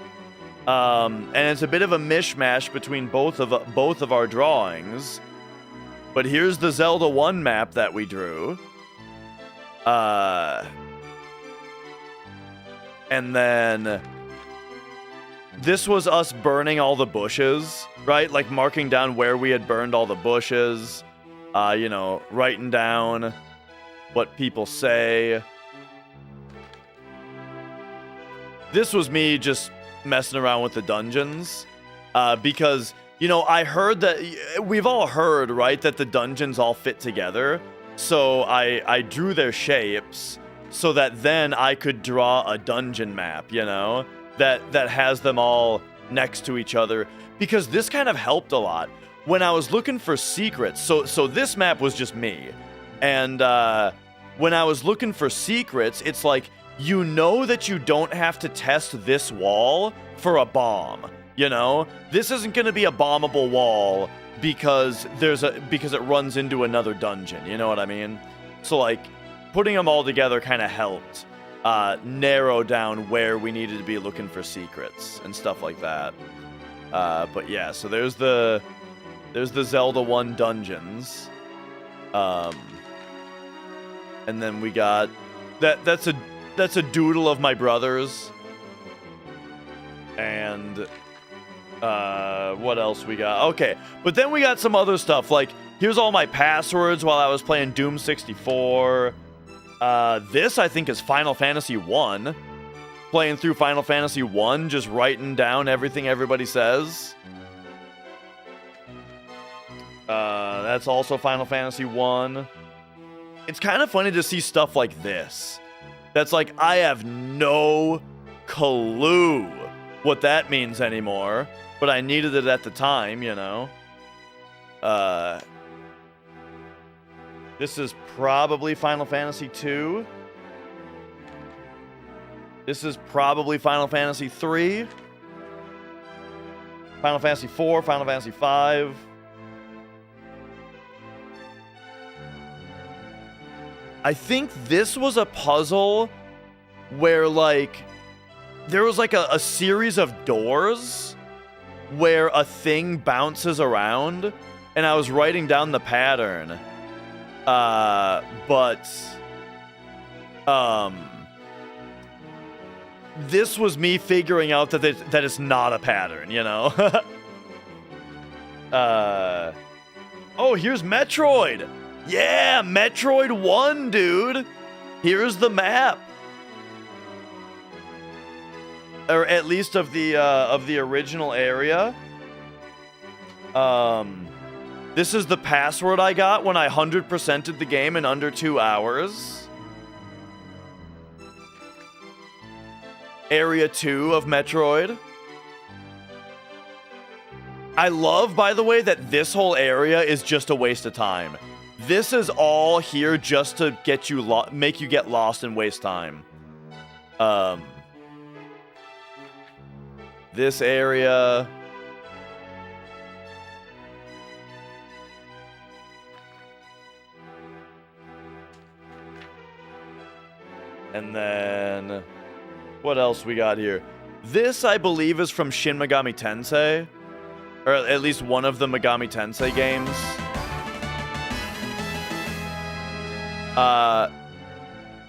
And it's a bit of a mishmash between both of our drawings. But here's the Zelda 1 map that we drew. And then this was us burning all the bushes, right? Like marking down where we had burned all the bushes. Writing down what people say. This was me just messing around with the dungeons, because I heard that we've all heard, right, that the dungeons all fit together. So I drew their shapes so that then I could draw a dungeon map, that has them all next to each other, because this kind of helped a lot. When I was looking for secrets, so this map was just me, and when I was looking for secrets, it's like, you know that you don't have to test this wall for a bomb, you know? This isn't going to be a bombable wall because it runs into another dungeon, you know what I mean? So like, putting them all together kind of helped narrow down where we needed to be looking for secrets and stuff like that. But yeah, so there's the Zelda 1 dungeons. And then we got that's a doodle of my brother's. And what else we got? Okay, but then we got some other stuff, like here's all my passwords while I was playing Doom 64. This I think is Final Fantasy 1. Playing through Final Fantasy 1, just writing down everything everybody says. That's also Final Fantasy 1. It's kind of funny to see stuff like this. That's like, I have no clue what that means anymore, but I needed it at the time, you know? This is probably Final Fantasy 2. This is probably Final Fantasy 3. Final Fantasy 4, Final Fantasy 5. I think this was a puzzle where, like, there was, like, a series of doors where a thing bounces around, and I was writing down the pattern. This was me figuring out that it's not a pattern, you know? Oh, here's Metroid! Yeah, Metroid 1, dude! Here's the map. Or at least of the original area. This is the password I got when I 100%ed the game in under 2 hours. Area 2 of Metroid. I love, by the way, that this whole area is just a waste of time. This is all here just to get you make you get lost and waste time. This area. And then what else we got here? This, I believe, is from Shin Megami Tensei, or at least one of the Megami Tensei games.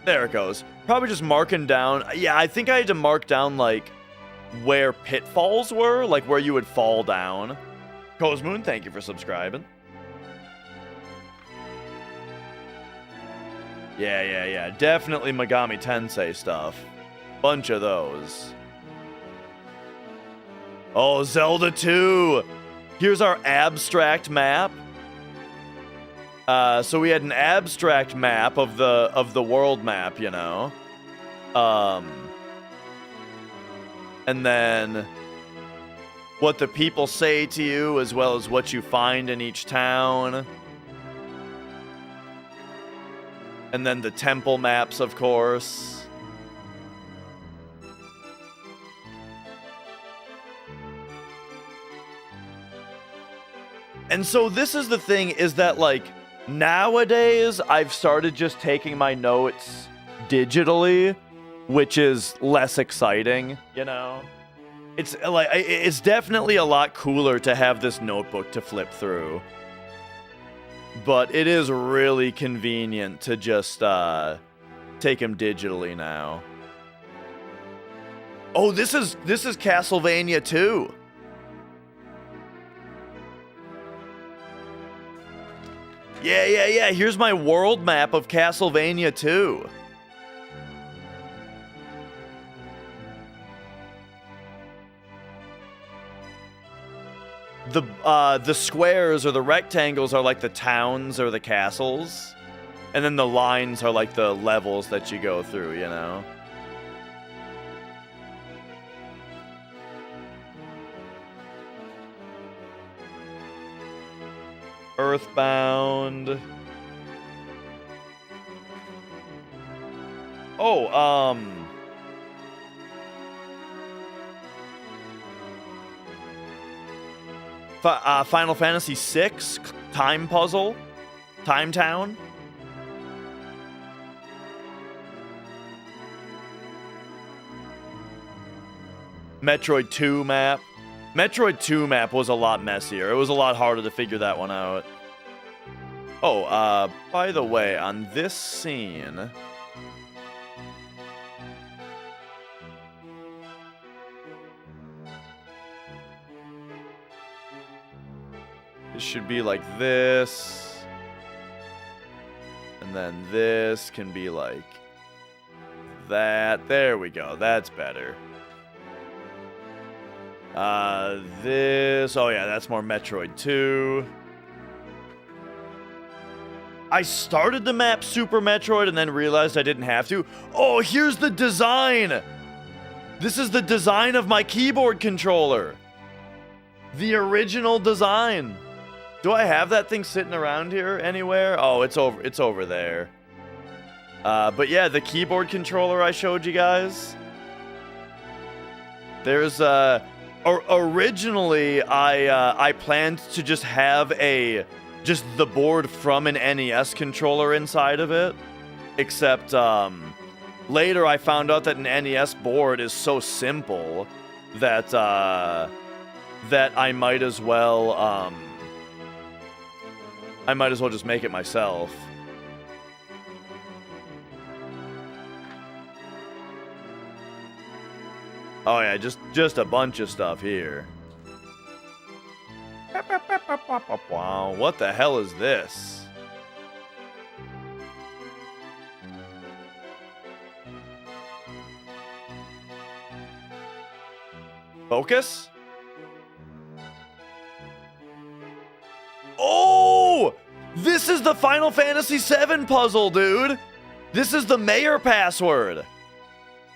There it goes. Probably just marking down. Yeah, I think I had to mark down, like, where pitfalls were, like where you would fall down. Cosmoon, thank you for subscribing. Yeah. Definitely Megami Tensei stuff. Bunch of those. Oh, Zelda 2! Here's our abstract map. So we had an abstract map of the world map, you know. And then what the people say to you, as well as what you find in each town. And then the temple maps, of course. And so this is the thing, is that, like, nowadays I've started just taking my notes digitally, which is less exciting, you know? It's like, it's definitely a lot cooler to have this notebook to flip through. But it is really convenient to just take them digitally now. Oh, this is Castlevania 2. Yeah. Here's my world map of Castlevania 2. The squares or the rectangles are like the towns or the castles. And then the lines are like the levels that you go through, you know? Earthbound. Oh, Final Fantasy VI, Time Puzzle, Time Town. Metroid 2 map. Metroid 2 map was a lot messier. It was a lot harder to figure that one out. Oh, by the way, on this scene... It should be like this. And then this can be like that. There we go. That's better. This... Oh, yeah, that's more Metroid 2. I started the map Super Metroid and then realized I didn't have to. Oh, here's the design! This is the design of my keyboard controller. The original design. Do I have that thing sitting around here anywhere? Oh, it's over there. But yeah, the keyboard controller I showed you guys. There's originally I planned to just have just the board from an NES controller inside of it. Except later I found out that an NES board is so simple that that I might as well just make it myself. Oh yeah, just a bunch of stuff here. Wow, what the hell is this? Focus? Oh! This is the Final Fantasy VII puzzle, dude! This is the mayor password.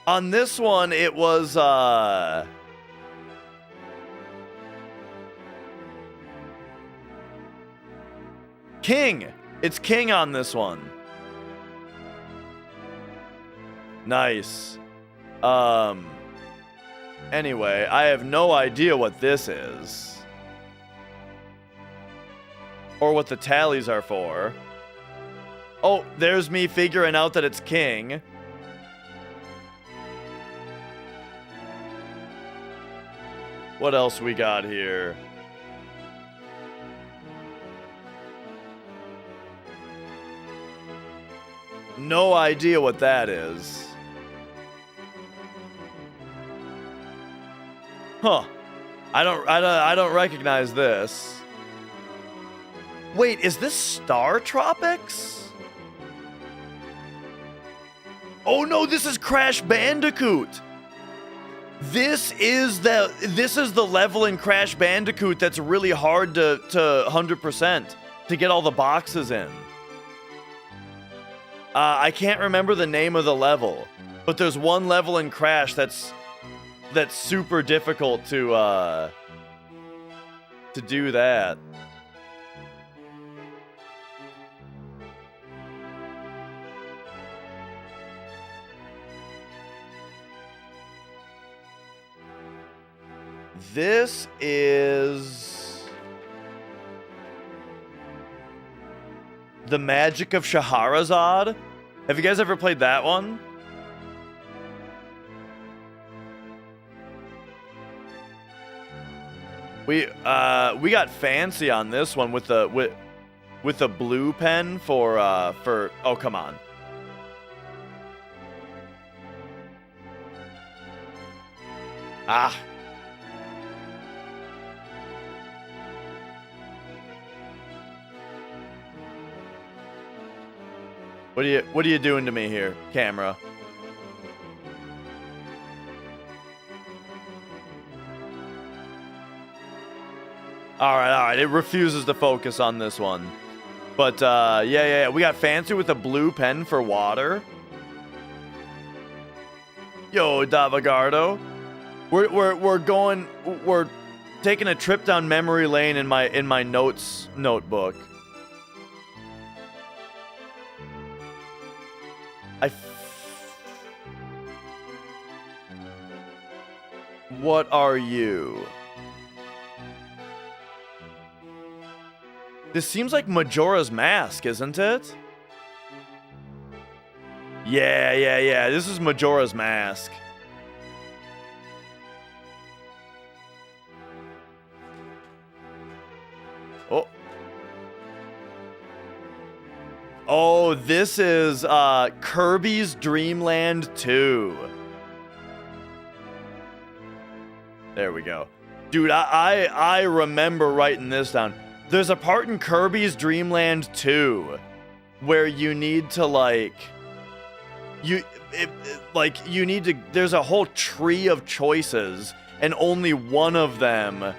On this one, it was, King! It's King on this one. Nice. Anyway, I have no idea what this is. Or what the tallies are for. Oh, there's me figuring out that it's King. What else we got here? No idea what that is. Huh. I don't recognize this. Wait, is this Star Tropics? Oh no, this is Crash Bandicoot. This is the level in Crash Bandicoot that's really hard to 100% to get all the boxes in. I can't remember the name of the level, but there's one level in Crash that's super difficult to do that. This is The Magic of Shahrazad. Have you guys ever played that one? We got fancy on this one with the blue pen for oh, come on. Ah. What are you doing to me here, camera? All right. It refuses to focus on this one. But yeah. We got fancy with a blue pen for water. Yo, Davagardo. We're taking a trip down memory lane in my notes notebook. What are you? This seems like Majora's Mask, isn't it? Yeah. This is Majora's Mask. Oh. Oh, this is Kirby's Dream Land 2. There we go. Dude, I remember writing this down. There's a part in Kirby's Dream Land 2 where you need to there's a whole tree of choices and only one of them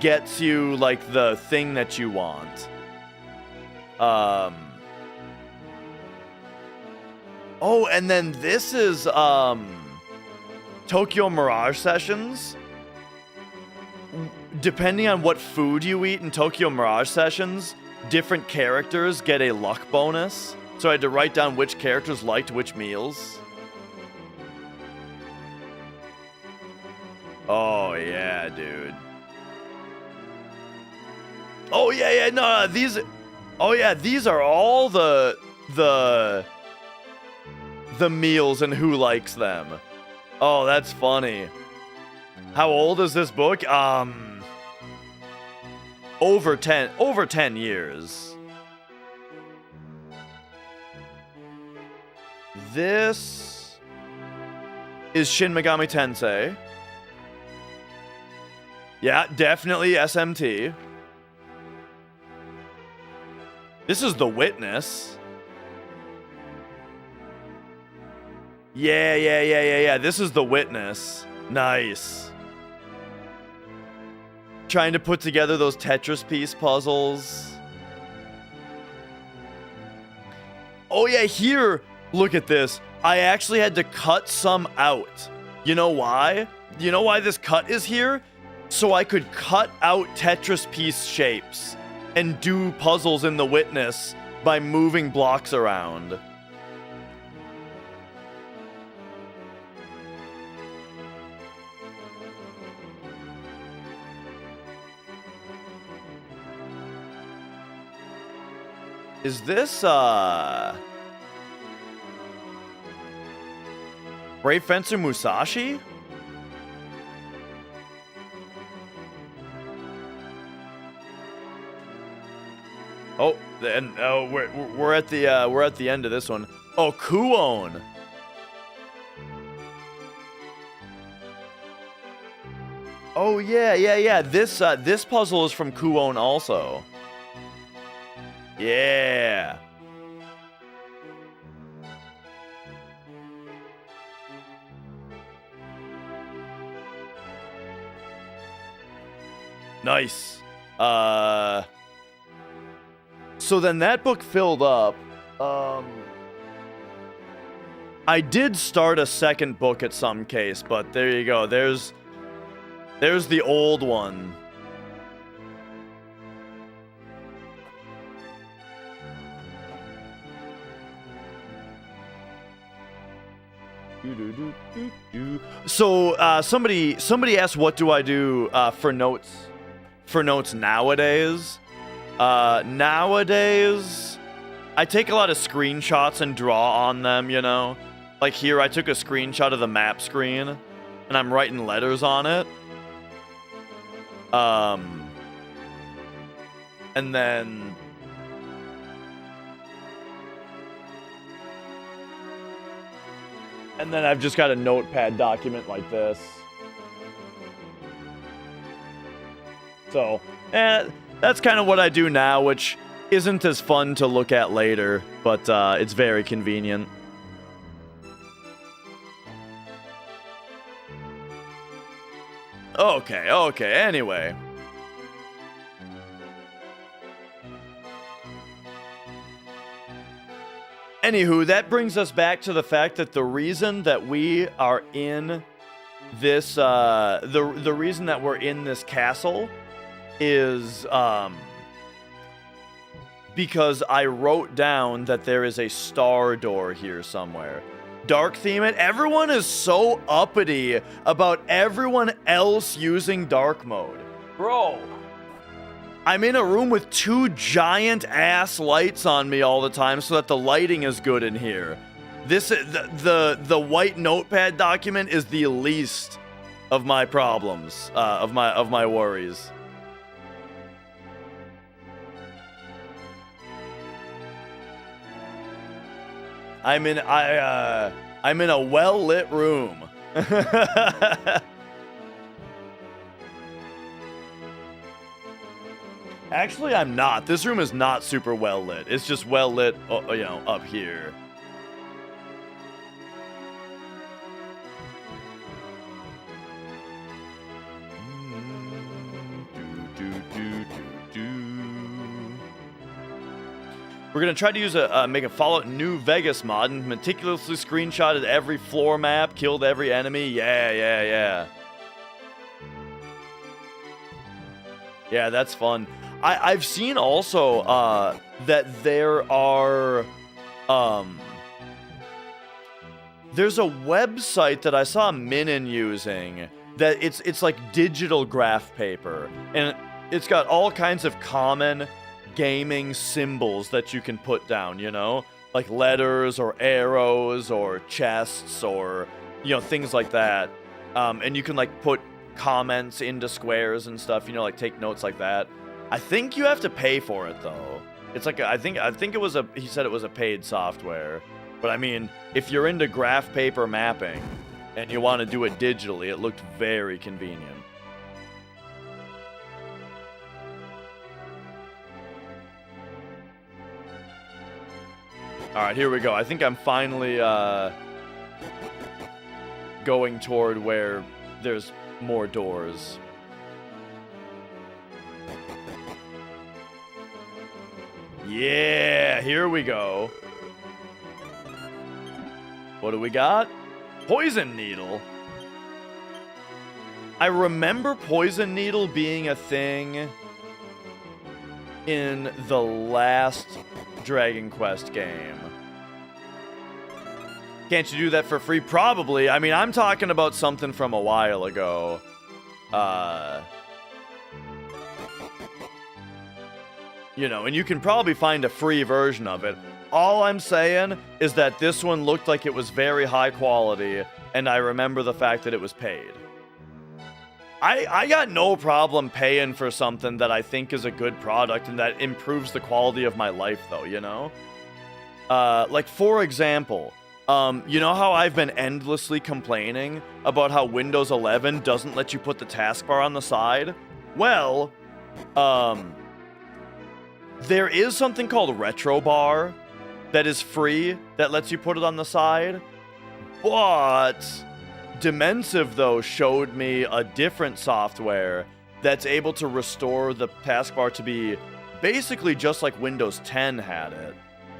gets you like the thing that you want. Oh, and then this is Tokyo Mirage Sessions. Depending on what food you eat in Tokyo Mirage Sessions, different characters get a luck bonus. So I had to write down which characters liked which meals. Oh yeah, dude. Oh yeah, no, these. Oh yeah, these are all the meals and who likes them. Oh, that's funny. How old is this book? Over 10 years. This is Shin Megami Tensei. Yeah, definitely SMT. This is The Witness. Yeah. This is The Witness. Nice. Trying to put together those Tetris piece puzzles. Oh yeah, here, look at this. I actually had to cut some out. You know why? You know why this cut is here? So I could cut out Tetris piece shapes and do puzzles in The Witness by moving blocks around. Is this, Brave Fencer Musashi? Oh, and we're at the end of this one. Oh, Kuon. Oh yeah. This puzzle is from Kuon also. Yeah. Nice. So then that book filled up. I did start a second book at some case, but there you go. There's the old one. So somebody asked, what do I do for notes nowadays? Nowadays I take a lot of screenshots and draw on them, you know. Like here I took a screenshot of the map screen and I'm writing letters on it. And then I've just got a notepad document like this. So, that's kind of what I do now, which isn't as fun to look at later, but it's very convenient. Okay, anyway. Anywho, that brings us back to the fact that the reason that we are in this, the reason that we're in this castle is, because I wrote down that there is a star door here somewhere. Dark theme it. Everyone is so uppity about everyone else using dark mode. Bro, I'm in a room with 2 giant ass lights on me all the time so that the lighting is good in here. This the white notepad document is the least of my problems, of my worries. I'm in a well-lit room. Actually, I'm not. This room is not super well lit. It's just well lit, you know, up here. We're gonna try to use make a Fallout New Vegas mod and meticulously screenshotted every floor map, killed every enemy. Yeah. Yeah, that's fun. I've seen also that there are there's a website that I saw Minin using that it's like digital graph paper, and it's got all kinds of common gaming symbols that you can put down, you know, like letters or arrows or chests or, you know, things like that. And you can like put comments into squares and stuff, you know, like take notes like that. I think you have to pay for it though. It's like I think it was he said it was a paid software. But I mean, if you're into graph paper mapping and you want to do it digitally, it looked very convenient. All right, here we go. I think I'm finally going toward where there's more doors. Yeah, here we go. What do we got? Poison needle. I remember poison needle being a thing in the last Dragon Quest game. Can't you do that for free? Probably. I mean, I'm talking about something from a while ago. You know, and you can probably find a free version of it. All I'm saying is that this one looked like it was very high quality, and I remember the fact that it was paid. I got no problem paying for something that I think is a good product and that improves the quality of my life, though, you know? Like, for example, you know how I've been endlessly complaining about how Windows 11 doesn't let you put the taskbar on the side? Well, there is something called Retro Bar that is free that lets you put it on the side, but Dimensive, though, showed me a different software that's able to restore the taskbar to be basically just like Windows 10 had it.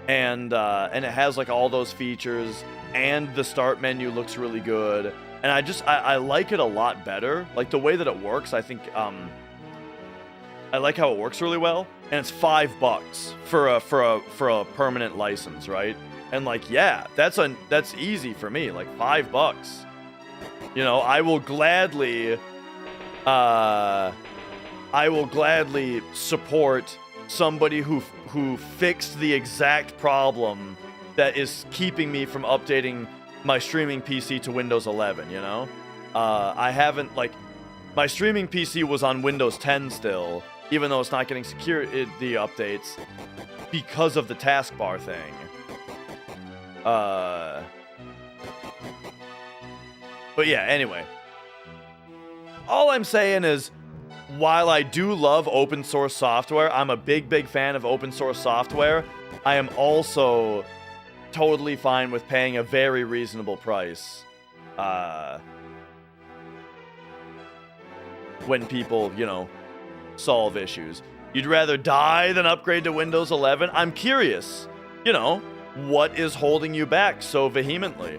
And it has like all those features, and the start menu looks really good. And I like it a lot better. Like the way that it works, I think I like how it works really well. And it's $5 for a permanent license, right? And like, yeah, that's easy for me. Like $5. You know, I will gladly support somebody who fixed the exact problem that is keeping me from updating my streaming PC to Windows 11, you know? I haven't, like, my streaming PC was on Windows 10 still, even though it's not getting the updates because of the taskbar thing. But yeah, anyway. All I'm saying is, while I do love open source software, I'm a big fan of open source software, I am also totally fine with paying a very reasonable price when people, you know, solve issues. You'd rather die than upgrade to Windows 11? I'm curious, you know, what is holding you back so vehemently?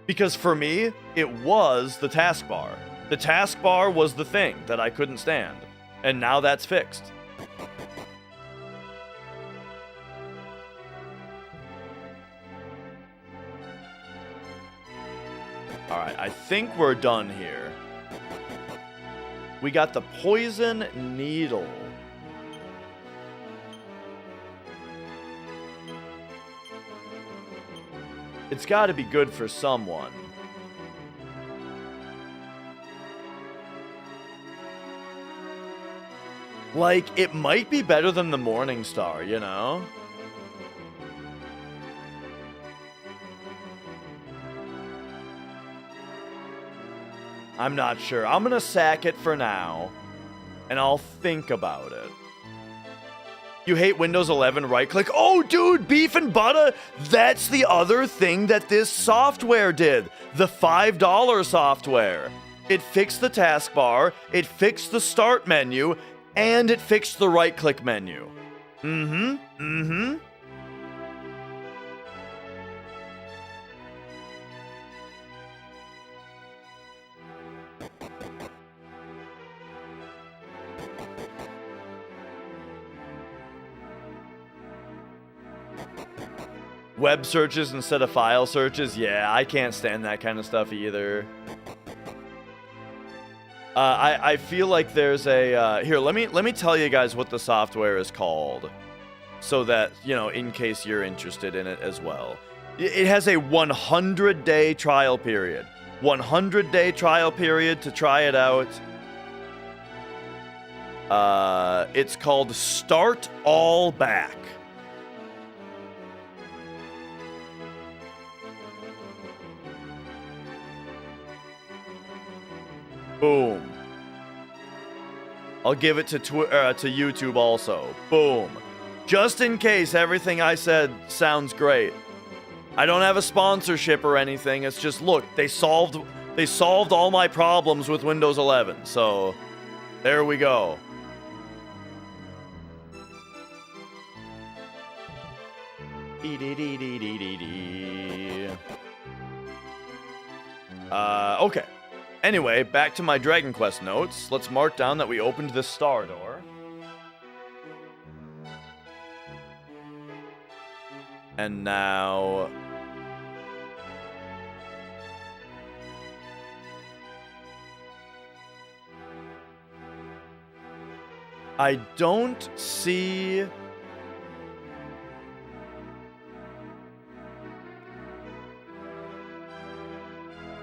Because for me, it was the taskbar. The taskbar was the thing that I couldn't stand, and now that's fixed. All right, I think we're done here. We got the poison needle. It's got to be good for someone. Like, it might be better than the Morning Star, you know? I'm not sure. I'm gonna sack it for now, and I'll think about it. You hate Windows 11 right-click? Oh, dude, beef and butter! That's the other thing that this software did. The $5 software. It fixed the taskbar, it fixed the start menu, and it fixed the right-click menu. Web searches instead of file searches? Yeah, I can't stand that kind of stuff either. I feel like there's a here. Let me tell you guys what the software is called, so that you know, in case you're interested in it as well. It has a 100-day trial period. 100-day trial period to try it out. It's called Start All Back. Boom. I'll give it to YouTube also. Boom. Just in case everything I said sounds great. I don't have a sponsorship or anything. It's just, look, they solved all my problems with Windows 11. So, there we go. Okay. Anyway, back to my Dragon Quest notes. Let's mark down that we opened the star door. And now... I don't see...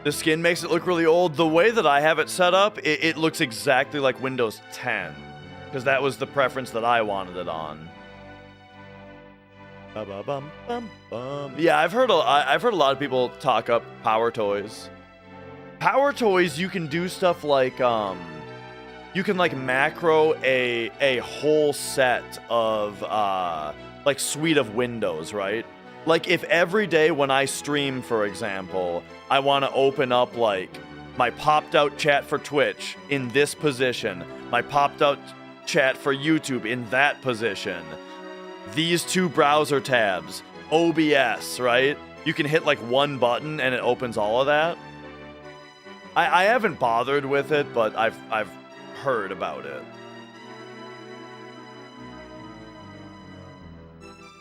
The skin makes it look really old. The way that I have it set up, it looks exactly like Windows 10. Because that was the preference that I wanted it on. Yeah, I've heard a lot of people talk up Power Toys. Power Toys, you can do stuff like, you can like macro a whole set of, like suite of windows, right? Like, if every day when I stream, for example, I want to open up, like, my popped-out chat for Twitch in this position, my popped-out chat for YouTube in that position, these two browser tabs, OBS, right? You can hit, like, one button and it opens all of that. I haven't bothered with it, but I've heard about it.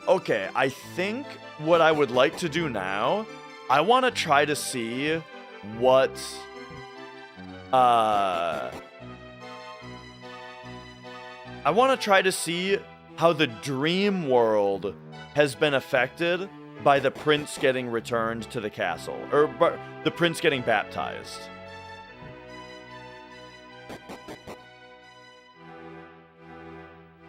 Okay, I think what I would like to do now, I want to try to see what, I want to try to see how the dream world has been affected by the prince getting returned to the castle, or the prince getting baptized.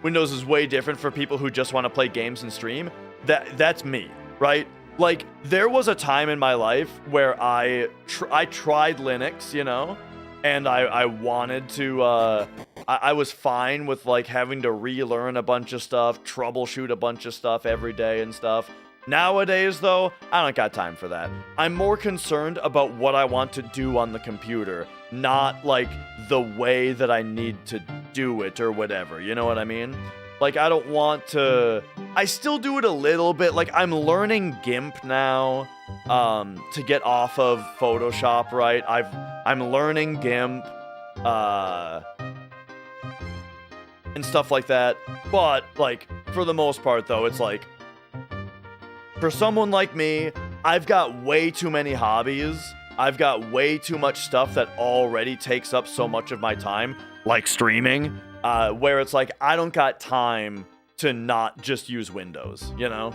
Windows is way different for people who just want to play games and stream. That's me, right? Like, there was a time in my life where I tried Linux, you know, and I wanted to, I was fine with, like, having to relearn a bunch of stuff, troubleshoot a bunch of stuff every day and stuff. Nowadays, though, I don't got time for that. I'm more concerned about what I want to do on the computer, not, like, the way that I need to do it or whatever, you know what I mean? Like, I don't want to... I still do it a little bit. Like, I'm learning GIMP now, to get off of Photoshop, right? I'm learning GIMP, and stuff like that. But, like, for the most part, though, it's like... For someone like me, I've got way too many hobbies I've got way too much stuff that already takes up so much of my time, like streaming, where it's like, I don't got time to not just use Windows, you know?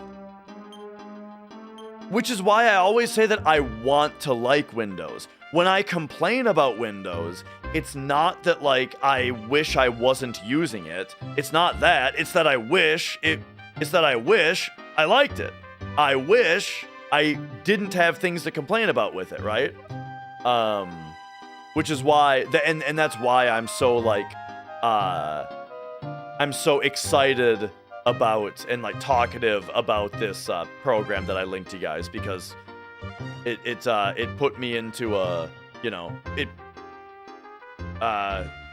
Which is why I always say that I want to like Windows. When I complain about Windows, it's not that, like, I wish I wasn't using it. It's not that. It's that I wish I liked it. I wish I didn't have things to complain about with it, right? Which is why, and that's why I'm so, like, I'm so excited about and, like, talkative about this program that I linked to you guys, because it put me into a, you know, it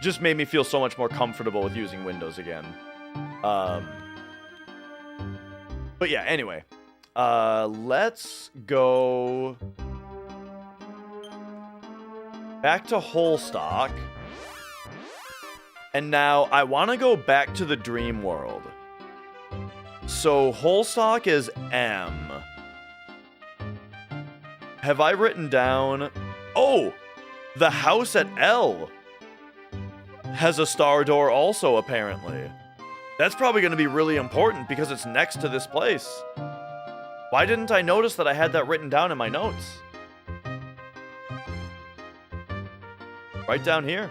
just made me feel so much more comfortable with using Windows again. But yeah, anyway, let's go back to Holstock. And now I want to go back to the dream world. So Holstock is M. Have I written down... Oh! The house at L has a star door also, apparently. That's probably going to be really important because it's next to this place. Why didn't I notice that I had that written down in my notes? Right down here.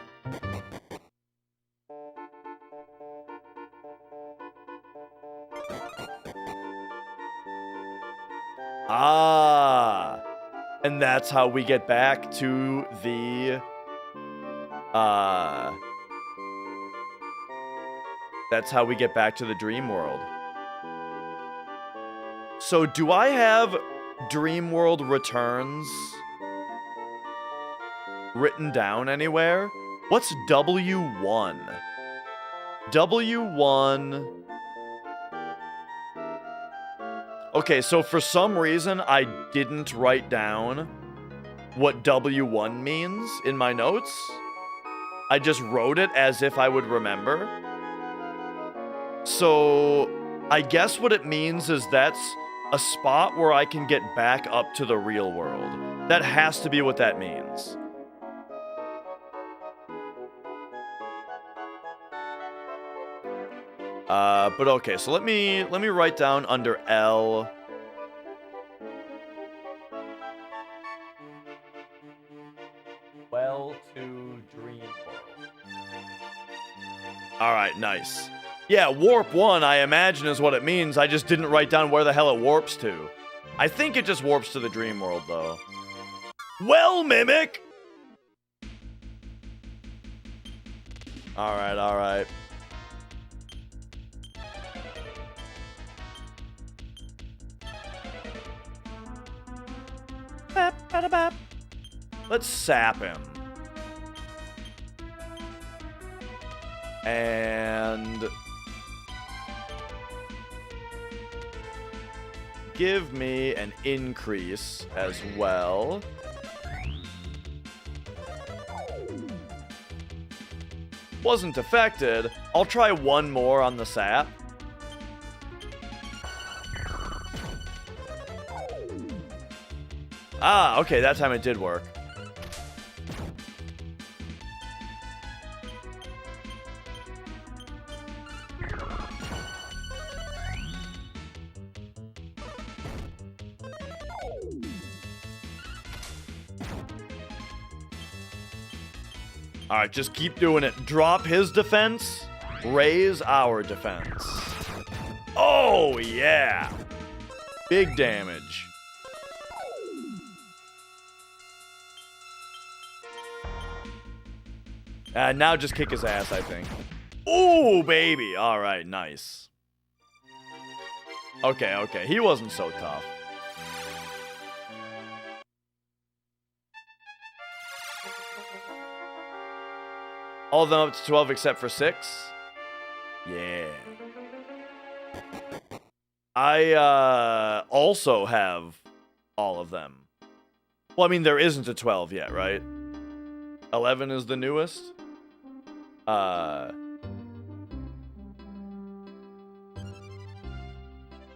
Ah, and that's how we get back to the, that's how we get back to the dream world. So do I have Dream World Returns written down anywhere? What's W1? W1... Okay, so for some reason, I didn't write down what W1 means in my notes. I just wrote it as if I would remember. So, I guess what it means is that's a spot where I can get back up to the real world. That has to be what that means. But okay, so let me write down under L. Well to Dream World. Alright, nice. Yeah, warp 1, I imagine, is what it means. I just didn't write down where the hell it warps to. I think it just warps to the dream world, though. Well, Mimic! Alright, alright. Let's sap him. And give me an increase as well. Wasn't affected. I'll try one more on the sap. Ah, okay, that time it did work. Alright, just keep doing it. Drop his defense, raise our defense. Oh, yeah. Big damage. Now just kick his ass, I think. Ooh, baby. Alright, nice. Okay, okay. He wasn't so tough. All of them up to 12 except for 6? Yeah. I also have all of them. Well, I mean, there isn't a 12 yet, right? 11 is the newest.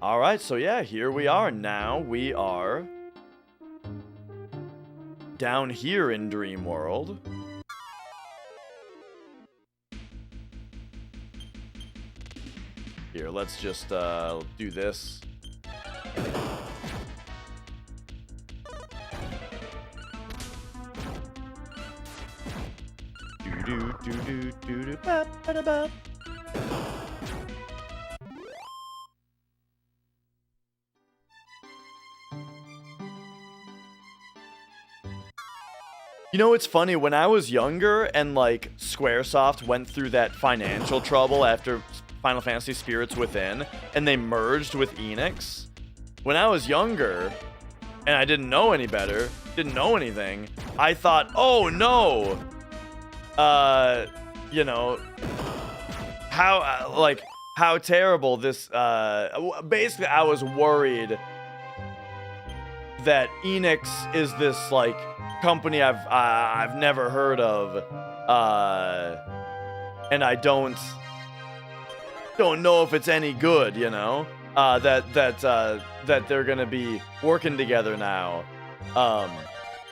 Alright, so yeah, here we are. Now we are down here in Dream World. Here, let's just do this. Do do do do do ba ba da ba. You know, it's funny, when I was younger and, like, Squaresoft went through that financial trouble after Final Fantasy Spirits Within, and they merged with Enix, when I was younger, and I didn't know any better, didn't know anything, I thought, oh no, you know, how terrible this, basically I was worried that Enix is this, like, company I've never heard of, and I don't know if it's any good, you know, that they're gonna be working together now.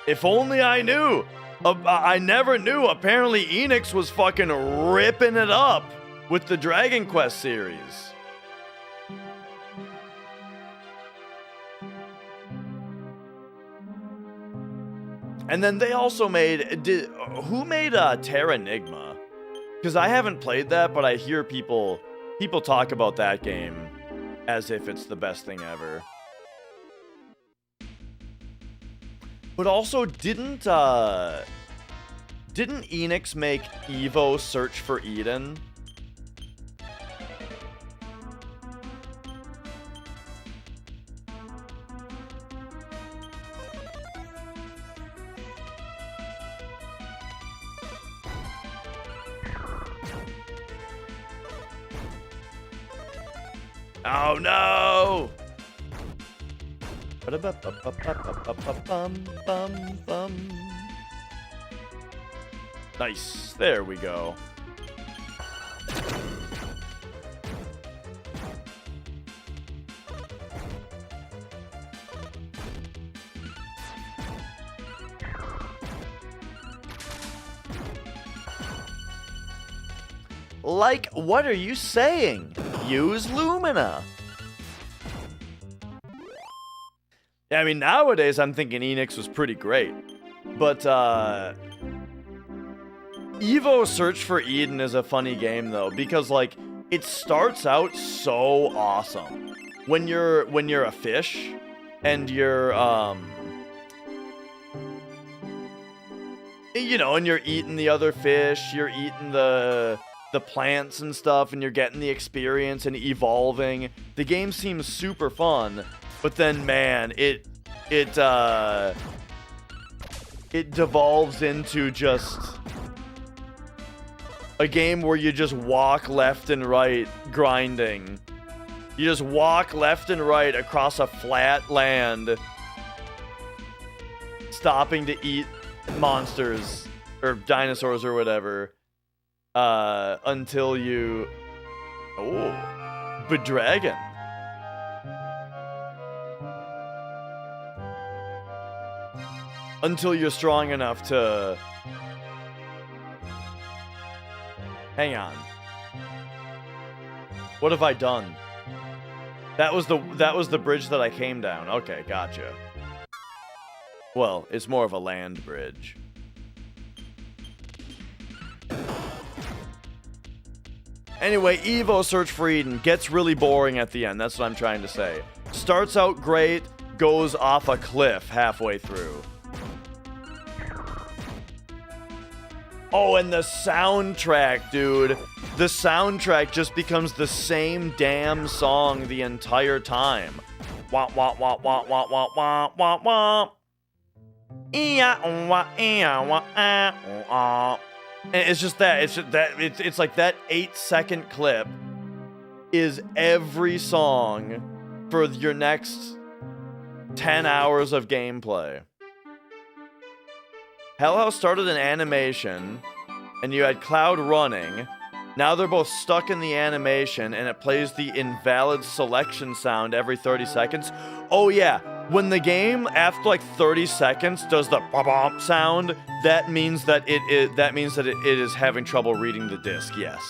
If only I knew. I never knew. Apparently Enix was fucking ripping it up with the Dragon Quest series. And then they also made... who made Terranigma? Because I haven't played that, but I hear people talk about that game as if it's the best thing ever. But also, didn't Enix make Evo Search for Eden? Oh no! Nice. There we go. Like, what are you saying? Use Lumina. Yeah, I mean, nowadays I'm thinking Enix was pretty great. But, Evo Search for Eden is a funny game, though, because, like, it starts out so awesome. When you're a fish, and you're, you know, and you're eating the other fish, you're eating the plants and stuff, and you're getting the experience and evolving. The game seems super fun, but then, man, it devolves into just a game where you just walk left and right grinding. You just walk left and right across a flat land, stopping to eat monsters or dinosaurs or whatever. Until you... Oh, Bedragon. Until you're strong enough to... Hang on. What have I done? That was the bridge that I came down. Okay, gotcha. Well, it's more of a land bridge. Anyway, Evo Search for Eden gets really boring at the end. That's what I'm trying to say. Starts out great, goes off a cliff halfway through. Oh, and the soundtrack, dude. The soundtrack just becomes the same damn song the entire time. Wah, wah, wah, wah, wah, wah, wah, wah, wah. And it's just that. It's like that 8-second clip is every song for your next 10 hours of gameplay. Hell House started an animation, and you had Cloud running. Now they're both stuck in the animation, and it plays the invalid selection sound every 30 seconds. Oh yeah, when the game after like 30 seconds does the ba-bump sound, that means that it is having trouble reading the disc. Yes.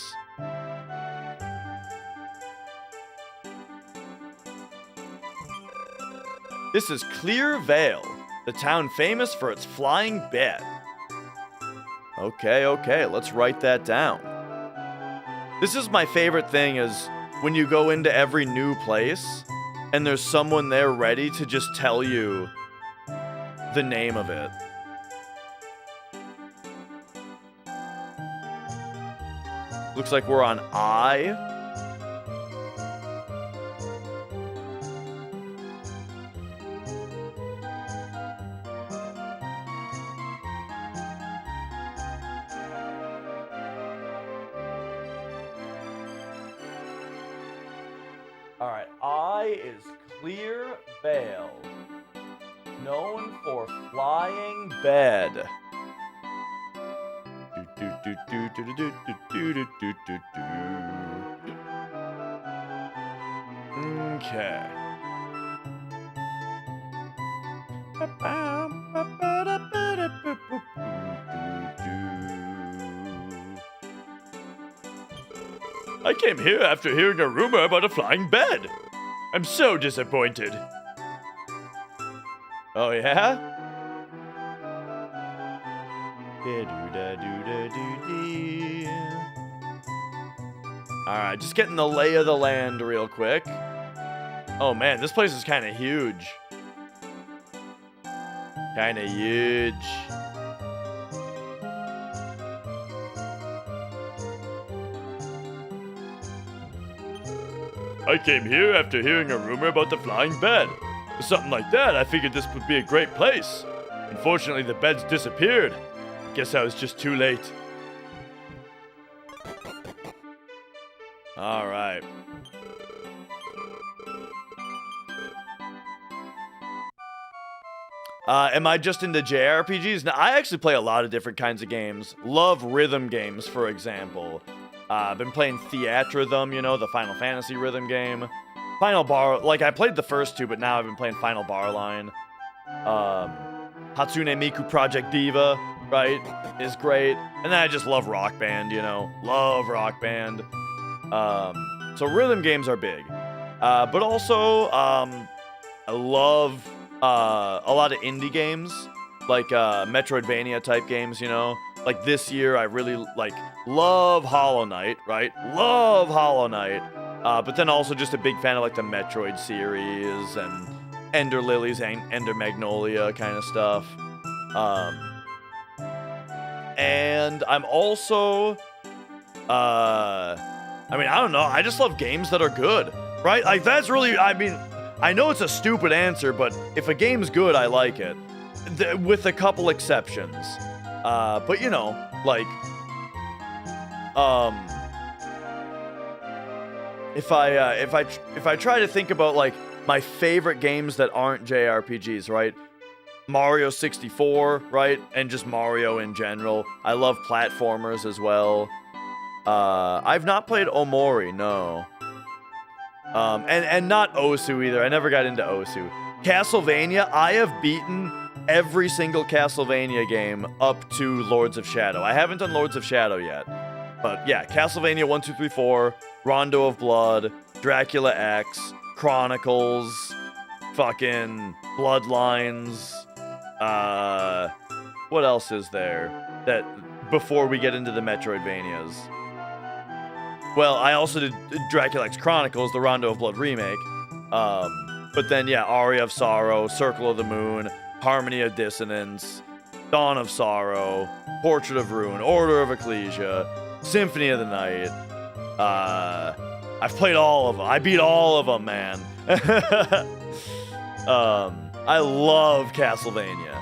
This is Clear Vale, the town famous for its flying bed. Okay, let's write that down. This is my favorite thing, is when you go into every new place and there's someone there ready to just tell you the name of it. Looks like we're on I. Alright, I is Clear Vale, known for flying bed. Okay. I came here after hearing a rumor about a flying bed. I'm so disappointed. Oh, yeah? Alright, just getting the lay of the land real quick. Oh man, this place is kind of huge. Kinda huge. I came here after hearing a rumor about the flying bed. For something like that, I figured this would be a great place. Unfortunately, the bed's disappeared. Guess I was just too late. All right. Am I just into JRPGs? Now, I actually play a lot of different kinds of games. Love rhythm games, for example. I've been playing Theatrhythm, you know, the Final Fantasy rhythm game. Final Bar, like, I played the first two, but now I've been playing Final Bar Line. Hatsune Miku Project Diva, right, is great. And then I just love Rock Band, you know. Love Rock Band. So rhythm games are big. But also, I love a lot of indie games, like Metroidvania type games, you know. Like this year, I really love Hollow Knight, right? Love Hollow Knight. But then also just a big fan of like the Metroid series and Ender Lilies and Ender Magnolia kind of stuff. And I'm also, I don't know. I just love games that are good, right? Like that's really, I know it's a stupid answer, but if a game's good, I like it, with a couple exceptions. But you know, like, if I try to think about like my favorite games that aren't JRPGs, right? Mario 64, right? And just Mario in general. I love platformers as well. I've not played Omori, no. And not Osu either. I never got into Osu. Castlevania, I have beaten every single Castlevania game up to Lords of Shadow. I haven't done Lords of Shadow yet. But yeah, Castlevania 1, 2, 3, 4, Rondo of Blood, Dracula X, Chronicles, fucking Bloodlines. What else is there that before we get into the Metroidvanias? Well, I also did Dracula X Chronicles, the Rondo of Blood remake. But then, yeah, Aria of Sorrow, Circle of the Moon, Harmony of Dissonance, Dawn of Sorrow, Portrait of Ruin, Order of Ecclesia, Symphony of the Night. I've played all of them. I beat all of them, man. I love Castlevania.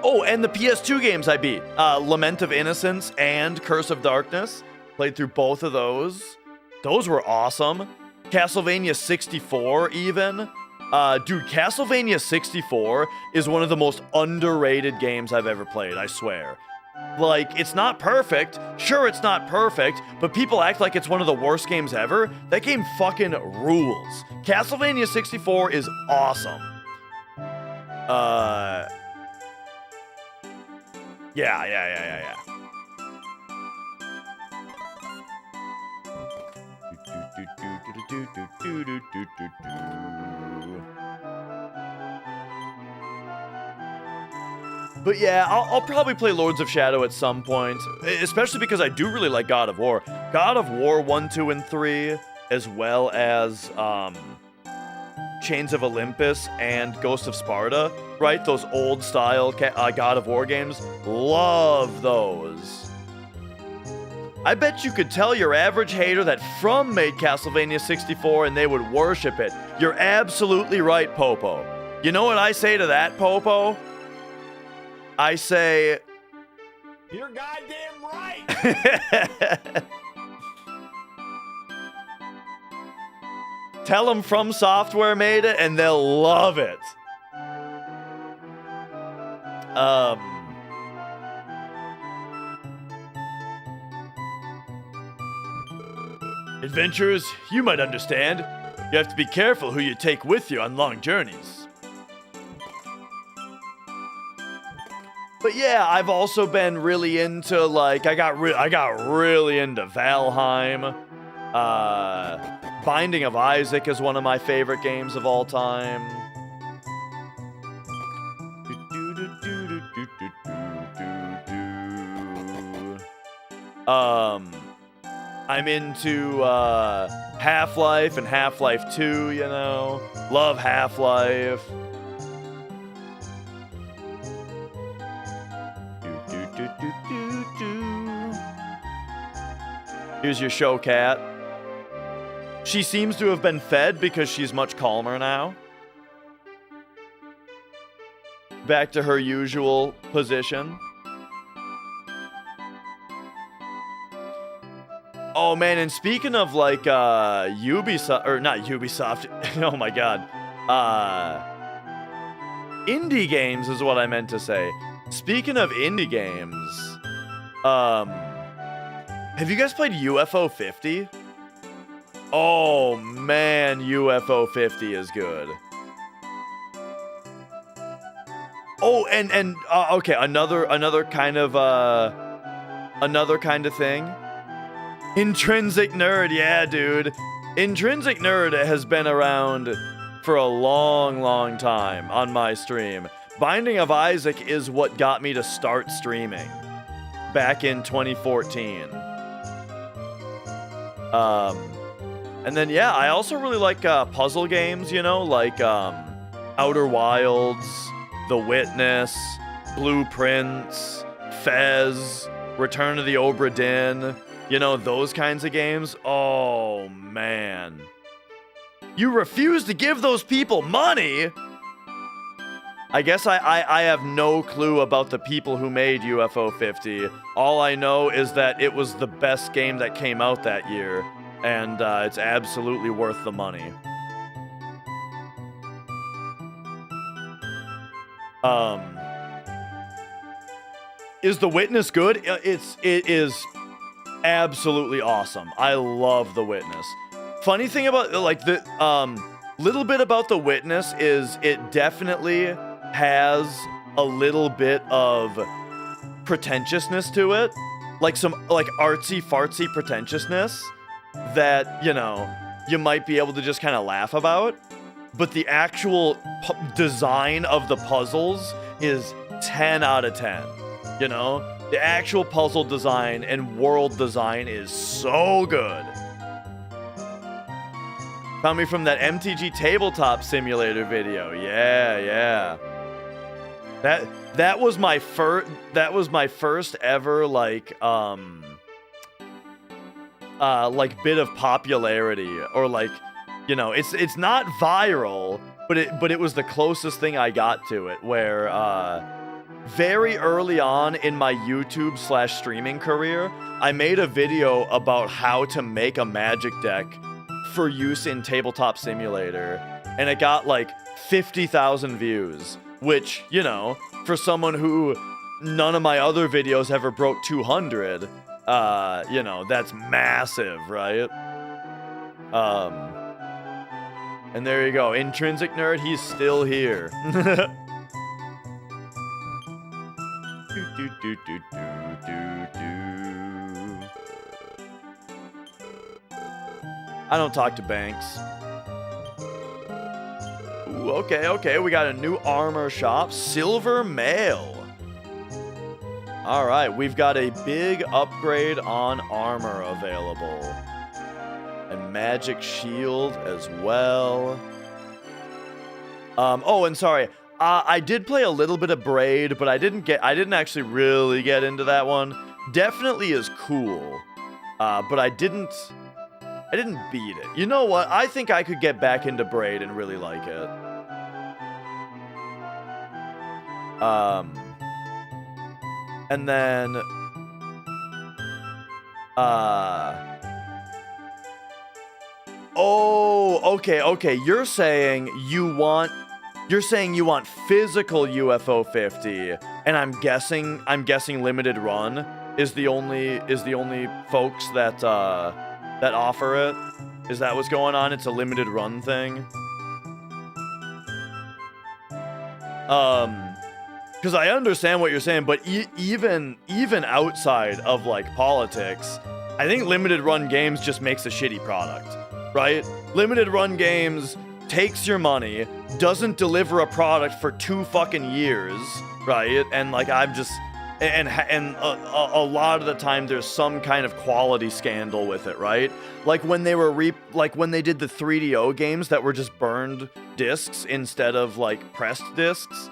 Oh, and the PS2 games I beat. Lament of Innocence and Curse of Darkness. Played through both of those. Those were awesome. Castlevania 64 even. Dude, Castlevania 64 is one of the most underrated games I've ever played, I swear. Like, it's not perfect. Sure, it's not perfect, but people act like it's one of the worst games ever. That game fucking rules. Castlevania 64 is awesome. Yeah. But yeah, I'll probably play Lords of Shadow at some point, especially because I do really like God of War. God of War 1, 2, and 3, as well as Chains of Olympus and Ghost of Sparta, right? Those old style God of War games. Love those. I bet you could tell your average hater that From made Castlevania 64 and they would worship it. You're absolutely right, Popo. You know what I say to that, Popo? I say... You're goddamn right! Tell them From Software made it and they'll love it. Adventurers, you might understand. You have to be careful who you take with you on long journeys. But yeah, I've also been really into, like, I got really into Valheim. Binding of Isaac is one of my favorite games of all time. I'm into Half-Life and Half-Life 2, you know. Love Half-Life. Here's your show cat. She seems to have been fed because she's much calmer now. Back to her usual position. Oh man, and speaking of like Ubisoft, or not Ubisoft, oh my god. Indie games is what I meant to say. Speaking of indie games, have you guys played UFO 50? Oh man, UFO 50 is good. Oh, and okay, another kind of thing. Intrinsic Nerd, yeah, dude. Intrinsic Nerd has been around for a long time on my stream. Binding of Isaac is what got me to start streaming back in 2014. And then, yeah, I also really like puzzle games, you know, like Outer Wilds, The Witness, Blueprints, Fez, Return of the Obra Dinn, you know, those kinds of games. Oh, man. You refuse to give those people money? I guess I have no clue about the people who made UFO 50. All I know is that it was the best game that came out that year, and it's absolutely worth the money. Is The Witness good? It is absolutely awesome. I love The Witness. Funny thing about like the little bit about The Witness is it definitely has a little bit of pretentiousness to it, like some like artsy fartsy pretentiousness that, you know, you might be able to just kind of laugh about, but the actual design of the puzzles is 10 out of 10. You know, the actual puzzle design and world design is so good. Found me from that MTG Tabletop Simulator video. Yeah. That was my first ever like bit of popularity, or like, you know, it's not viral, but it was the closest thing I got to it, where very early on in my YouTube / streaming career, I made a video about how to make a magic deck for use in Tabletop Simulator, and it got like 50,000 views, which, you know, for someone who none of my other videos ever broke 200, you know, that's massive, right? And there you go. Intrinsic Nerd, he's still here. I don't talk to banks. Ooh, okay. We got a new armor shop. Silver Mail. All right, we've got a big upgrade on armor available. And magic shield as well. Oh, and sorry. I did play a little bit of Braid, but I didn't actually really get into that one. Definitely is cool. But I didn't beat it. You know what? I think I could get back into Braid and really like it. And then oh, okay. You're saying you want physical UFO 50, and I'm guessing limited run is the only folks that that offer it. Is that what's going on? It's a limited run thing. Because I understand what you're saying, but even outside of like politics, I think limited run games just makes a shitty product, right? Limited run games takes your money, doesn't deliver a product for 2 fucking years, right? And like I'm just and a lot of the time there's some kind of quality scandal with it, right? Like when they were when they did the 3DO games that were just burned discs instead of like pressed discs.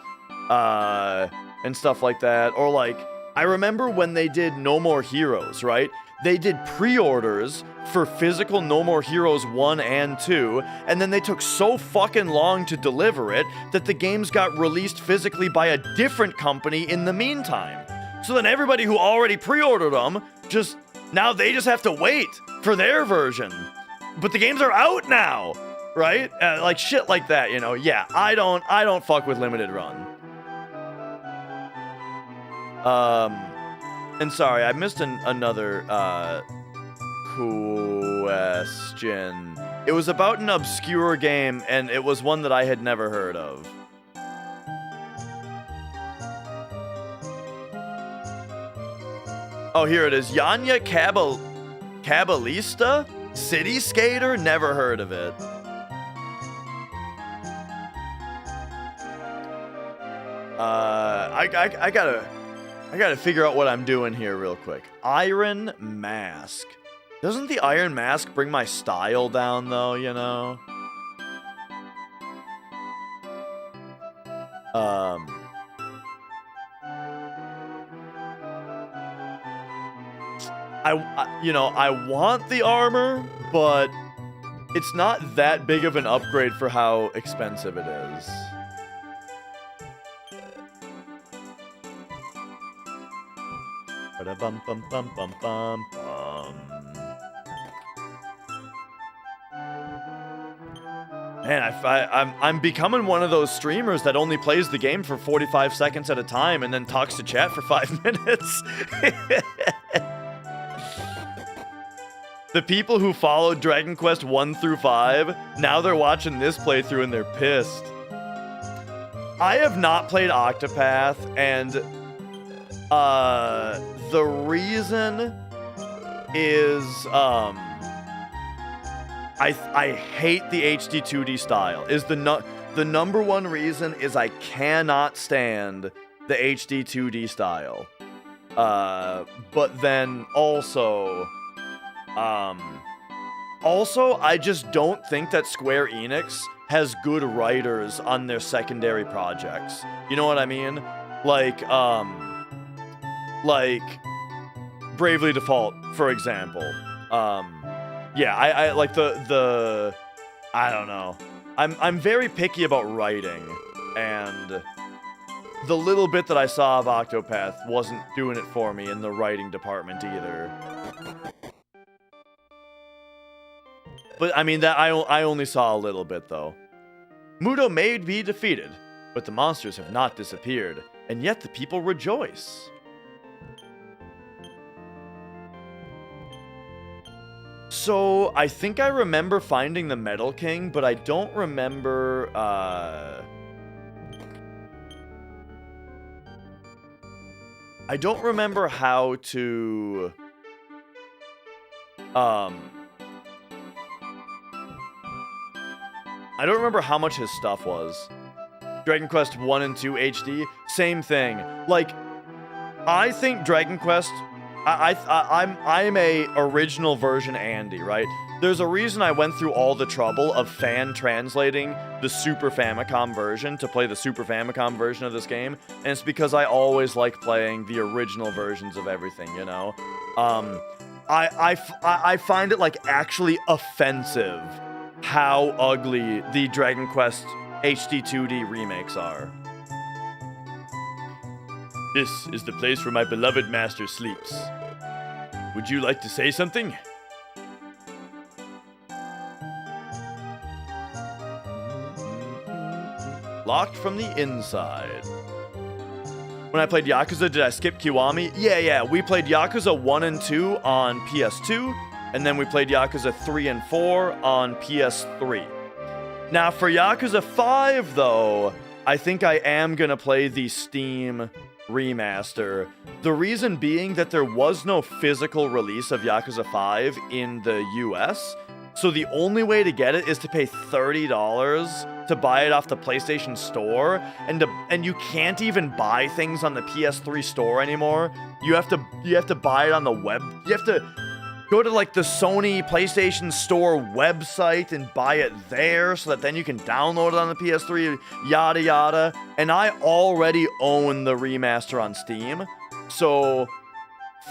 And stuff like that. Or like, I remember when they did No More Heroes, right? They did pre-orders for physical No More Heroes 1 and 2, and then they took so fucking long to deliver it that the games got released physically by a different company in the meantime. So then everybody who already pre-ordered them, now they just have to wait for their version. But the games are out now, right? Like shit like that, you know? Yeah, I don't fuck with limited run. And sorry, I missed another, question. It was about an obscure game, and it was one that I had never heard of. Oh, here it is. Yanya Cabalista? City Skater? Never heard of it. I gotta figure out what I'm doing here real quick. Iron Mask. Doesn't the Iron Mask bring my style down, though, you know? I want the armor, but it's not that big of an upgrade for how expensive it is. Bum bum bum bum bum bum. Man, I'm becoming one of those streamers that only plays the game for 45 seconds at a time and then talks to chat for 5 minutes. The people who followed Dragon Quest 1 through 5, now they're watching this playthrough and they're pissed. I have not played Octopath, and the reason is I hate the HD 2D style. Is the number one reason is I cannot stand the HD 2D style. But then also I just don't think that Square Enix has good writers on their secondary projects. You know what I mean? Like Bravely Default, for example. Yeah, I like the I don't know. I'm very picky about writing, and the little bit that I saw of Octopath wasn't doing it for me in the writing department either. But I mean, that I only saw a little bit though. Muto may be defeated, but the monsters have not disappeared, and yet the people rejoice. So, I think I remember finding the Metal King, but I don't remember, I don't remember how to, I don't remember how much his stuff was. Dragon Quest 1 and 2 HD, same thing. Like, I think Dragon Quest, I'm a original version Andy, right? There's a reason I went through all the trouble of fan translating the Super Famicom version to play the Super Famicom version of this game, and it's because I always like playing the original versions of everything, you know? I find it, like, actually offensive how ugly the Dragon Quest HD 2D remakes are. This is the place where my beloved master sleeps. Would you like to say something? Locked from the inside. When I played Yakuza, did I skip Kiwami? Yeah, we played Yakuza 1 and 2 on PS2, and then we played Yakuza 3 and 4 on PS3. Now, for Yakuza 5, though, I think I am gonna play the Steam remaster. The reason being that there was no physical release of Yakuza 5 in the US, so the only way to get it is to pay $30 to buy it off the PlayStation Store, and you can't even buy things on the PS3 store anymore. You have to buy it on the web. You have to go to, like, the Sony PlayStation Store website and buy it there so that then you can download it on the PS3, yada yada. And I already own the remaster on Steam. So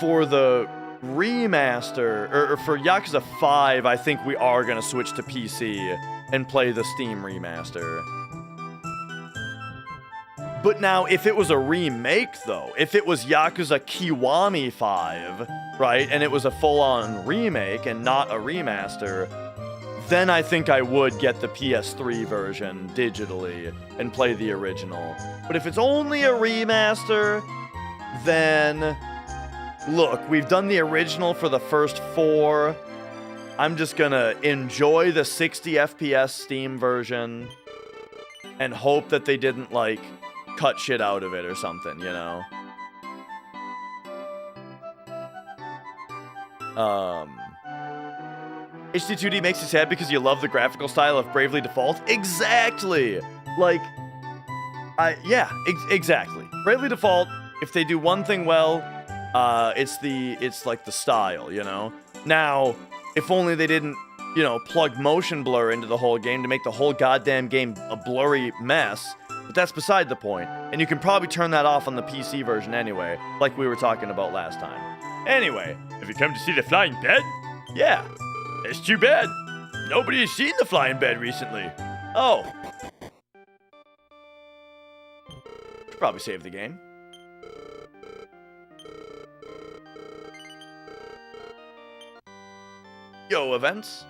for the remaster, or for Yakuza 5, I think we are going to switch to PC and play the Steam remaster. But now, if it was a remake, though, if it was Yakuza Kiwami 5, right, and it was a full-on remake and not a remaster, then I think I would get the PS3 version digitally and play the original. But if it's only a remaster, then look, we've done the original for the first 4. I'm just gonna enjoy the 60 FPS Steam version and hope that they didn't, like, cut shit out of it or something, you know? HD2D makes you sad because you love the graphical style of Bravely Default? Exactly! Like, exactly. Bravely Default, if they do one thing well, it's like the style, you know? Now, if only they didn't, you know, plug motion blur into the whole game to make the whole goddamn game a blurry mess, but that's beside the point, and you can probably turn that off on the PC version anyway, like we were talking about last time. Anyway, Have you come to see the flying bed? yeah. It's too bad. Nobody has seen the flying bed recently. Oh. Should probably save the game. Yo, events.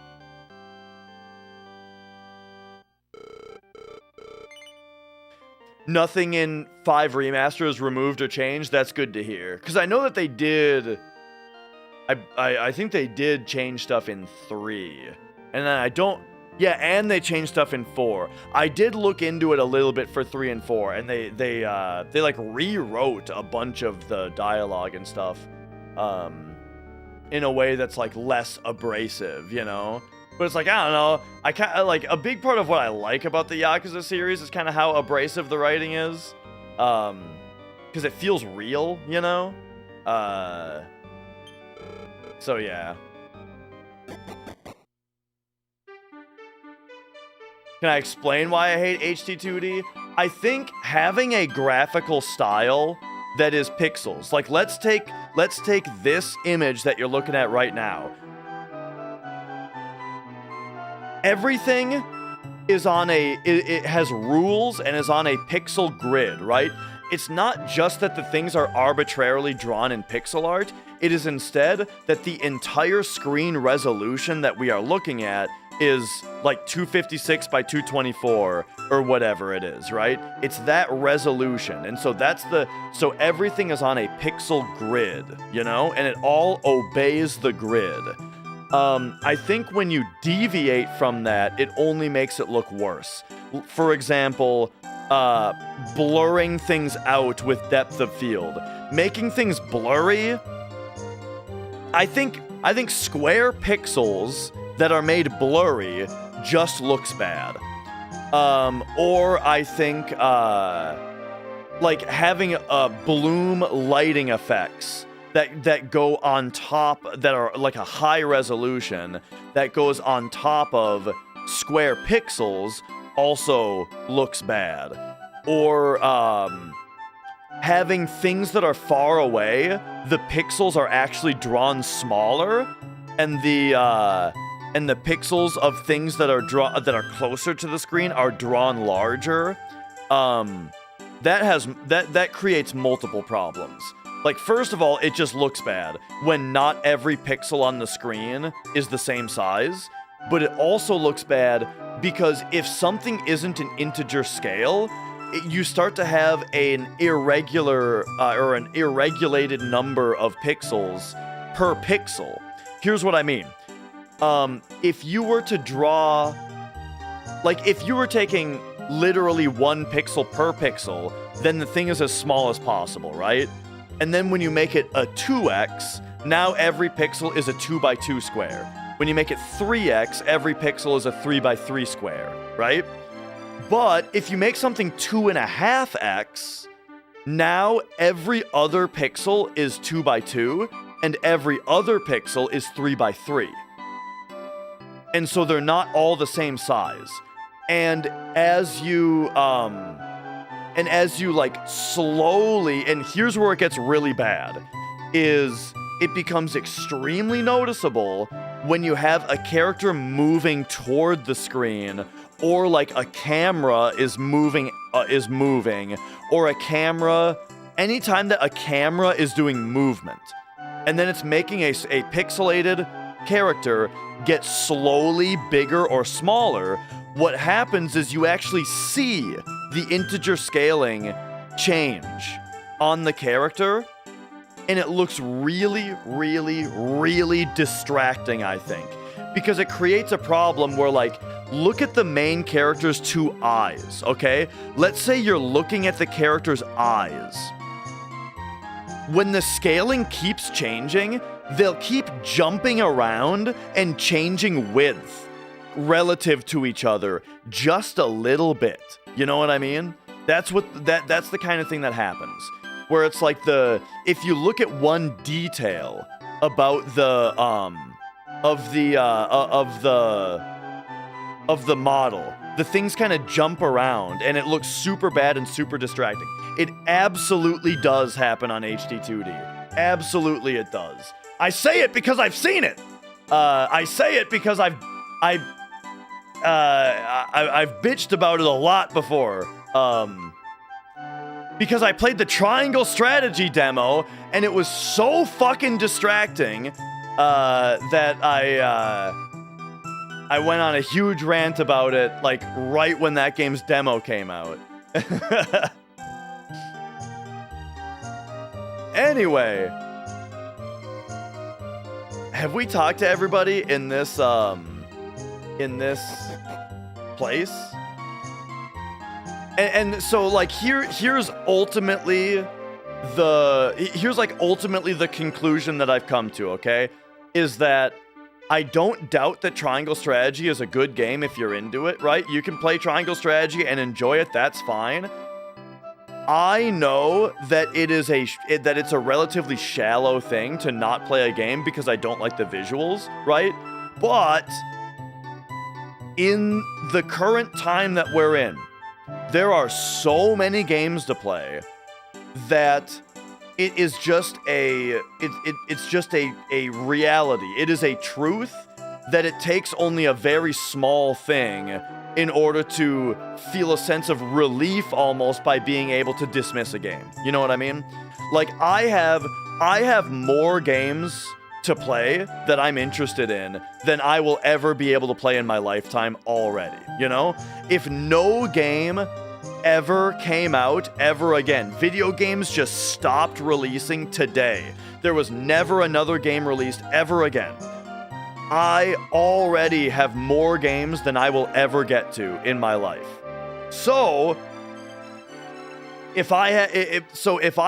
Nothing in 5 Remaster is removed or changed. That's good to hear. Because I know that they did... I think they did change stuff in 3. And then I don't... Yeah, and they changed stuff in 4. I did look into it a little bit for 3 and 4, and they like rewrote a bunch of the dialogue and stuff in a way that's like less abrasive, you know? But it's like, I don't know, like a big part of what I like about the Yakuza series is kind of how abrasive the writing is. Because it feels real, you know? So yeah. Can I explain why I hate HD2D? I think having a graphical style that is pixels. Like, let's take this image that you're looking at right now. Everything is on it has rules and is on a pixel grid, right? It's not just that the things are arbitrarily drawn in pixel art. It is instead that the entire screen resolution that we are looking at is like 256 by 224 or whatever it is, right? It's that resolution. And so so everything is on a pixel grid, you know, and it all obeys the grid. I think when you deviate from that, it only makes it look worse. For example, blurring things out with depth of field. Making things blurry, I think square pixels that are made blurry just looks bad. Or I think like having bloom lighting effects that go on top, that are like a high resolution, that goes on top of square pixels also looks bad. Or having things that are far away, the pixels are actually drawn smaller, and the pixels of things that are closer to the screen are drawn larger. That creates multiple problems. Like, first of all, it just looks bad when not every pixel on the screen is the same size, but it also looks bad because if something isn't an integer scale, you start to have an irregular or an irregulated number of pixels per pixel. Here's what I mean. If you were to draw, like if you were taking literally 1 pixel per pixel, then the thing is as small as possible, right? And then when you make it a 2x, now every pixel is a 2 by 2 square. When you make it 3x, every pixel is a 3 by 3 square, right? But if you make something 2.5x, now every other pixel is 2 by 2, and every other pixel is 3 by 3. And so they're not all the same size. And as you like slowly, and here's where it gets really bad, is it becomes extremely noticeable when you have a character moving toward the screen, or like a camera is moving, or a camera, anytime that a camera is doing movement, and then it's making a pixelated character get slowly bigger or smaller, what happens is you actually see the integer scaling change on the character, and it looks really, really, really distracting, I think. Because it creates a problem where, like, look at the main character's 2 eyes, okay? Let's say you're looking at the character's eyes. When the scaling keeps changing, they'll keep jumping around and changing width relative to each other just a little bit. You know what I mean? That's the kind of thing that happens. Where it's like if you look at one detail about the model, the things kind of jump around and it looks super bad and super distracting. It absolutely does happen on HD2D. Absolutely it does. I say it because I've seen it. I say it because I've bitched about it a lot before. Because I played the triangle strategy demo and it was so fucking distracting that I went on a huge rant about it, like right when that game's demo came out. Anyway, have we talked to everybody in this place? And so like here's ultimately the conclusion that I've come to, okay? Is that I don't doubt that Triangle Strategy is a good game if you're into it, right? You can play Triangle Strategy and enjoy it, that's fine. I know that it's a relatively shallow thing to not play a game because I don't like the visuals, right? But in the current time that we're in, there are so many games to play that it is just it's just a reality. It is a truth that it takes only a very small thing in order to feel a sense of relief almost by being able to dismiss a game. You know what I mean? Like I have more games to play that I'm interested in than I will ever be able to play in my lifetime already, you know? If no game ever came out ever again, video games just stopped releasing today, there was never another game released ever again, I already have more games than I will ever get to in my life. So if I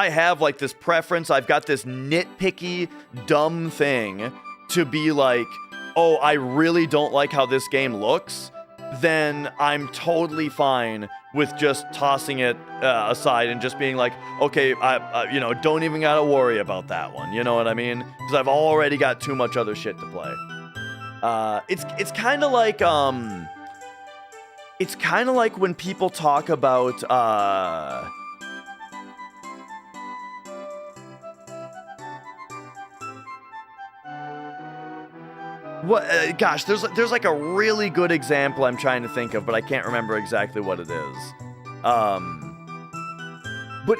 have like this preference, I've got this nitpicky, dumb thing to be like, oh, I really don't like how this game looks, then I'm totally fine with just tossing it aside and just being like, okay, I don't even gotta worry about that one. You know what I mean? Because I've already got too much other shit to play. It's kind of like when people talk about gosh, there's like a really good example I'm trying to think of, but I can't remember exactly what it is. But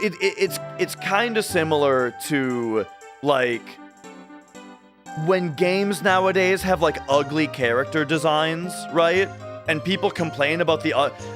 it's kind of similar to like when games nowadays have like ugly character designs, right? And people complain about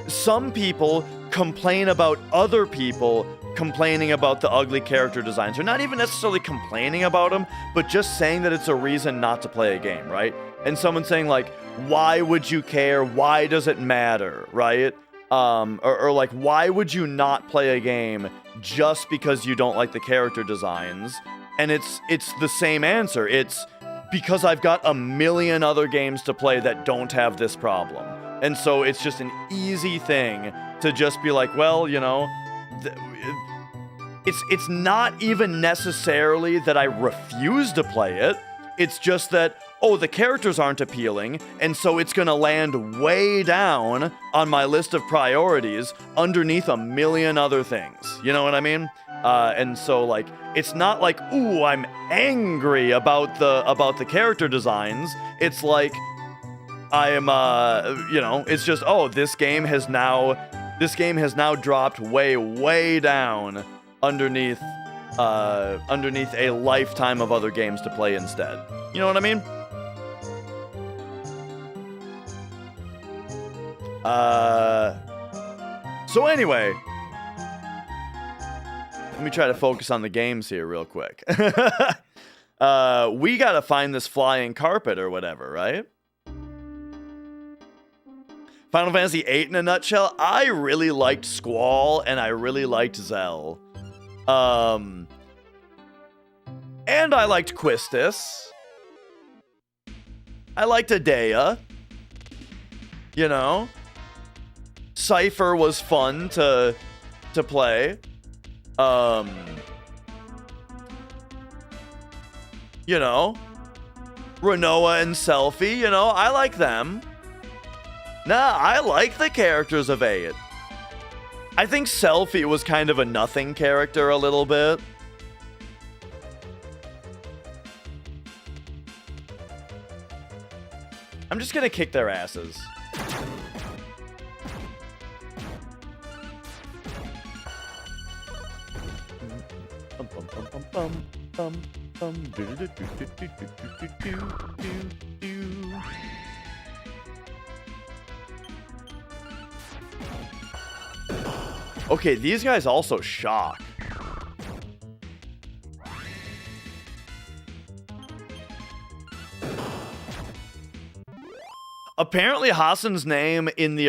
some people complain about other people complaining about the ugly character designs. They're not even necessarily complaining about them, but just saying that it's a reason not to play a game, right? And someone saying like, why would you care? Why does it matter, right? Or like, why would you not play a game just because you don't like the character designs? And it's the same answer. It's because I've got a million other games to play that don't have this problem. And so it's just an easy thing to just be like, well, you know, it's not even necessarily that I refuse to play it. It's just that, oh, the characters aren't appealing, and so it's gonna land way down on my list of priorities underneath a million other things. You know what I mean? And so, like, it's not like, ooh, I'm angry about the character designs. It's like, I am, it's just, oh, this game has now dropped way down underneath a lifetime of other games to play instead. You know what I mean? So anyway, let me try to focus on the games here real quick. We gotta find this flying carpet or whatever, right? Final Fantasy VIII in a nutshell, I really liked Squall and I really liked Zell. And I liked Quistis. I liked Adea. You know? Cypher was fun to play. You know? Renoa and Selphie, you know? I like them. Nah, I like the characters of 8. I think Selphie was kind of a nothing character a little bit. I'm just gonna kick their asses. Okay, these guys also shock. Apparently Hassan's name in the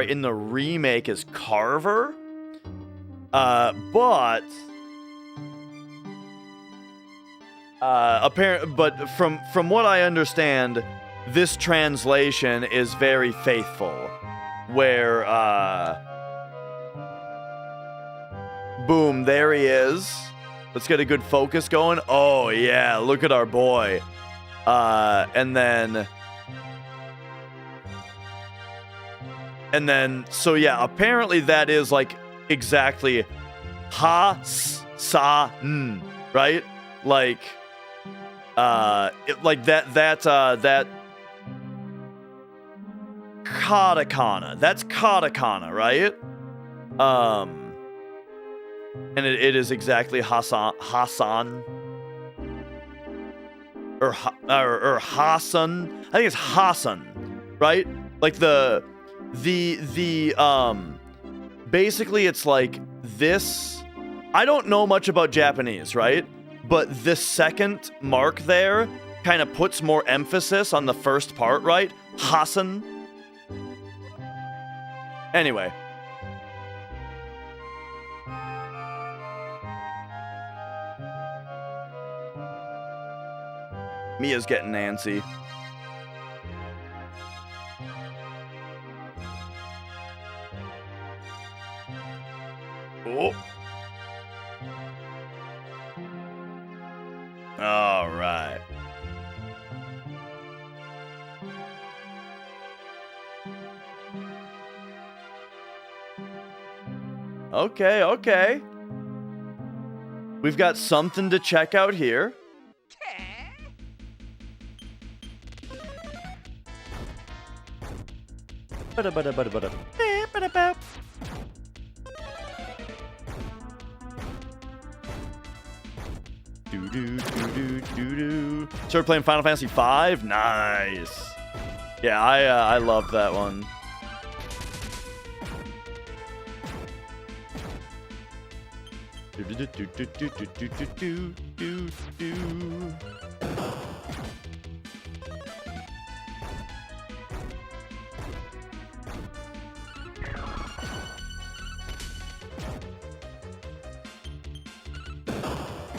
in the remake is Carver. But from what I understand, this translation is very faithful, where boom, there he is. Let's get a good focus going. Oh yeah, look at our boy. And then, so yeah, apparently that is like exactly Ha-sa-n, right? Like, that katakana. That's katakana, right? And it is exactly Hassan. or Hasan. I think it's Hasan, right? Like basically it's like this. I don't know much about Japanese, right? But the second mark there kind of puts more emphasis on the first part, right? Hasan. Anyway. Mia's getting antsy. Oh. All right. Okay, okay. We've got something to check out here. Started playing Final Fantasy V? Nice. Yeah, I love that one.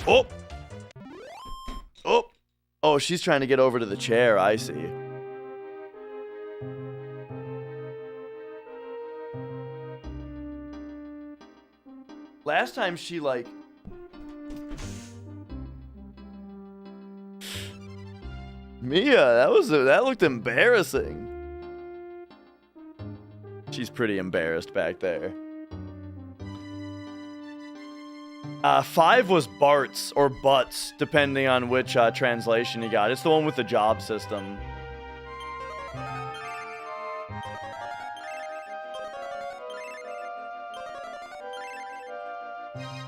Oh! Oh! Oh, she's trying to get over to the chair, I see. Last time she, like... Mia, that looked embarrassing. She's pretty embarrassed back there. 5 was Bart's or Butts, depending on which translation you got. It's the one with the job system.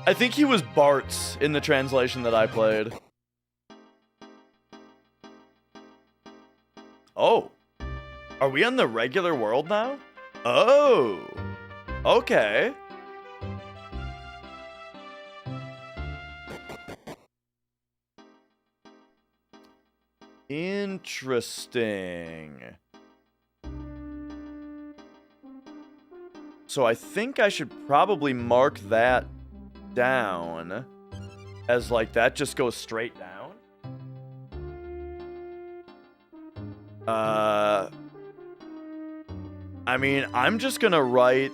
I think he was Bart's in the translation that I played. Oh. Are we on the regular world now? Oh. Okay. Interesting. So I think I should probably mark that down as like that just goes straight down. I mean, I'm just gonna write...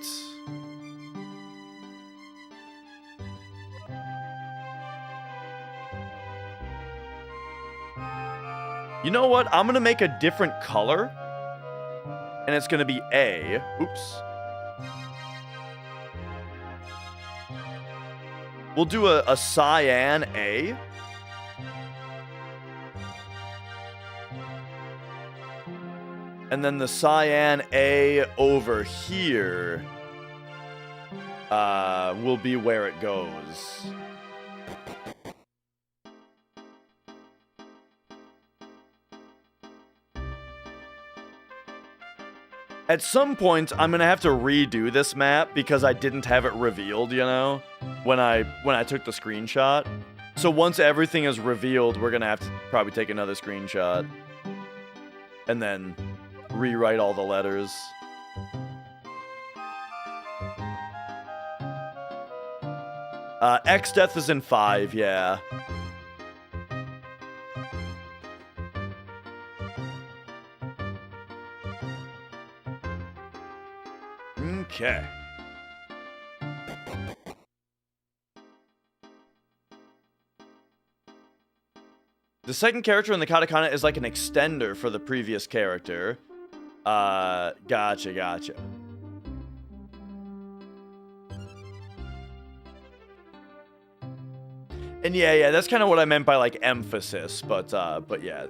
You know what? I'm gonna make a different color. And it's gonna be A. Oops. We'll do a cyan A. And then the cyan A over here will be where it goes. At some point, I'm gonna have to redo this map because I didn't have it revealed, you know, when I took the screenshot. So once everything is revealed, we're gonna have to probably take another screenshot and then rewrite all the letters. X Death is in 5, yeah. Okay. The second character in the katakana is like an extender for the previous character. Gotcha. And yeah, that's kind of what I meant by like emphasis, but yeah.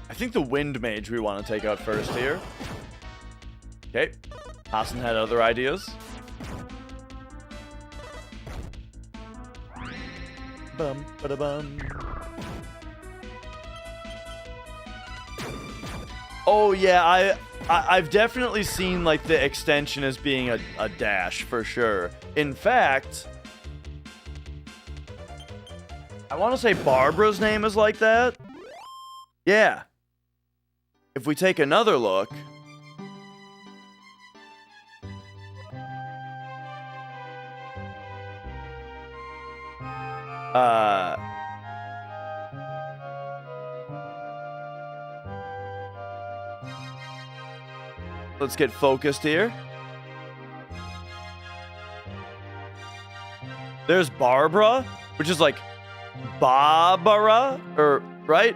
I think the Wind Mage we want to take out first here. Okay. Hassan had other ideas. Bum, ba-da-bum. Oh yeah, I've definitely seen like the extension as being a dash for sure. In fact, I want to say Barbara's name is like that. Yeah. If we take another look, let's get focused here. There's Barbara, which is like Barbara, or right?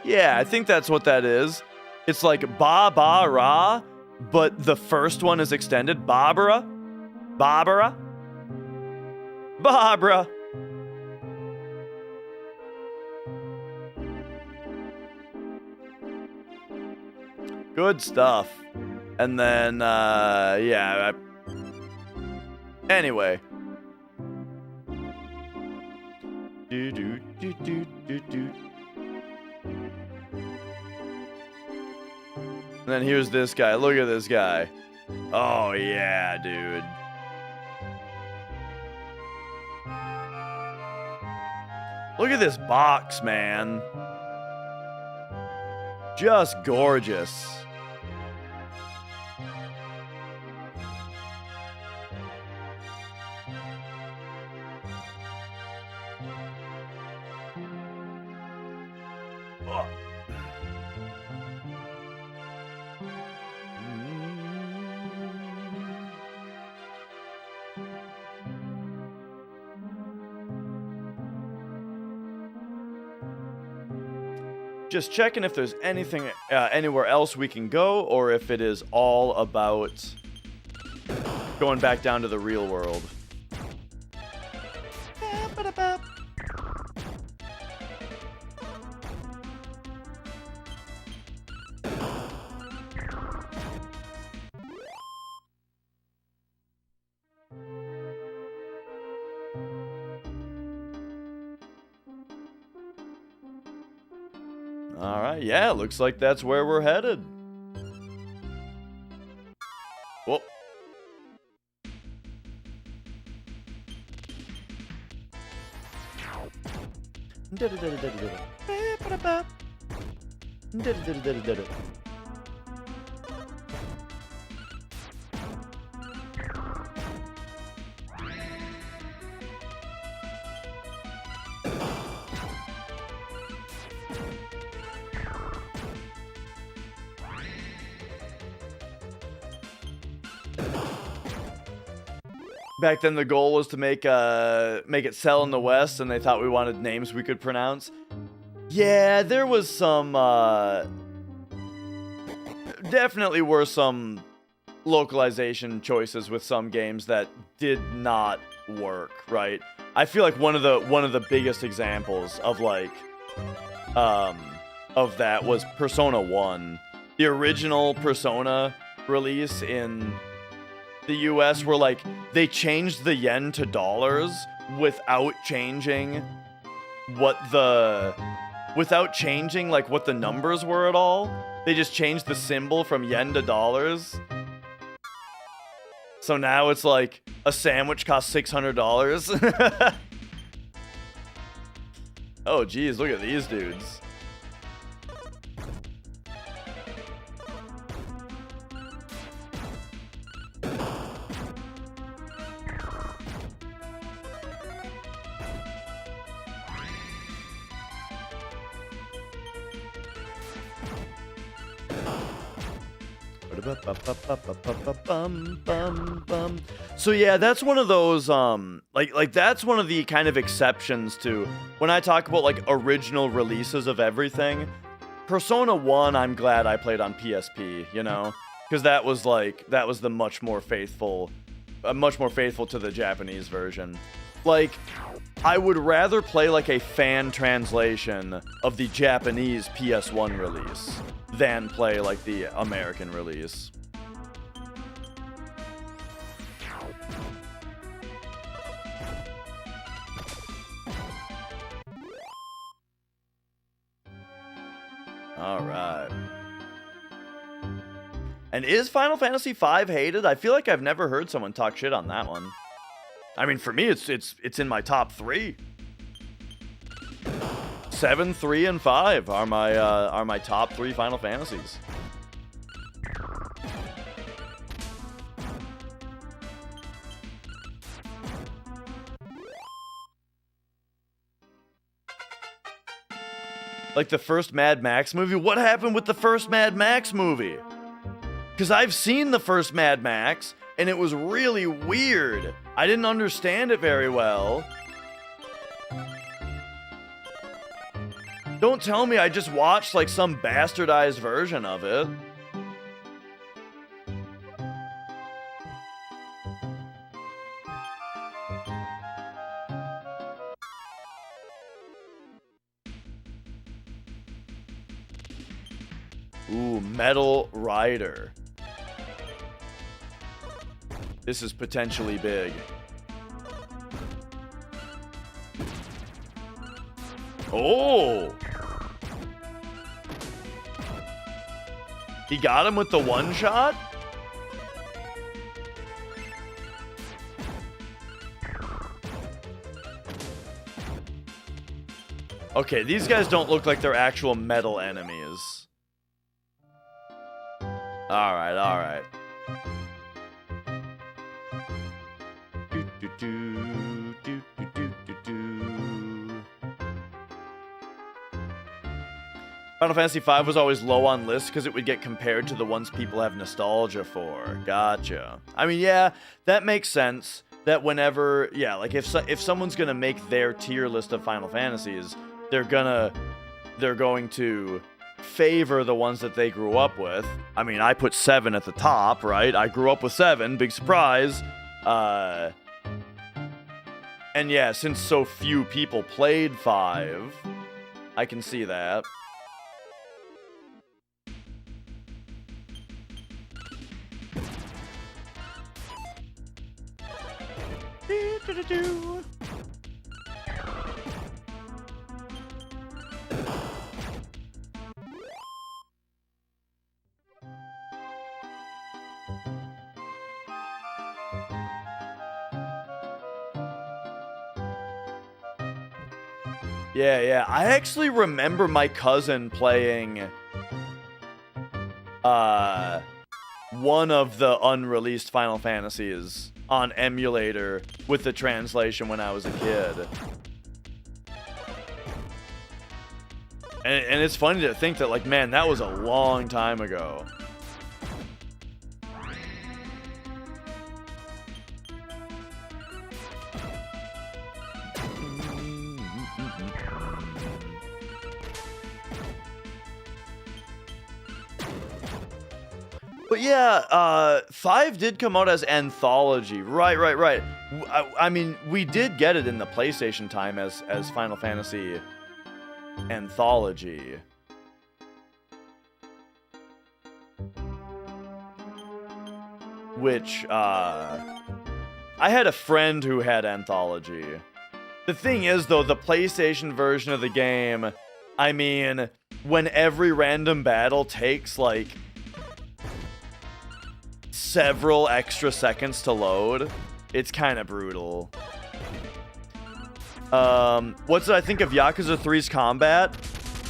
Yeah, I think that's what that is. It's like Ba-ba-ra, but the first one is extended. Barbara. Barbara. Barbara. Good stuff. And then, yeah. Anyway. And then here's this guy. Look at this guy. Oh, yeah, dude. Look at this box, man. Just gorgeous. Oh. Just checking if there's anything anywhere else we can go, or if it is all about going back down to the real world. All right, yeah, looks like that's where we're headed. Whoa. Back then, the goal was to make it sell in the West, and they thought we wanted names we could pronounce. Yeah, there was some, definitely were some localization choices with some games that did not work, right? I feel like one of the biggest examples of like, of that was Persona 1. The original Persona release in the US, where like they changed the yen to dollars without changing like what the numbers were at all. They just changed the symbol from yen to dollars. So now it's like a sandwich costs $600. Oh geez, look at these dudes. So yeah, that's one of those like that's one of the kind of exceptions to when I talk about like original releases of everything. Persona 1, I'm glad I played on PSP, you know, because that was the much more faithful to the Japanese version. Like, I would rather play like a fan translation of the Japanese PS1 release than play like the American release. All right. And is Final Fantasy V hated? I feel like I've never heard someone talk shit on that one. I mean, for me, it's in my top 3. 7, 3, and 5 are my top 3 Final Fantasies. Like the first Mad Max movie? What happened with the first Mad Max movie? Because I've seen the first Mad Max, and it was really weird. I didn't understand it very well. Don't tell me I just watched like some bastardized version of it. Ooh, Metal Rider. This is potentially big. Oh! He got him with the one shot? Okay, these guys don't look like they're actual metal enemies. Alright, alright. Final Fantasy V was always low on lists because it would get compared to the ones people have nostalgia for. Gotcha. I mean, yeah, that makes sense. That whenever, yeah, like if someone's gonna make their tier list of Final Fantasies, they're going to favor the ones that they grew up with. I mean, I put 7 at the top, right? I grew up with 7, big surprise. And yeah, since so few people played 5, I can see that. Yeah. I actually remember my cousin playing one of the unreleased Final Fantasies on emulator with the translation when I was a kid. And it's funny to think that, like, man, that was a long time ago. But yeah, 5 did come out as Anthology. Right. I mean, we did get it in the PlayStation time as Final Fantasy Anthology. Which, I had a friend who had Anthology. The thing is, though, the PlayStation version of the game, I mean, when every random battle takes, like, several extra seconds to load, it's kind of brutal. What did I think of Yakuza 3's combat?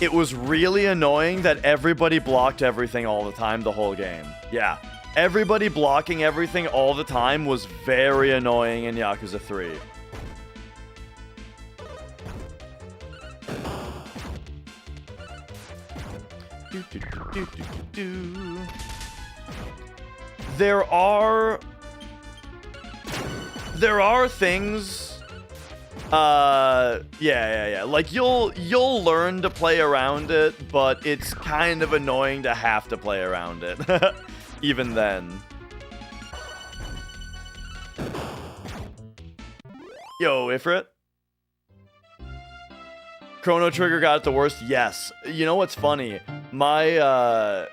It was really annoying that everybody blocked everything all the time the whole game. Yeah, everybody blocking everything all the time was very annoying in Yakuza 3. There are things, yeah. Like you'll learn to play around it, but it's kind of annoying to have to play around it, even then. Yo, Ifrit. Chrono Trigger got it the worst? Yes. You know what's funny? My,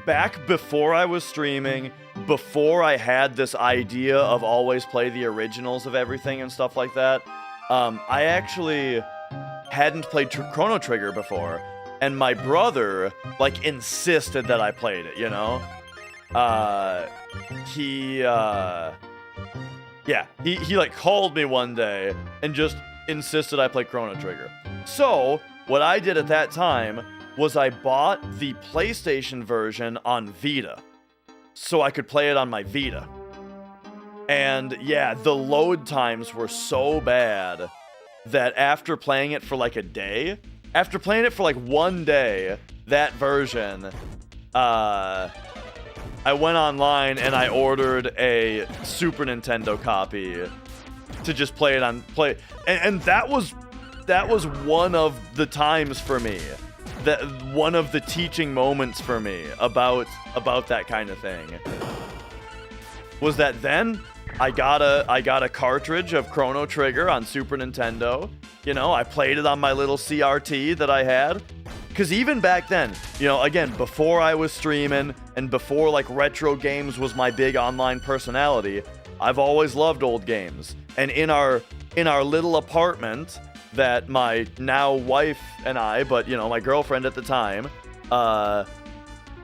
back before I was streaming, before I had this idea of always play the originals of everything and stuff like that, I actually hadn't played Chrono Trigger before. and my brother, like, insisted that I played it, you know? He like called me one day and just insisted I play Chrono Trigger. So, what I did at that time was I bought the PlayStation version on Vita so I could play it on my Vita. And yeah, the load times were so bad that after playing it for like a day, after playing it for like one day, that version, I went online and I ordered a Super Nintendo copy to just play it on and that was one of the times for me, that one of the teaching moments for me about that kind of thing was that then I got a cartridge of Chrono Trigger on Super Nintendo. You know, I played it on my little CRT that I had. Because even back then, you know, again, before I was streaming and before, like, retro games was my big online personality, I've always loved old games. And in our little apartment that my now wife and I, but, you know, my girlfriend at the time,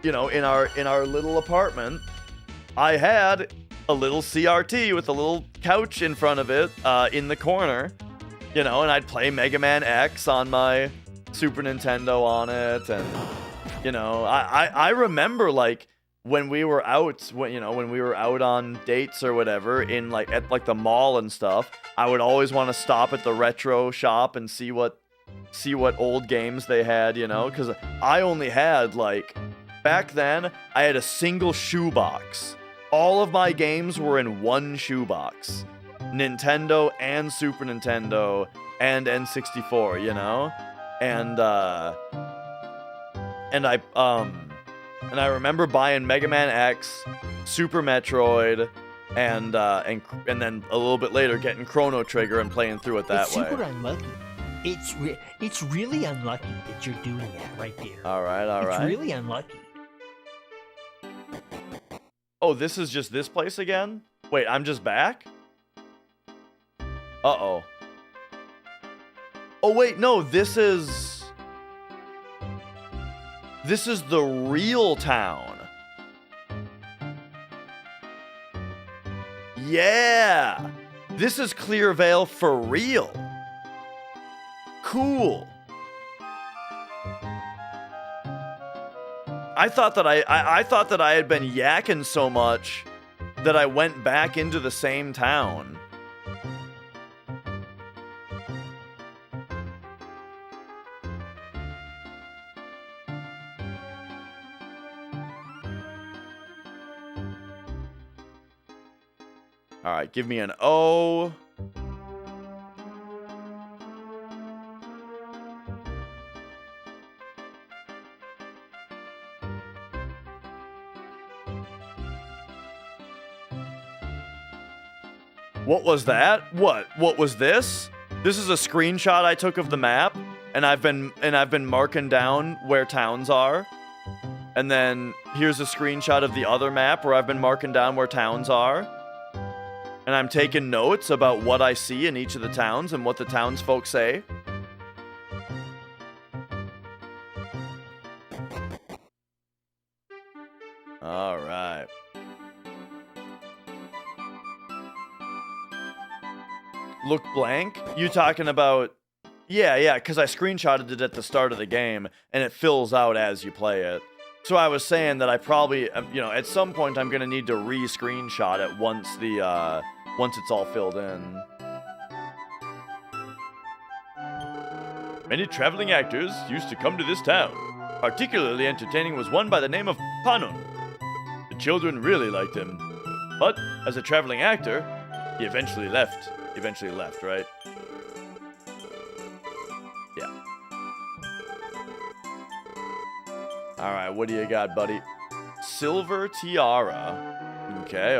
you know, in our little apartment, I had a little CRT with a little couch in front of it, in the corner, you know, and I'd play Mega Man X on my Super Nintendo on it, and, you know, I remember, like, when we were out on dates or whatever, in, like, at, like, the mall and stuff, I would always want to stop at the retro shop and see what old games they had, you know, because I only had, like, back then, I had a single shoebox. All of my games were in one shoebox. Nintendo and Super Nintendo and N64, you know? And I remember buying Mega Man X, Super Metroid, and then a little bit later getting Chrono Trigger and playing through it that it's way. Super unlucky. It's really unlucky that you're doing that right there. All right. It's really unlucky. Oh, this is just this place again? Wait, I'm just back? Uh-oh. Oh, wait, no, this is the real town. Yeah! This is Clearvale for real. Cool. I thought that I thought that I had been yakking so much that I went back into the same town. All right, give me an O. What was that? What was this? This is a screenshot I took of the map, and I've been marking down where towns are. And then here's a screenshot of the other map where I've been marking down where towns are. And I'm taking notes about what I see in each of the towns and what the townsfolk say. All right. Look blank? You talking about... Yeah, because I screenshotted it at the start of the game, and it fills out as you play it. So I was saying that I probably, you know, at some point I'm going to need to re-screenshot it once it's all filled in. Many traveling actors used to come to this town. Particularly entertaining was one by the name of Panon. The children really liked him. But, as a traveling actor, he eventually left. Eventually left, right? Yeah. Alright, what do you got, buddy? Silver Tiara. Okay.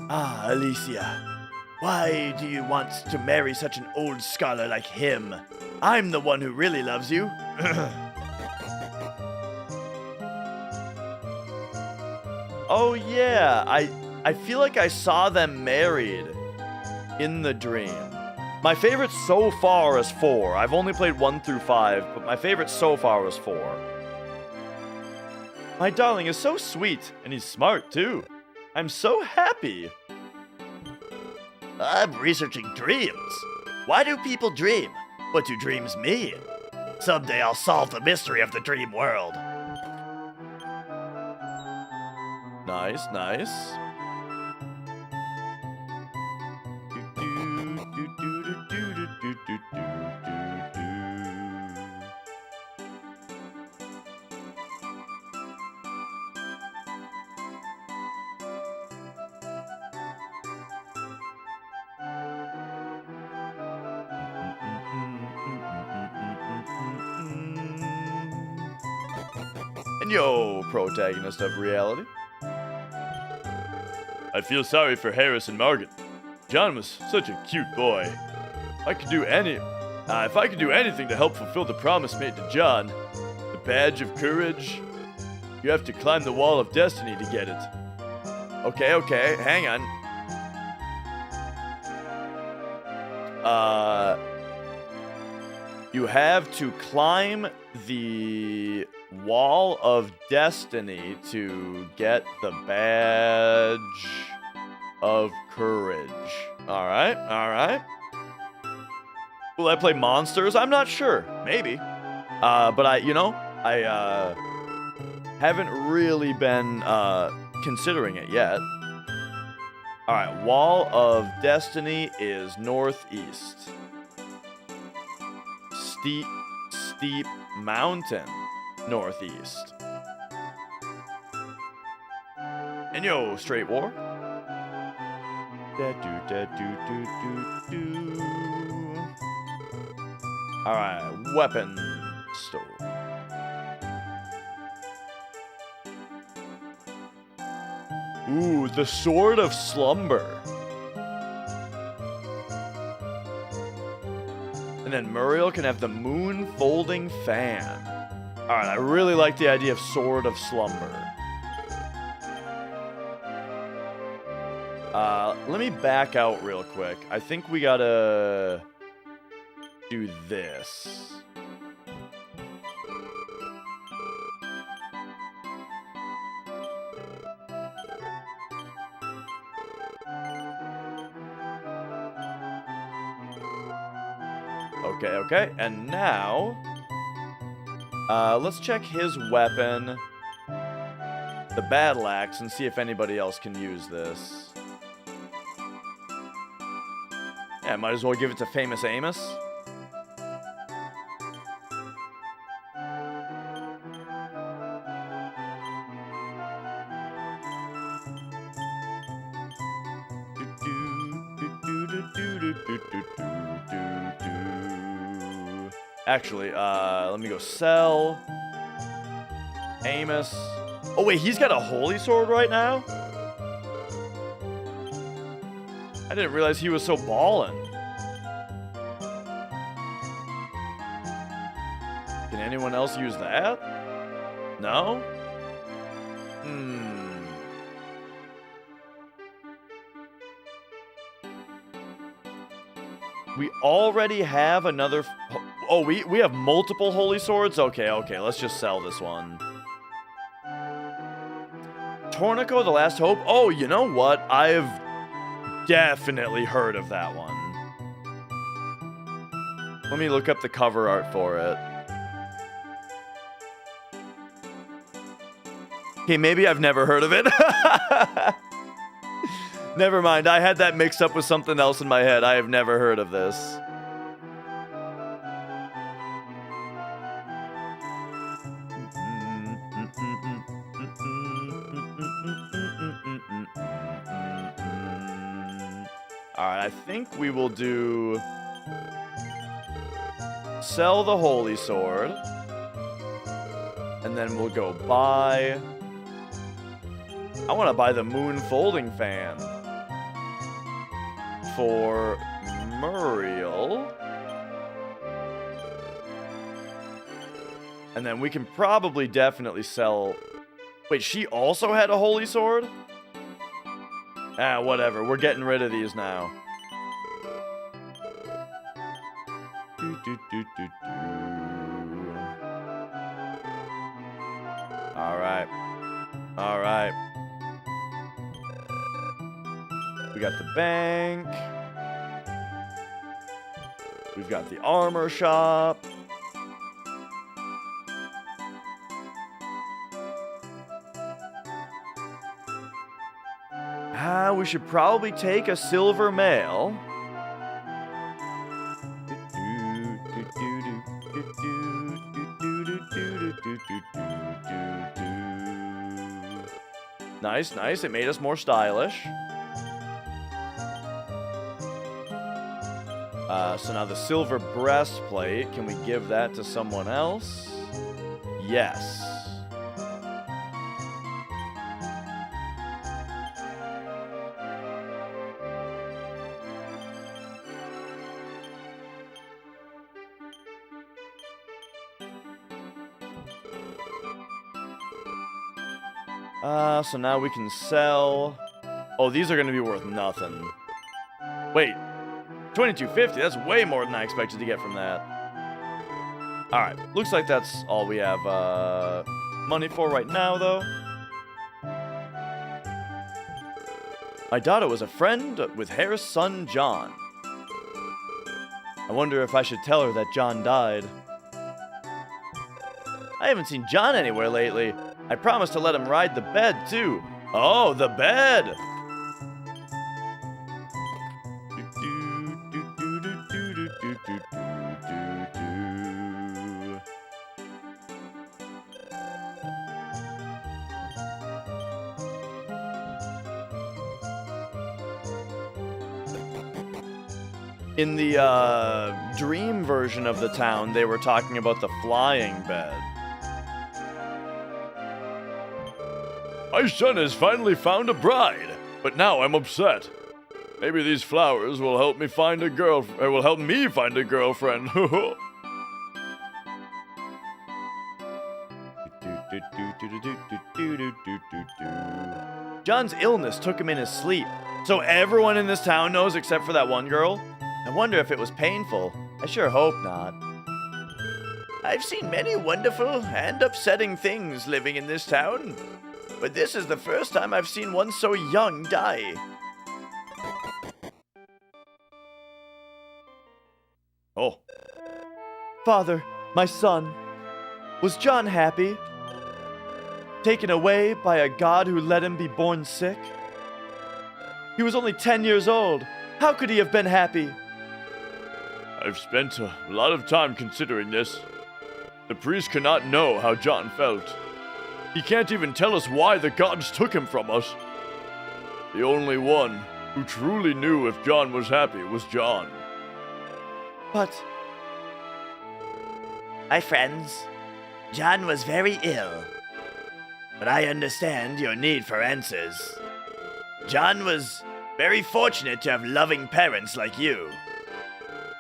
Ah, Alicia. Why do you want to marry such an old scholar like him? I'm the one who really loves you. Oh yeah, I feel like I saw them married. in the dream. My favorite so far is 4. I've only played 1 through 5, but my favorite so far was 4. My darling is so sweet, and he's smart too. I'm so happy. I'm researching dreams. Why do people dream? What do dreams mean? Someday I'll solve the mystery of the dream world. Nice, nice. And yo, protagonist of reality. I feel sorry for Harris and Morgan. John was such a cute boy. If I could do anything to help fulfill the promise made to John, the badge of courage, you have to climb the wall of destiny to get it. Okay, hang on. You have to climb the wall of destiny to get the badge of courage. All right. Will I play monsters? I'm not sure. Maybe. But I haven't really been considering it yet. All right, wall of destiny is northeast. Steep mountain, northeast. And yo, straight war. All right, weapon store. Ooh, the Sword of Slumber. And then Muriel can have the Moon Folding Fan. Alright, I really like the idea of Sword of Slumber. Let me back out real quick. I think we gotta do this. Okay. And now, let's check his weapon, the battle axe, and see if anybody else can use this. Yeah, might as well give it to Famous Amos. Actually, let me go sell. Amos. Oh wait, he's got a holy sword right now? I didn't realize he was so ballin'. Can anyone else use that? No? We already have another... Oh, we have multiple holy swords? Okay, let's just sell this one. Tornico, the Last Hope? Oh, you know what? I've definitely heard of that one. Let me look up the cover art for it. Okay, maybe I've never heard of it. Never mind, I had that mixed up with something else in my head. I have never heard of this. Alright, I think we will do... Sell the Holy Sword. And then we'll go buy... I want to buy the Moon Folding Fan. For Muriel. And then we can probably definitely sell... Wait, she also had a holy sword? Ah, whatever. We're getting rid of these now. All right. All right. We got the bank. We've got the armor shop. We should probably take a silver mail. Nice, nice. It made us more stylish. So now the silver breastplate, can we give that to someone else? Yes. So now we can sell. Oh, these are going to be worth nothing. Wait, 2250. That's way more than I expected to get from that. All right, looks like that's all we have money for right now, though. My daughter was a friend with Harris' son, John. I wonder if I should tell her that John died. I haven't seen John anywhere lately. I promised to let him ride the bed, too. Oh, the bed! In the dream version of the town, they were talking about the flying bed. My son has finally found a bride, but now I'm upset. Maybe these flowers will help me find a girlfriend. John's illness took him in his sleep, so everyone in this town knows except for that one girl? I wonder if it was painful. I sure hope not. I've seen many wonderful and upsetting things living in this town, but this is the first time I've seen one so young die. Oh. Father, my son, was John happy? Taken away by a god who let him be born sick? He was only 10 years old. How could he have been happy? I've spent a lot of time considering this. The priest cannot know how John felt. He can't even tell us why the gods took him from us. The only one who truly knew if John was happy was John. But... My friends, John was very ill. But I understand your need for answers. John was very fortunate to have loving parents like you.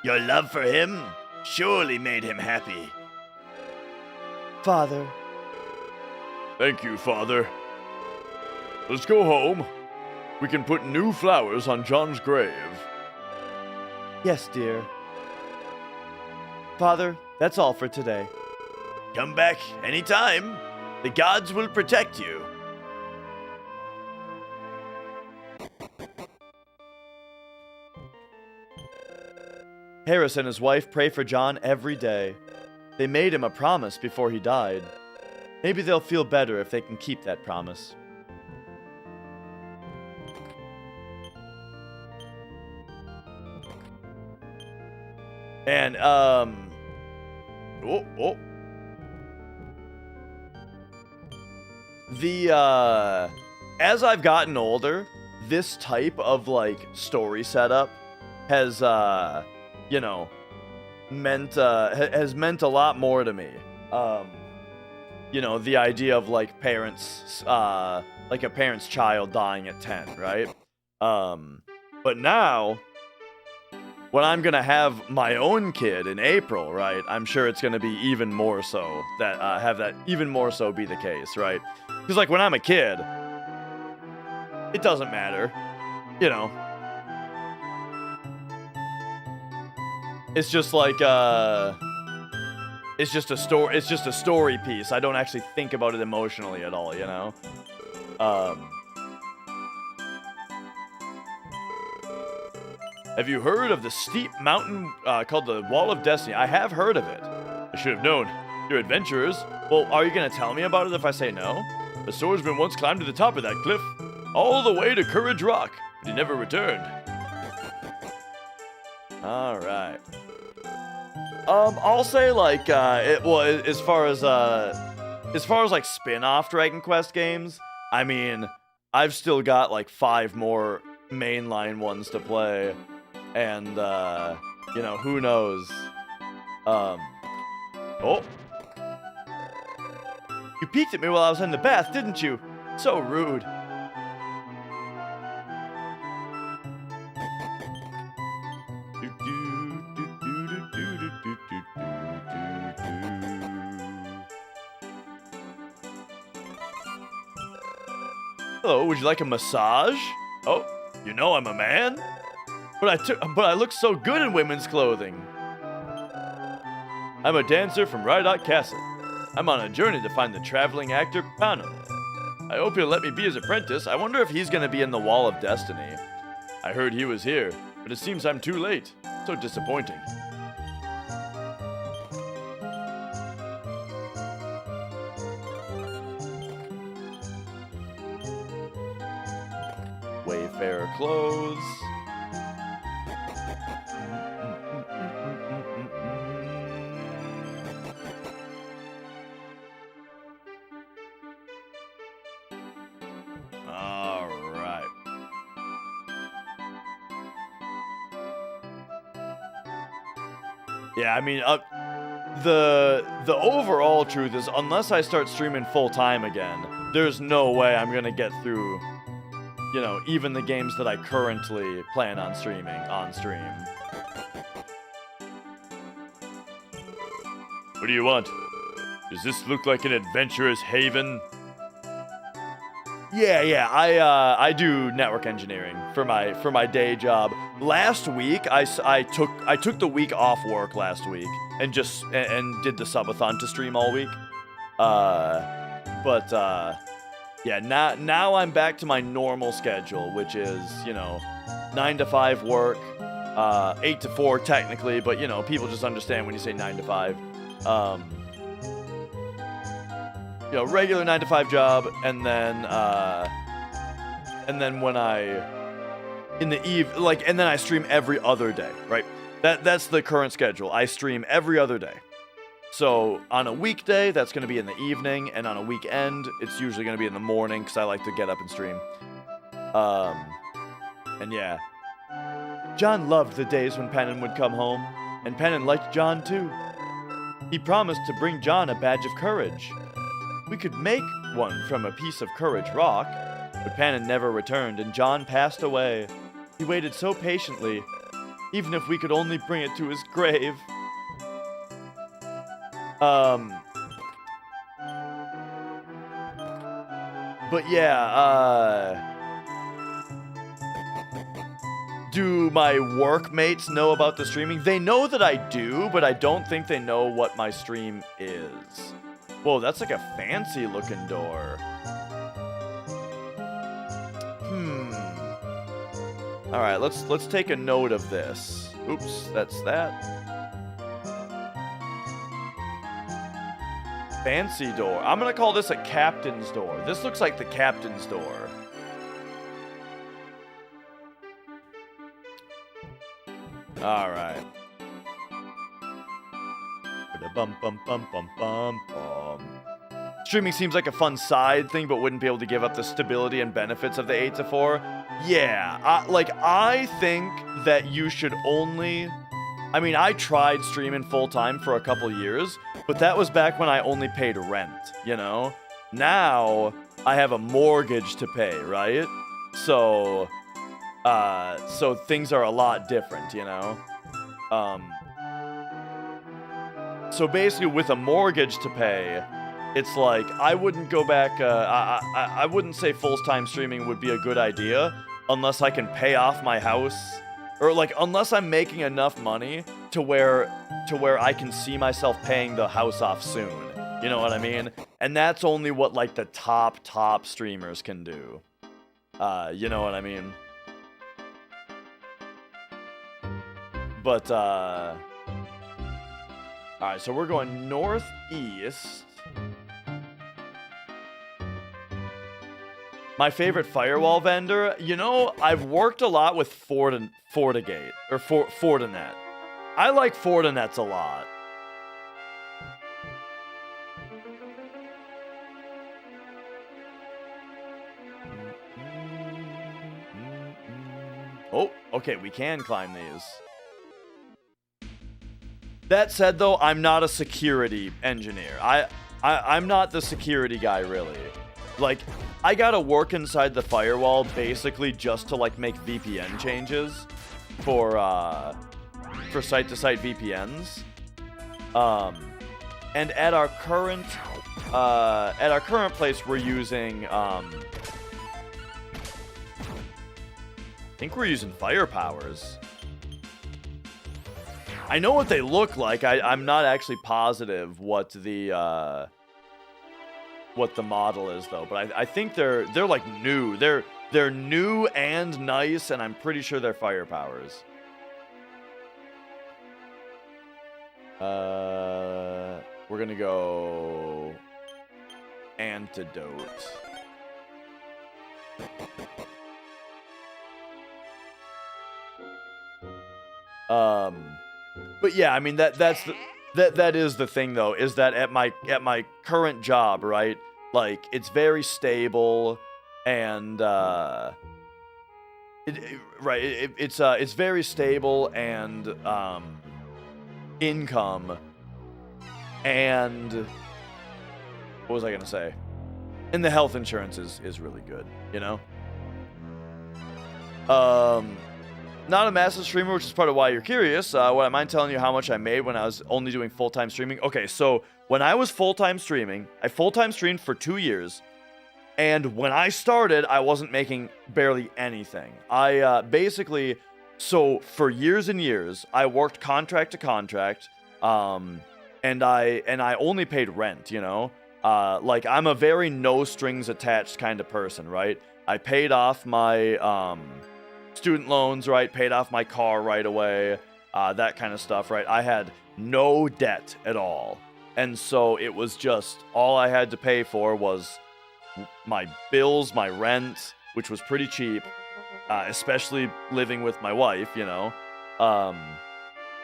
Your love for him surely made him happy. Father... Thank you, Father. Let's go home. We can put new flowers on John's grave. Yes, dear. Father, that's all for today. Come back anytime. The gods will protect you. Harris and his wife pray for John every day. They made him a promise before he died. Maybe they'll feel better if they can keep that promise. And, as I've gotten older, this type of, like, story setup has, meant a lot more to me. The idea of, like, parents, like a parent's child dying at 10, right? But now, when I'm gonna have my own kid in April, right, I'm sure it's gonna be even more so, have that even more so be the case, right? Because, like, when I'm a kid, it doesn't matter, It's just like it's just a story. It's just a story piece. I don't actually think about it emotionally at all, you know. Have you heard of the steep mountain called the Wall of Destiny? I have heard of it. I should have known. You're adventurers. Well, are you gonna tell me about it if I say no? The swordsman once climbed to the top of that cliff, all the way to Courage Rock, but he never returned. All right. I'll say like it was as far as like spin-off Dragon Quest games. I mean, I've still got like 5 more mainline ones to play, and you know, who knows. Oh, you peeked at me while I was in the bath, didn't you? So rude. Hello, would you like a massage? Oh, you know I'm a man? But I look so good in women's clothing. I'm a dancer from Rydot Castle. I'm on a journey to find the traveling actor Pano. I hope he'll let me be his apprentice. I wonder if he's gonna be in the Wall of Destiny. I heard he was here, but it seems I'm too late. So disappointing. Wayfarer clothes. All right. Yeah, I mean, the overall truth is, unless I start streaming full time again, there's no way I'm gonna get through, you know, even the games that I currently plan on streaming on stream. What do you want? Does this look like an adventurous haven? Yeah, I do network engineering for my day job. Last week I took the week off work last week and just did the subathon to stream all week. Yeah, now I'm back to my normal schedule, which is, you know, 9 to 5 work, 8 to 4 technically, but you know, people just understand when you say 9 to 5. You know, regular 9 to 5 job, and then when and then I stream every other day, right? That's the current schedule. I stream every other day. So on a weekday, that's going to be in the evening, and on a weekend, it's usually going to be in the morning because I like to get up and stream. And yeah, John loved the days when Pennon would come home, and Pennon liked John too. He promised to bring John a badge of courage. We could make one from a piece of Courage Rock, but Pennon never returned, and John passed away. He waited so patiently, even if we could only bring it to his grave. But yeah, do my workmates know about the streaming? They know that I do, but I don't think they know what my stream is. Whoa, that's like a fancy looking door. All right, let's take a note of this. Oops, that's that. Fancy door. I'm gonna call this a captain's door. This looks like the captain's door. All right. Bum bum bum bum bum bum. Streaming seems like a fun side thing, but wouldn't be able to give up the stability and benefits of the 8 to 4. Yeah, I think that you should only. I mean, I tried streaming full time for a couple years, but that was back when I only paid rent, you know? Now, I have a mortgage to pay, right? So things are a lot different, you know? So basically, with a mortgage to pay, it's like, I wouldn't go back, I wouldn't say full-time streaming would be a good idea unless I can pay off my house or like unless I'm making enough money to where I can see myself paying the house off soon. You know what I mean? And that's only what like the top streamers can do. You know what I mean? But all right, so we're going northeast. My favorite firewall vendor, you know, I've worked a lot with Fortigate or Fortinet. I like Fortinets a lot. Oh, okay, we can climb these. That said, though, I'm not a security engineer. I'm not the security guy, really. Like, I gotta work inside the firewall basically just to, like, make VPN changes for site-to-site VPNs. And at our current place, we're using, I think we're using Firepowers. I know what they look like. I'm not actually positive what the model is though, but I think they're like new. They're new and nice, and I'm pretty sure they're Firepowers. We're gonna go Antidote. But yeah, I mean that is the thing though, is that at my current job, right? Like it's very stable and it's very stable and income, and what was I gonna say? And the health insurance is really good, you know? Not a massive streamer, which is part of why you're curious. Would I mind telling you how much I made when I was only doing full-time streaming? Okay, so when I was full-time streaming, I full-time streamed for 2 years. And when I started, I wasn't making barely anything. I basically, so for years and years, I worked contract to contract. And I only paid rent, you know? Like, I'm a very no-strings-attached kind of person, right? I paid off my student loans, right? Paid off my car right away, that kind of stuff, right? I had no debt at all. And so it was just, all I had to pay for was my bills, my rent, which was pretty cheap, especially living with my wife, you know?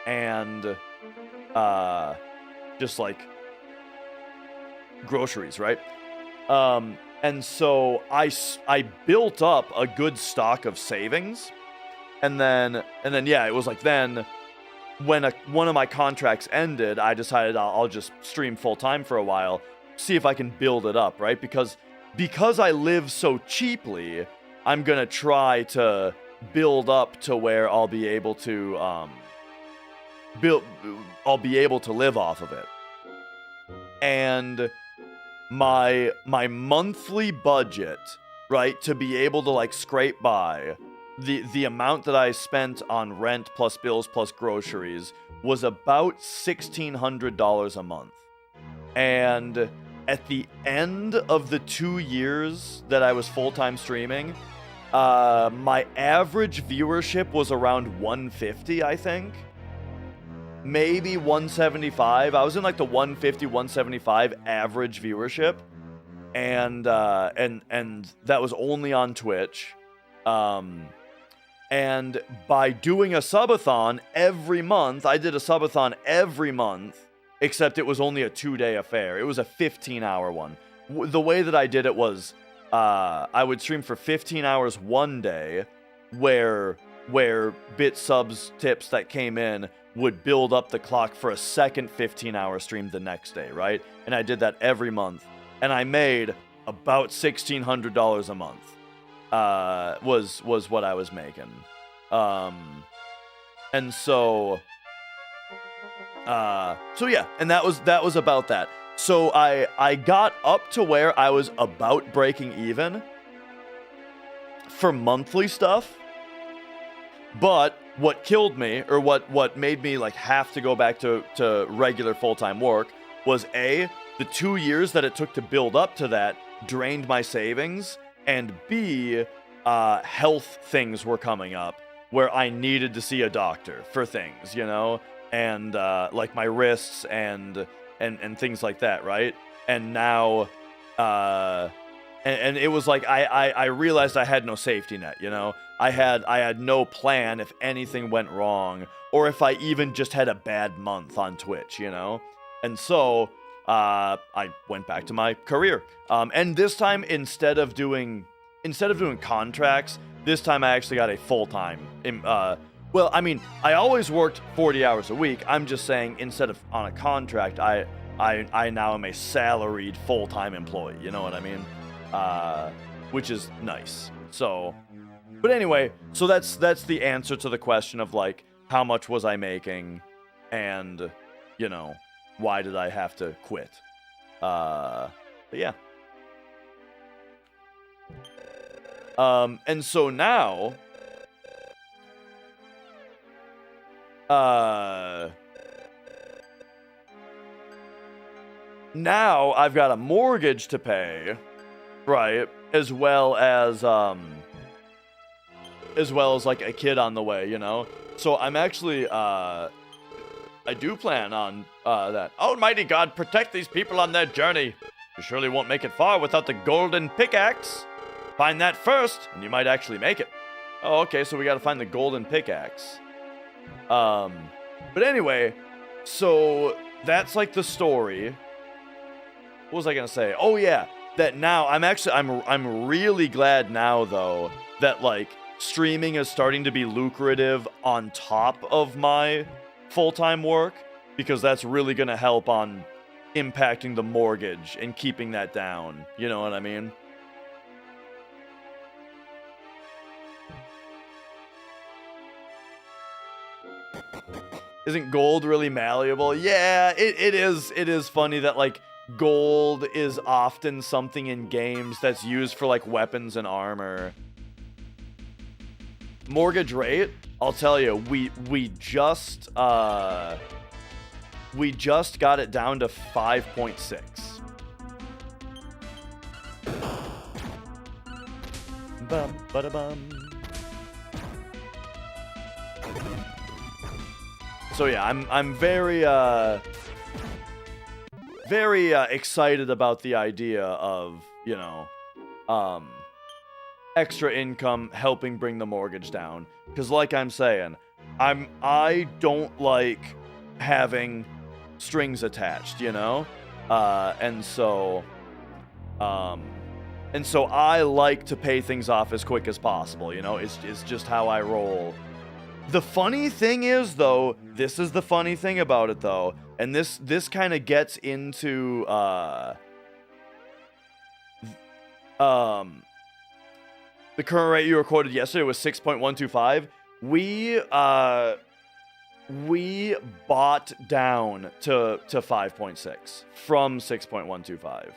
And just like groceries, right? And so I built up a good stock of savings, and then yeah, it was like then when one of my contracts ended, I decided I'll just stream full time for a while, see if I can build it up, right? Because I live so cheaply, I'm gonna try to build up to where I'll be able to live off of it. And my monthly budget, right, to be able to like scrape by, the amount that I spent on rent plus bills plus groceries was about $1,600 a month. And at the end of the 2 years that I was full-time streaming, my average viewership was around 150, I think. Maybe 175. I was in like the 150, 175 average viewership. And that was only on Twitch. And by doing a subathon every month, I did a subathon every month, except it was only a 2-day affair. It was a 15-hour one. The way that I did it was, I would stream for 15 hours one day, where bit subs tips that came in would build up the clock for a second 15-hour stream the next day, right? And I did that every month. And I made about $1,600 a month. Was what I was making. And so yeah, and that was about that. So I got up to where I was about breaking even for monthly stuff. But what killed me, or what made me like have to go back to regular full-time work, was A, the 2 years that it took to build up to that drained my savings, and B, health things were coming up where I needed to see a doctor for things, you know, and like my wrists and things like that, right? And now, and it was like I realized I had no safety net, you know. I had no plan if anything went wrong, or if I even just had a bad month on Twitch, you know. And so I went back to my career, and this time instead of doing contracts, this time I actually got a full-time. Well, I mean, I always worked 40 hours a week. I'm just saying, instead of on a contract, I now am a salaried full-time employee. You know what I mean? Which is nice. So, but anyway, so that's the answer to the question of like, how much was I making, and you know, why did I have to quit? But yeah. And so now, now I've got a mortgage to pay, right? As well as like a kid on the way, you know? So I'm actually, I do plan on, that. Almighty God, protect these people on their journey. You surely won't make it far without the golden pickaxe. Find that first, and you might actually make it. Oh, okay, so we gotta find the golden pickaxe. But anyway, so that's like the story. What was I gonna say? Oh yeah, that now I'm really glad now though that like streaming is starting to be lucrative on top of my full-time work, because that's really gonna help on impacting the mortgage and keeping that down. You know what I mean? Isn't gold really malleable? Yeah, it is. It is funny that like gold is often something in games that's used for like weapons and armor. Mortgage rate, I'll tell you, we just got it down to 5.6. Bum bada bum. So yeah, I'm very excited about the idea of, you know, extra income helping bring the mortgage down. Because like I'm saying, I don't like having strings attached, you know? And so I like to pay things off as quick as possible, you know? It's just how I roll. The funny thing is, though, this is the funny thing about it, though, and this kind of gets into the current rate you were quoted yesterday was 6.125. We bought down to 5.6 from 6.125,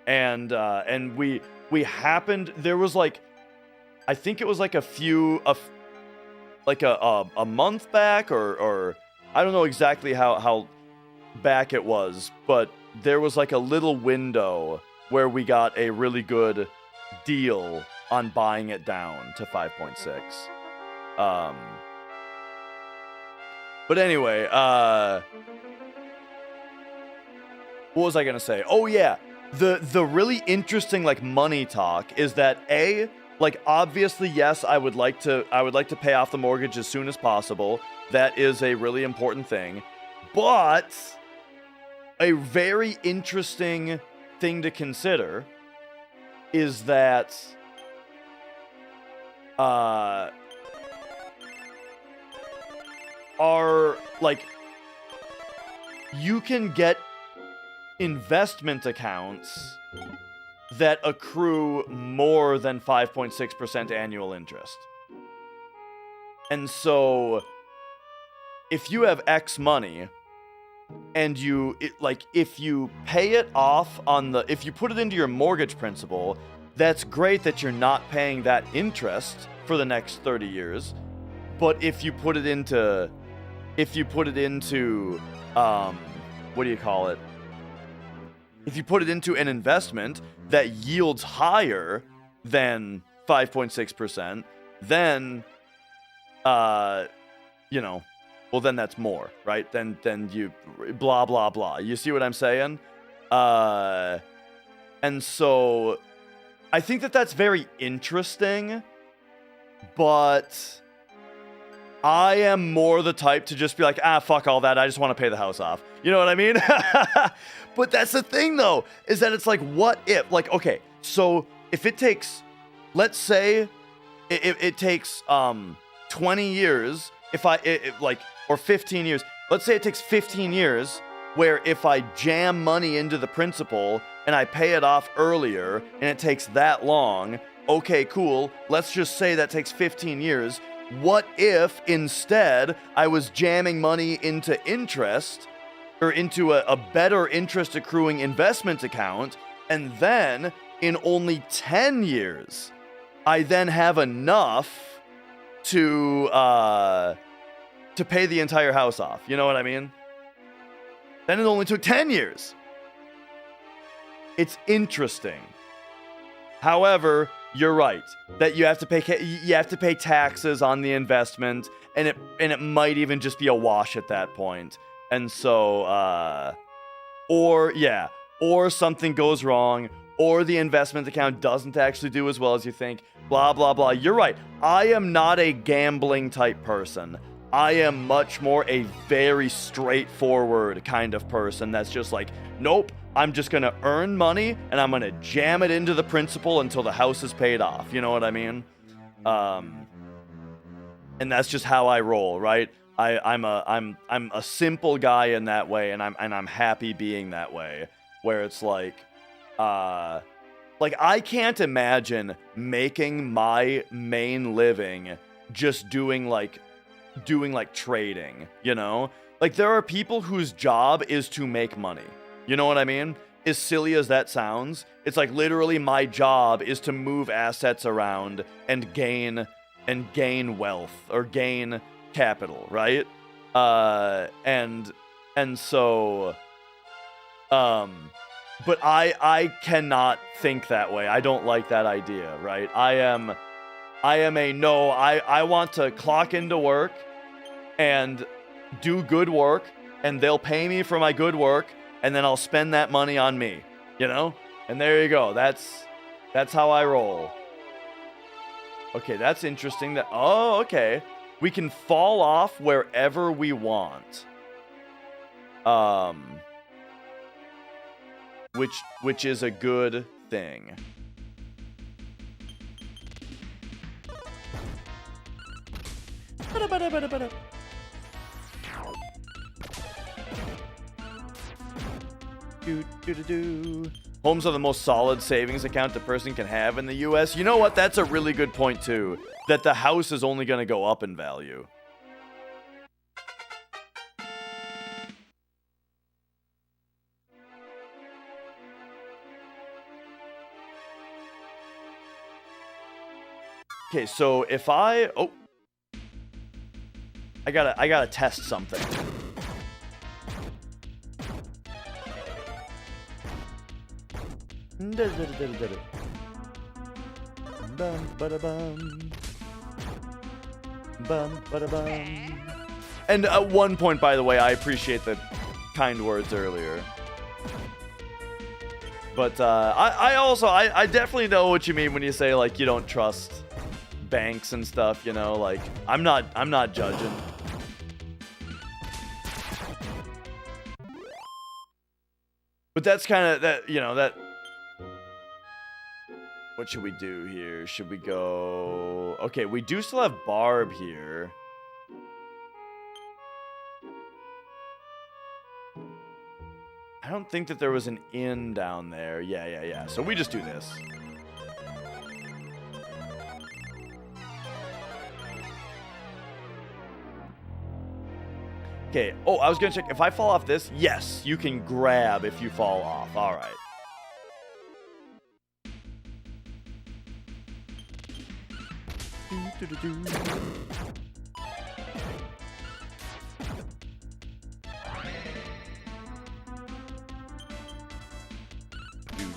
and we happened, there was like, I think it was like a month back, or I don't know exactly how back it was, but there was like a little window where we got a really good deal on buying it down to 5.6. But anyway, what was I gonna say? Oh yeah, the really interesting like money talk is that like, obviously, yes, I would like to pay off the mortgage as soon as possible. That is a really important thing. But a very interesting thing to consider is that you can get investment accounts that accrue more than 5.6% annual interest. And so, if you have X money, and if you pay it off if you put it into your mortgage principal, that's great that you're not paying that interest for the next 30 years. But if you put it into, what do you call it? If you put it into an investment that yields higher than 5.6%, then, you know, well, then that's more, right? Then you blah, blah, blah. You see what I'm saying? And so I think that that's very interesting, but I am more the type to just be like, fuck all that. I just want to pay the house off. You know what I mean? But that's the thing, though, is that it's like, what if? Like, okay, so if it takes, let's say it takes 20 years, or 15 years. Let's say it takes 15 years where if I jam money into the principal and I pay it off earlier and it takes that long, okay, cool. Let's just say that takes 15 years. What if instead I was jamming money into interest or into a better interest accruing investment account, and then in only 10 years, I then have enough to pay the entire house off. You know what I mean? Then it only took 10 years. It's interesting. However, you're right that you have to pay taxes on the investment, and it might even just be a wash at that point. And so, or something goes wrong, or the investment account doesn't actually do as well as you think. Blah blah blah. You're right. I am not a gambling type person. I am much more a very straightforward kind of person that's just like, nope, I'm just going to earn money and I'm going to jam it into the principal until the house is paid off. You know what I mean? And that's just how I roll, right? I'm a simple guy in that way, and I'm happy being that way, where it's like I can't imagine making my main living just doing trading, you know? Like, there are people whose job is to make money. You know what I mean? As silly as that sounds, it's like literally my job is to move assets around and gain wealth or gain capital, right? And so but I cannot think that way. I don't like that idea, right? I want to clock into work and do good work, and they'll pay me for my good work, and then I'll spend that money on me, you know? And there you go. That's how I roll. Okay, that's interesting. Okay. We can fall off wherever we want. Which is a good thing. Homes are the most solid savings account a person can have in the US. You know what? That's a really good point too. That the house is only going to go up in value. Okay, so if I gotta test something. And at one point, by the way, I appreciate the kind words earlier. But I definitely know what you mean when you say, like, you don't trust banks and stuff, you know, like, I'm not judging. But that's kind of that, you know, that. What should we do here? Should we go? Okay, we do still have Barb here. I don't think that there was an inn down there. Yeah. So we just do this. Okay. Oh, I was going to check. If I fall off this, yes, you can grab if you fall off. All right.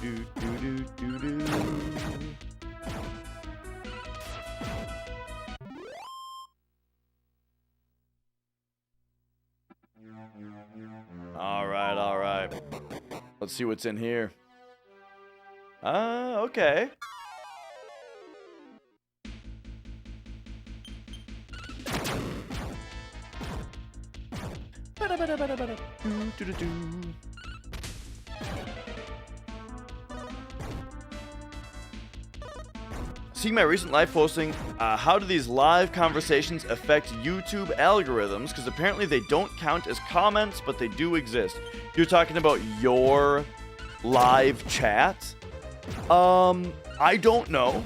do, do, do, do, do. All right, all right. Let's see what's in here. Okay. Seeing my recent live posting, how do these live conversations affect YouTube algorithms? Because apparently they don't count as comments, but they do exist. You're talking about your live chat? I don't know.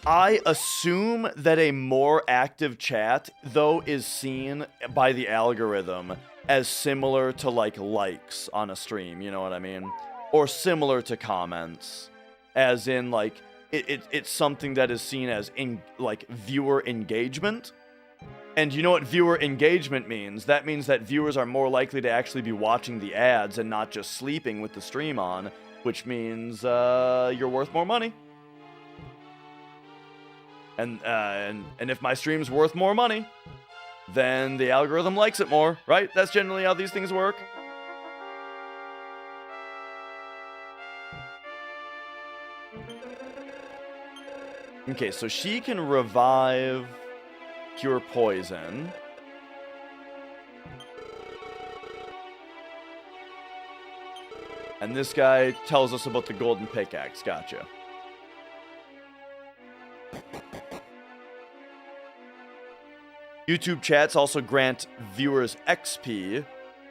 I assume that a more active chat, though, is seen by the algorithm as similar to, like, likes on a stream, you know what I mean? Or similar to comments, as in, like, it's something that is seen as, viewer engagement. And you know what viewer engagement means? That means that viewers are more likely to actually be watching the ads and not just sleeping with the stream on, which means you're worth more money. And if my stream's worth more money, then the algorithm likes it more, right? That's generally how these things work. Okay, so she can revive, cure poison. And this guy tells us about the golden pickaxe. Gotcha. YouTube chats also grant viewers XP,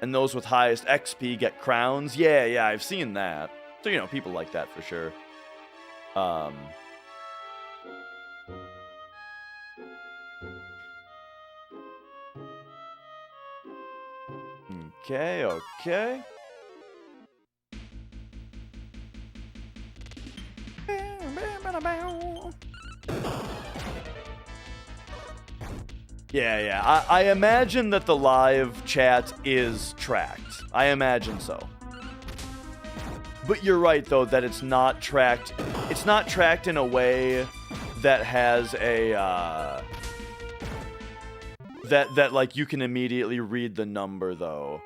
and those with highest XP get crowns. Yeah, I've seen that. So, you know, people like that for sure. Okay. Yeah. I imagine that the live chat is tracked. I imagine so. But you're right, though, that it's not tracked. It's not tracked in a way that has a, that like, you can immediately read the number, though.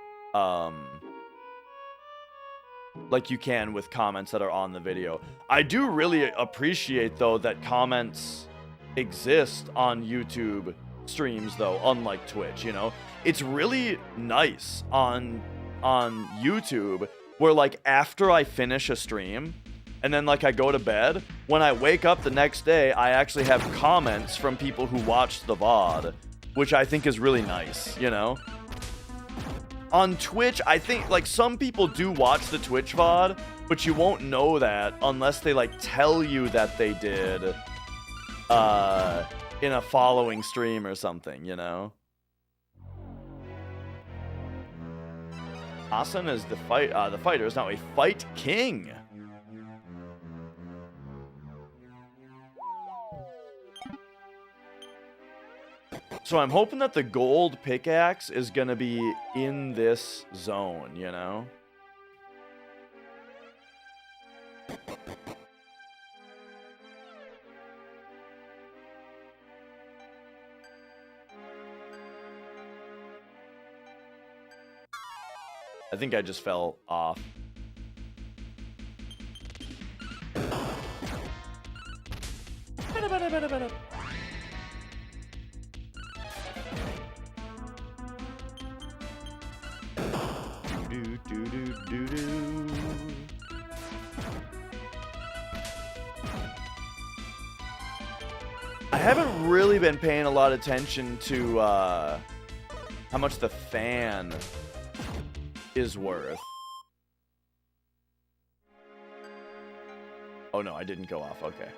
Like you can with comments that are on the video. I do really appreciate, though, that comments exist on YouTube streams, though, unlike Twitch, you know? It's really nice on YouTube where, like, after I finish a stream and then, like, I go to bed, when I wake up the next day, I actually have comments from people who watched the VOD, which I think is really nice, you know? On Twitch, I think, like, some people do watch the Twitch VOD, but you won't know that unless they, like, tell you that they did in a following stream or something, you know? Asen is the fighter is now a fight king. So I'm hoping that the gold pickaxe is gonna be in this zone, you know? I think I just fell off. I haven't really been paying a lot of attention to how much the fan is worth. Oh no, I didn't go off. Okay.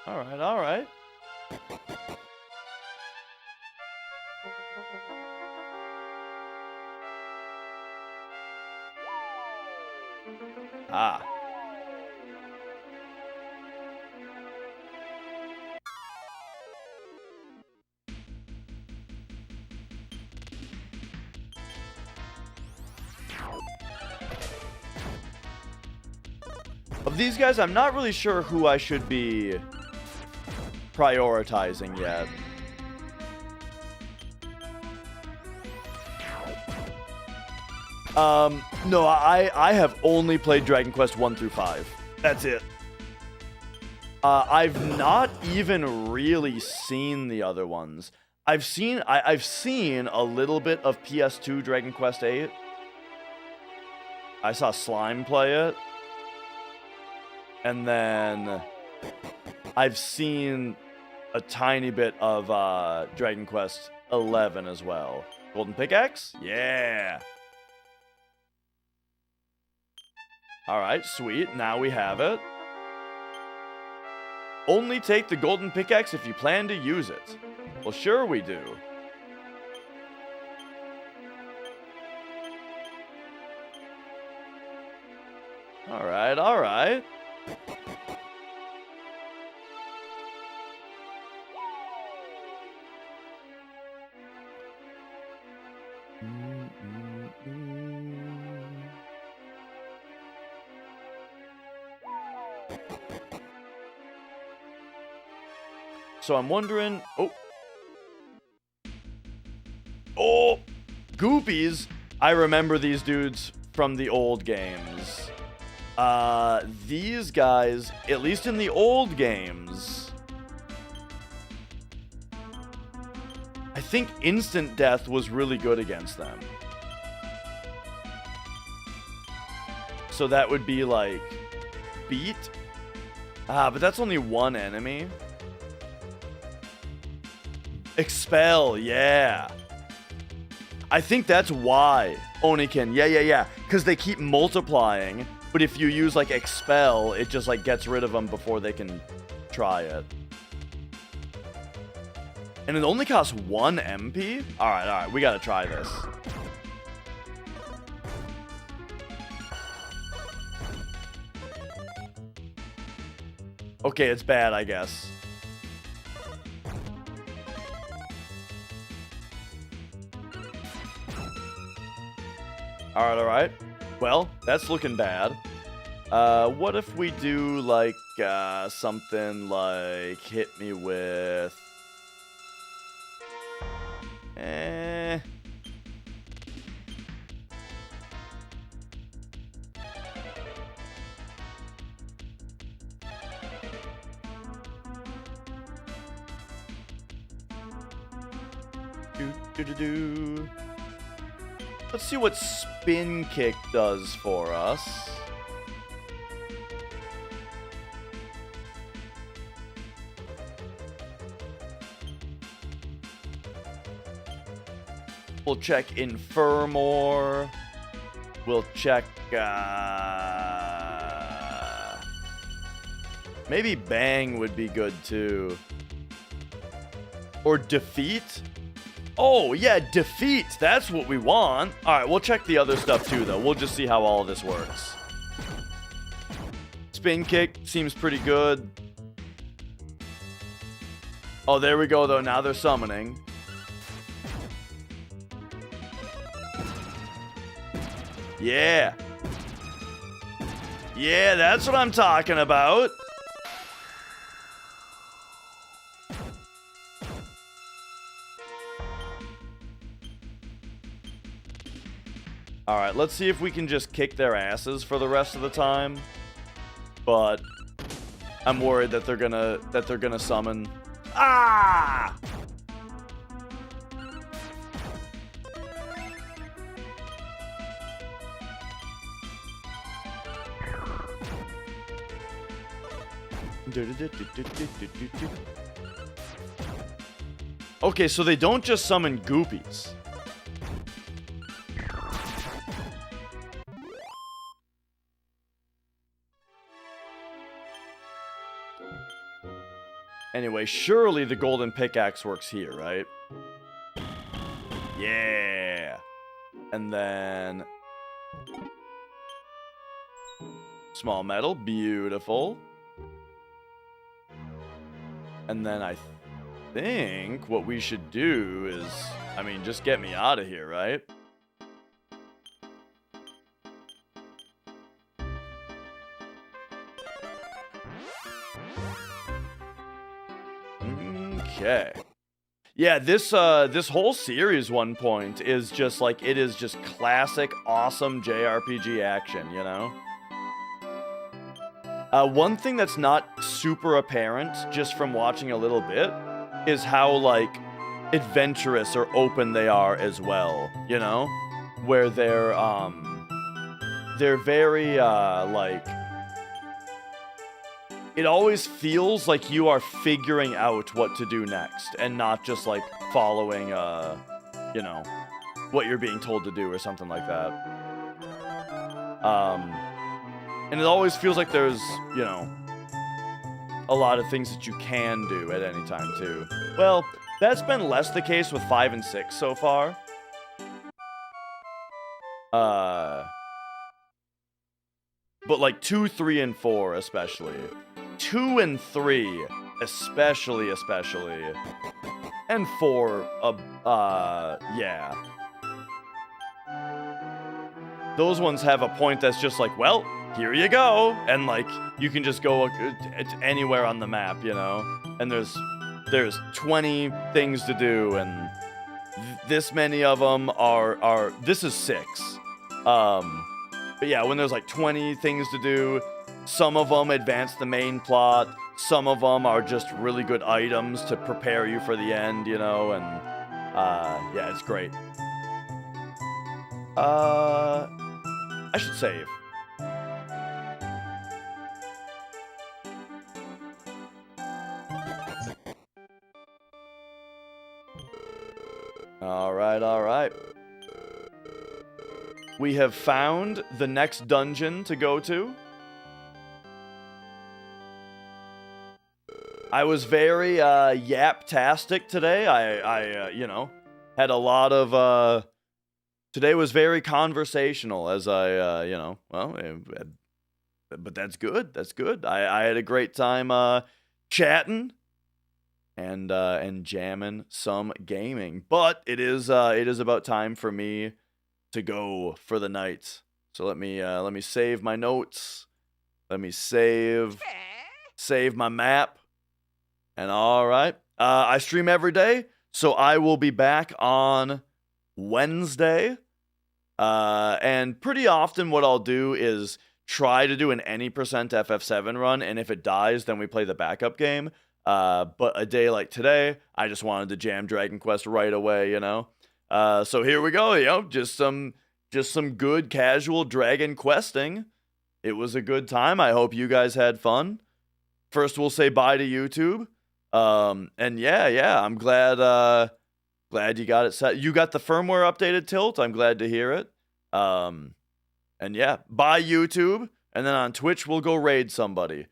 All right. Ah. Of these guys, I'm not really sure who I should be prioritizing yet. No, I have only played Dragon Quest 1 through 5. That's it. I've not even really seen the other ones. I've seen a little bit of PS2 Dragon Quest 8. I saw Slime play it. And then I've seen a tiny bit of Dragon Quest 11 as well. Golden Pickaxe? Yeah. Alright, sweet. Now we have it. Only take the Golden Pickaxe if you plan to use it. Well, sure we do. Alright, alright. So I'm wondering... Oh! Goopies! I remember these dudes from the old games. These guys, at least in the old games... I think instant death was really good against them. So that would be like... Beat? But that's only one enemy. Expel, yeah. I think that's why Oniken. Yeah. Because they keep multiplying. But if you use, like, Expel, it just, like, gets rid of them before they can try it. And it only costs 1 MP? Alright. We gotta try this. Okay, it's bad, I guess. Alright. Well, that's looking bad. What if we do, like, something like hit me with... Let's see what Spin Kick does for us. We'll check Infirmore. We'll check, maybe Bang would be good too. Or Defeat? Oh, yeah, Defeat. That's what we want. Alright, we'll check the other stuff too, though. We'll just see how all of this works. Spin Kick seems pretty good. Oh, there we go, though. Now they're summoning. Yeah. Yeah, that's what I'm talking about. Alright, let's see if we can just kick their asses for the rest of the time. But I'm worried that they're gonna summon. Ah! Okay, so they don't just summon Goopies. Anyway, surely the Golden Pickaxe works here, right? Yeah. And then... Small metal, beautiful. And then I think what we should do is... I mean, just get me out of here, right? Okay. Yeah, this whole series 1 point is just like, it is just classic awesome JRPG action, you know? One thing that's not super apparent just from watching a little bit is how like adventurous or open they are as well, you know? Where they're very like, it always feels like you are figuring out what to do next and not just like following you know, what you're being told to do or something like that. And it always feels like there's, you know, a lot of things that you can do at any time too. Well, that's been less the case with 5 and 6 so far. But like 2, 3, and 4 especially. 2 and 3 especially. And 4, yeah. Those ones have a point that's just like, well, here you go. And like, you can just go anywhere on the map, you know? And there's 20 things to do, and this many of them are this is 6. But yeah, when there's like 20 things to do, some of them advance the main plot, some of them are just really good items to prepare you for the end, you know, and yeah, it's great. I should save. All right. We have found the next dungeon to go to. I was very yap-tastic today. I you know, had a lot of today was very conversational as I you know, well, but that's good. That's good. I had a great time chatting and jamming some gaming. But it is about time for me to go for the night. So let me save my notes. Let me save my map. And all right, I stream every day, so I will be back on Wednesday. And pretty often what I'll do is try to do an any percent FF7 run, and if it dies, then we play the backup game. But a day like today, I just wanted to jam Dragon Quest right away, you know? So here we go, you know, just some good casual Dragon Questing. It was a good time. I hope you guys had fun. First, we'll say bye to YouTube. And yeah, I'm glad you got it set. You got the firmware updated, Tilt. I'm glad to hear it. And yeah, bye YouTube. And then on Twitch, we'll go raid somebody.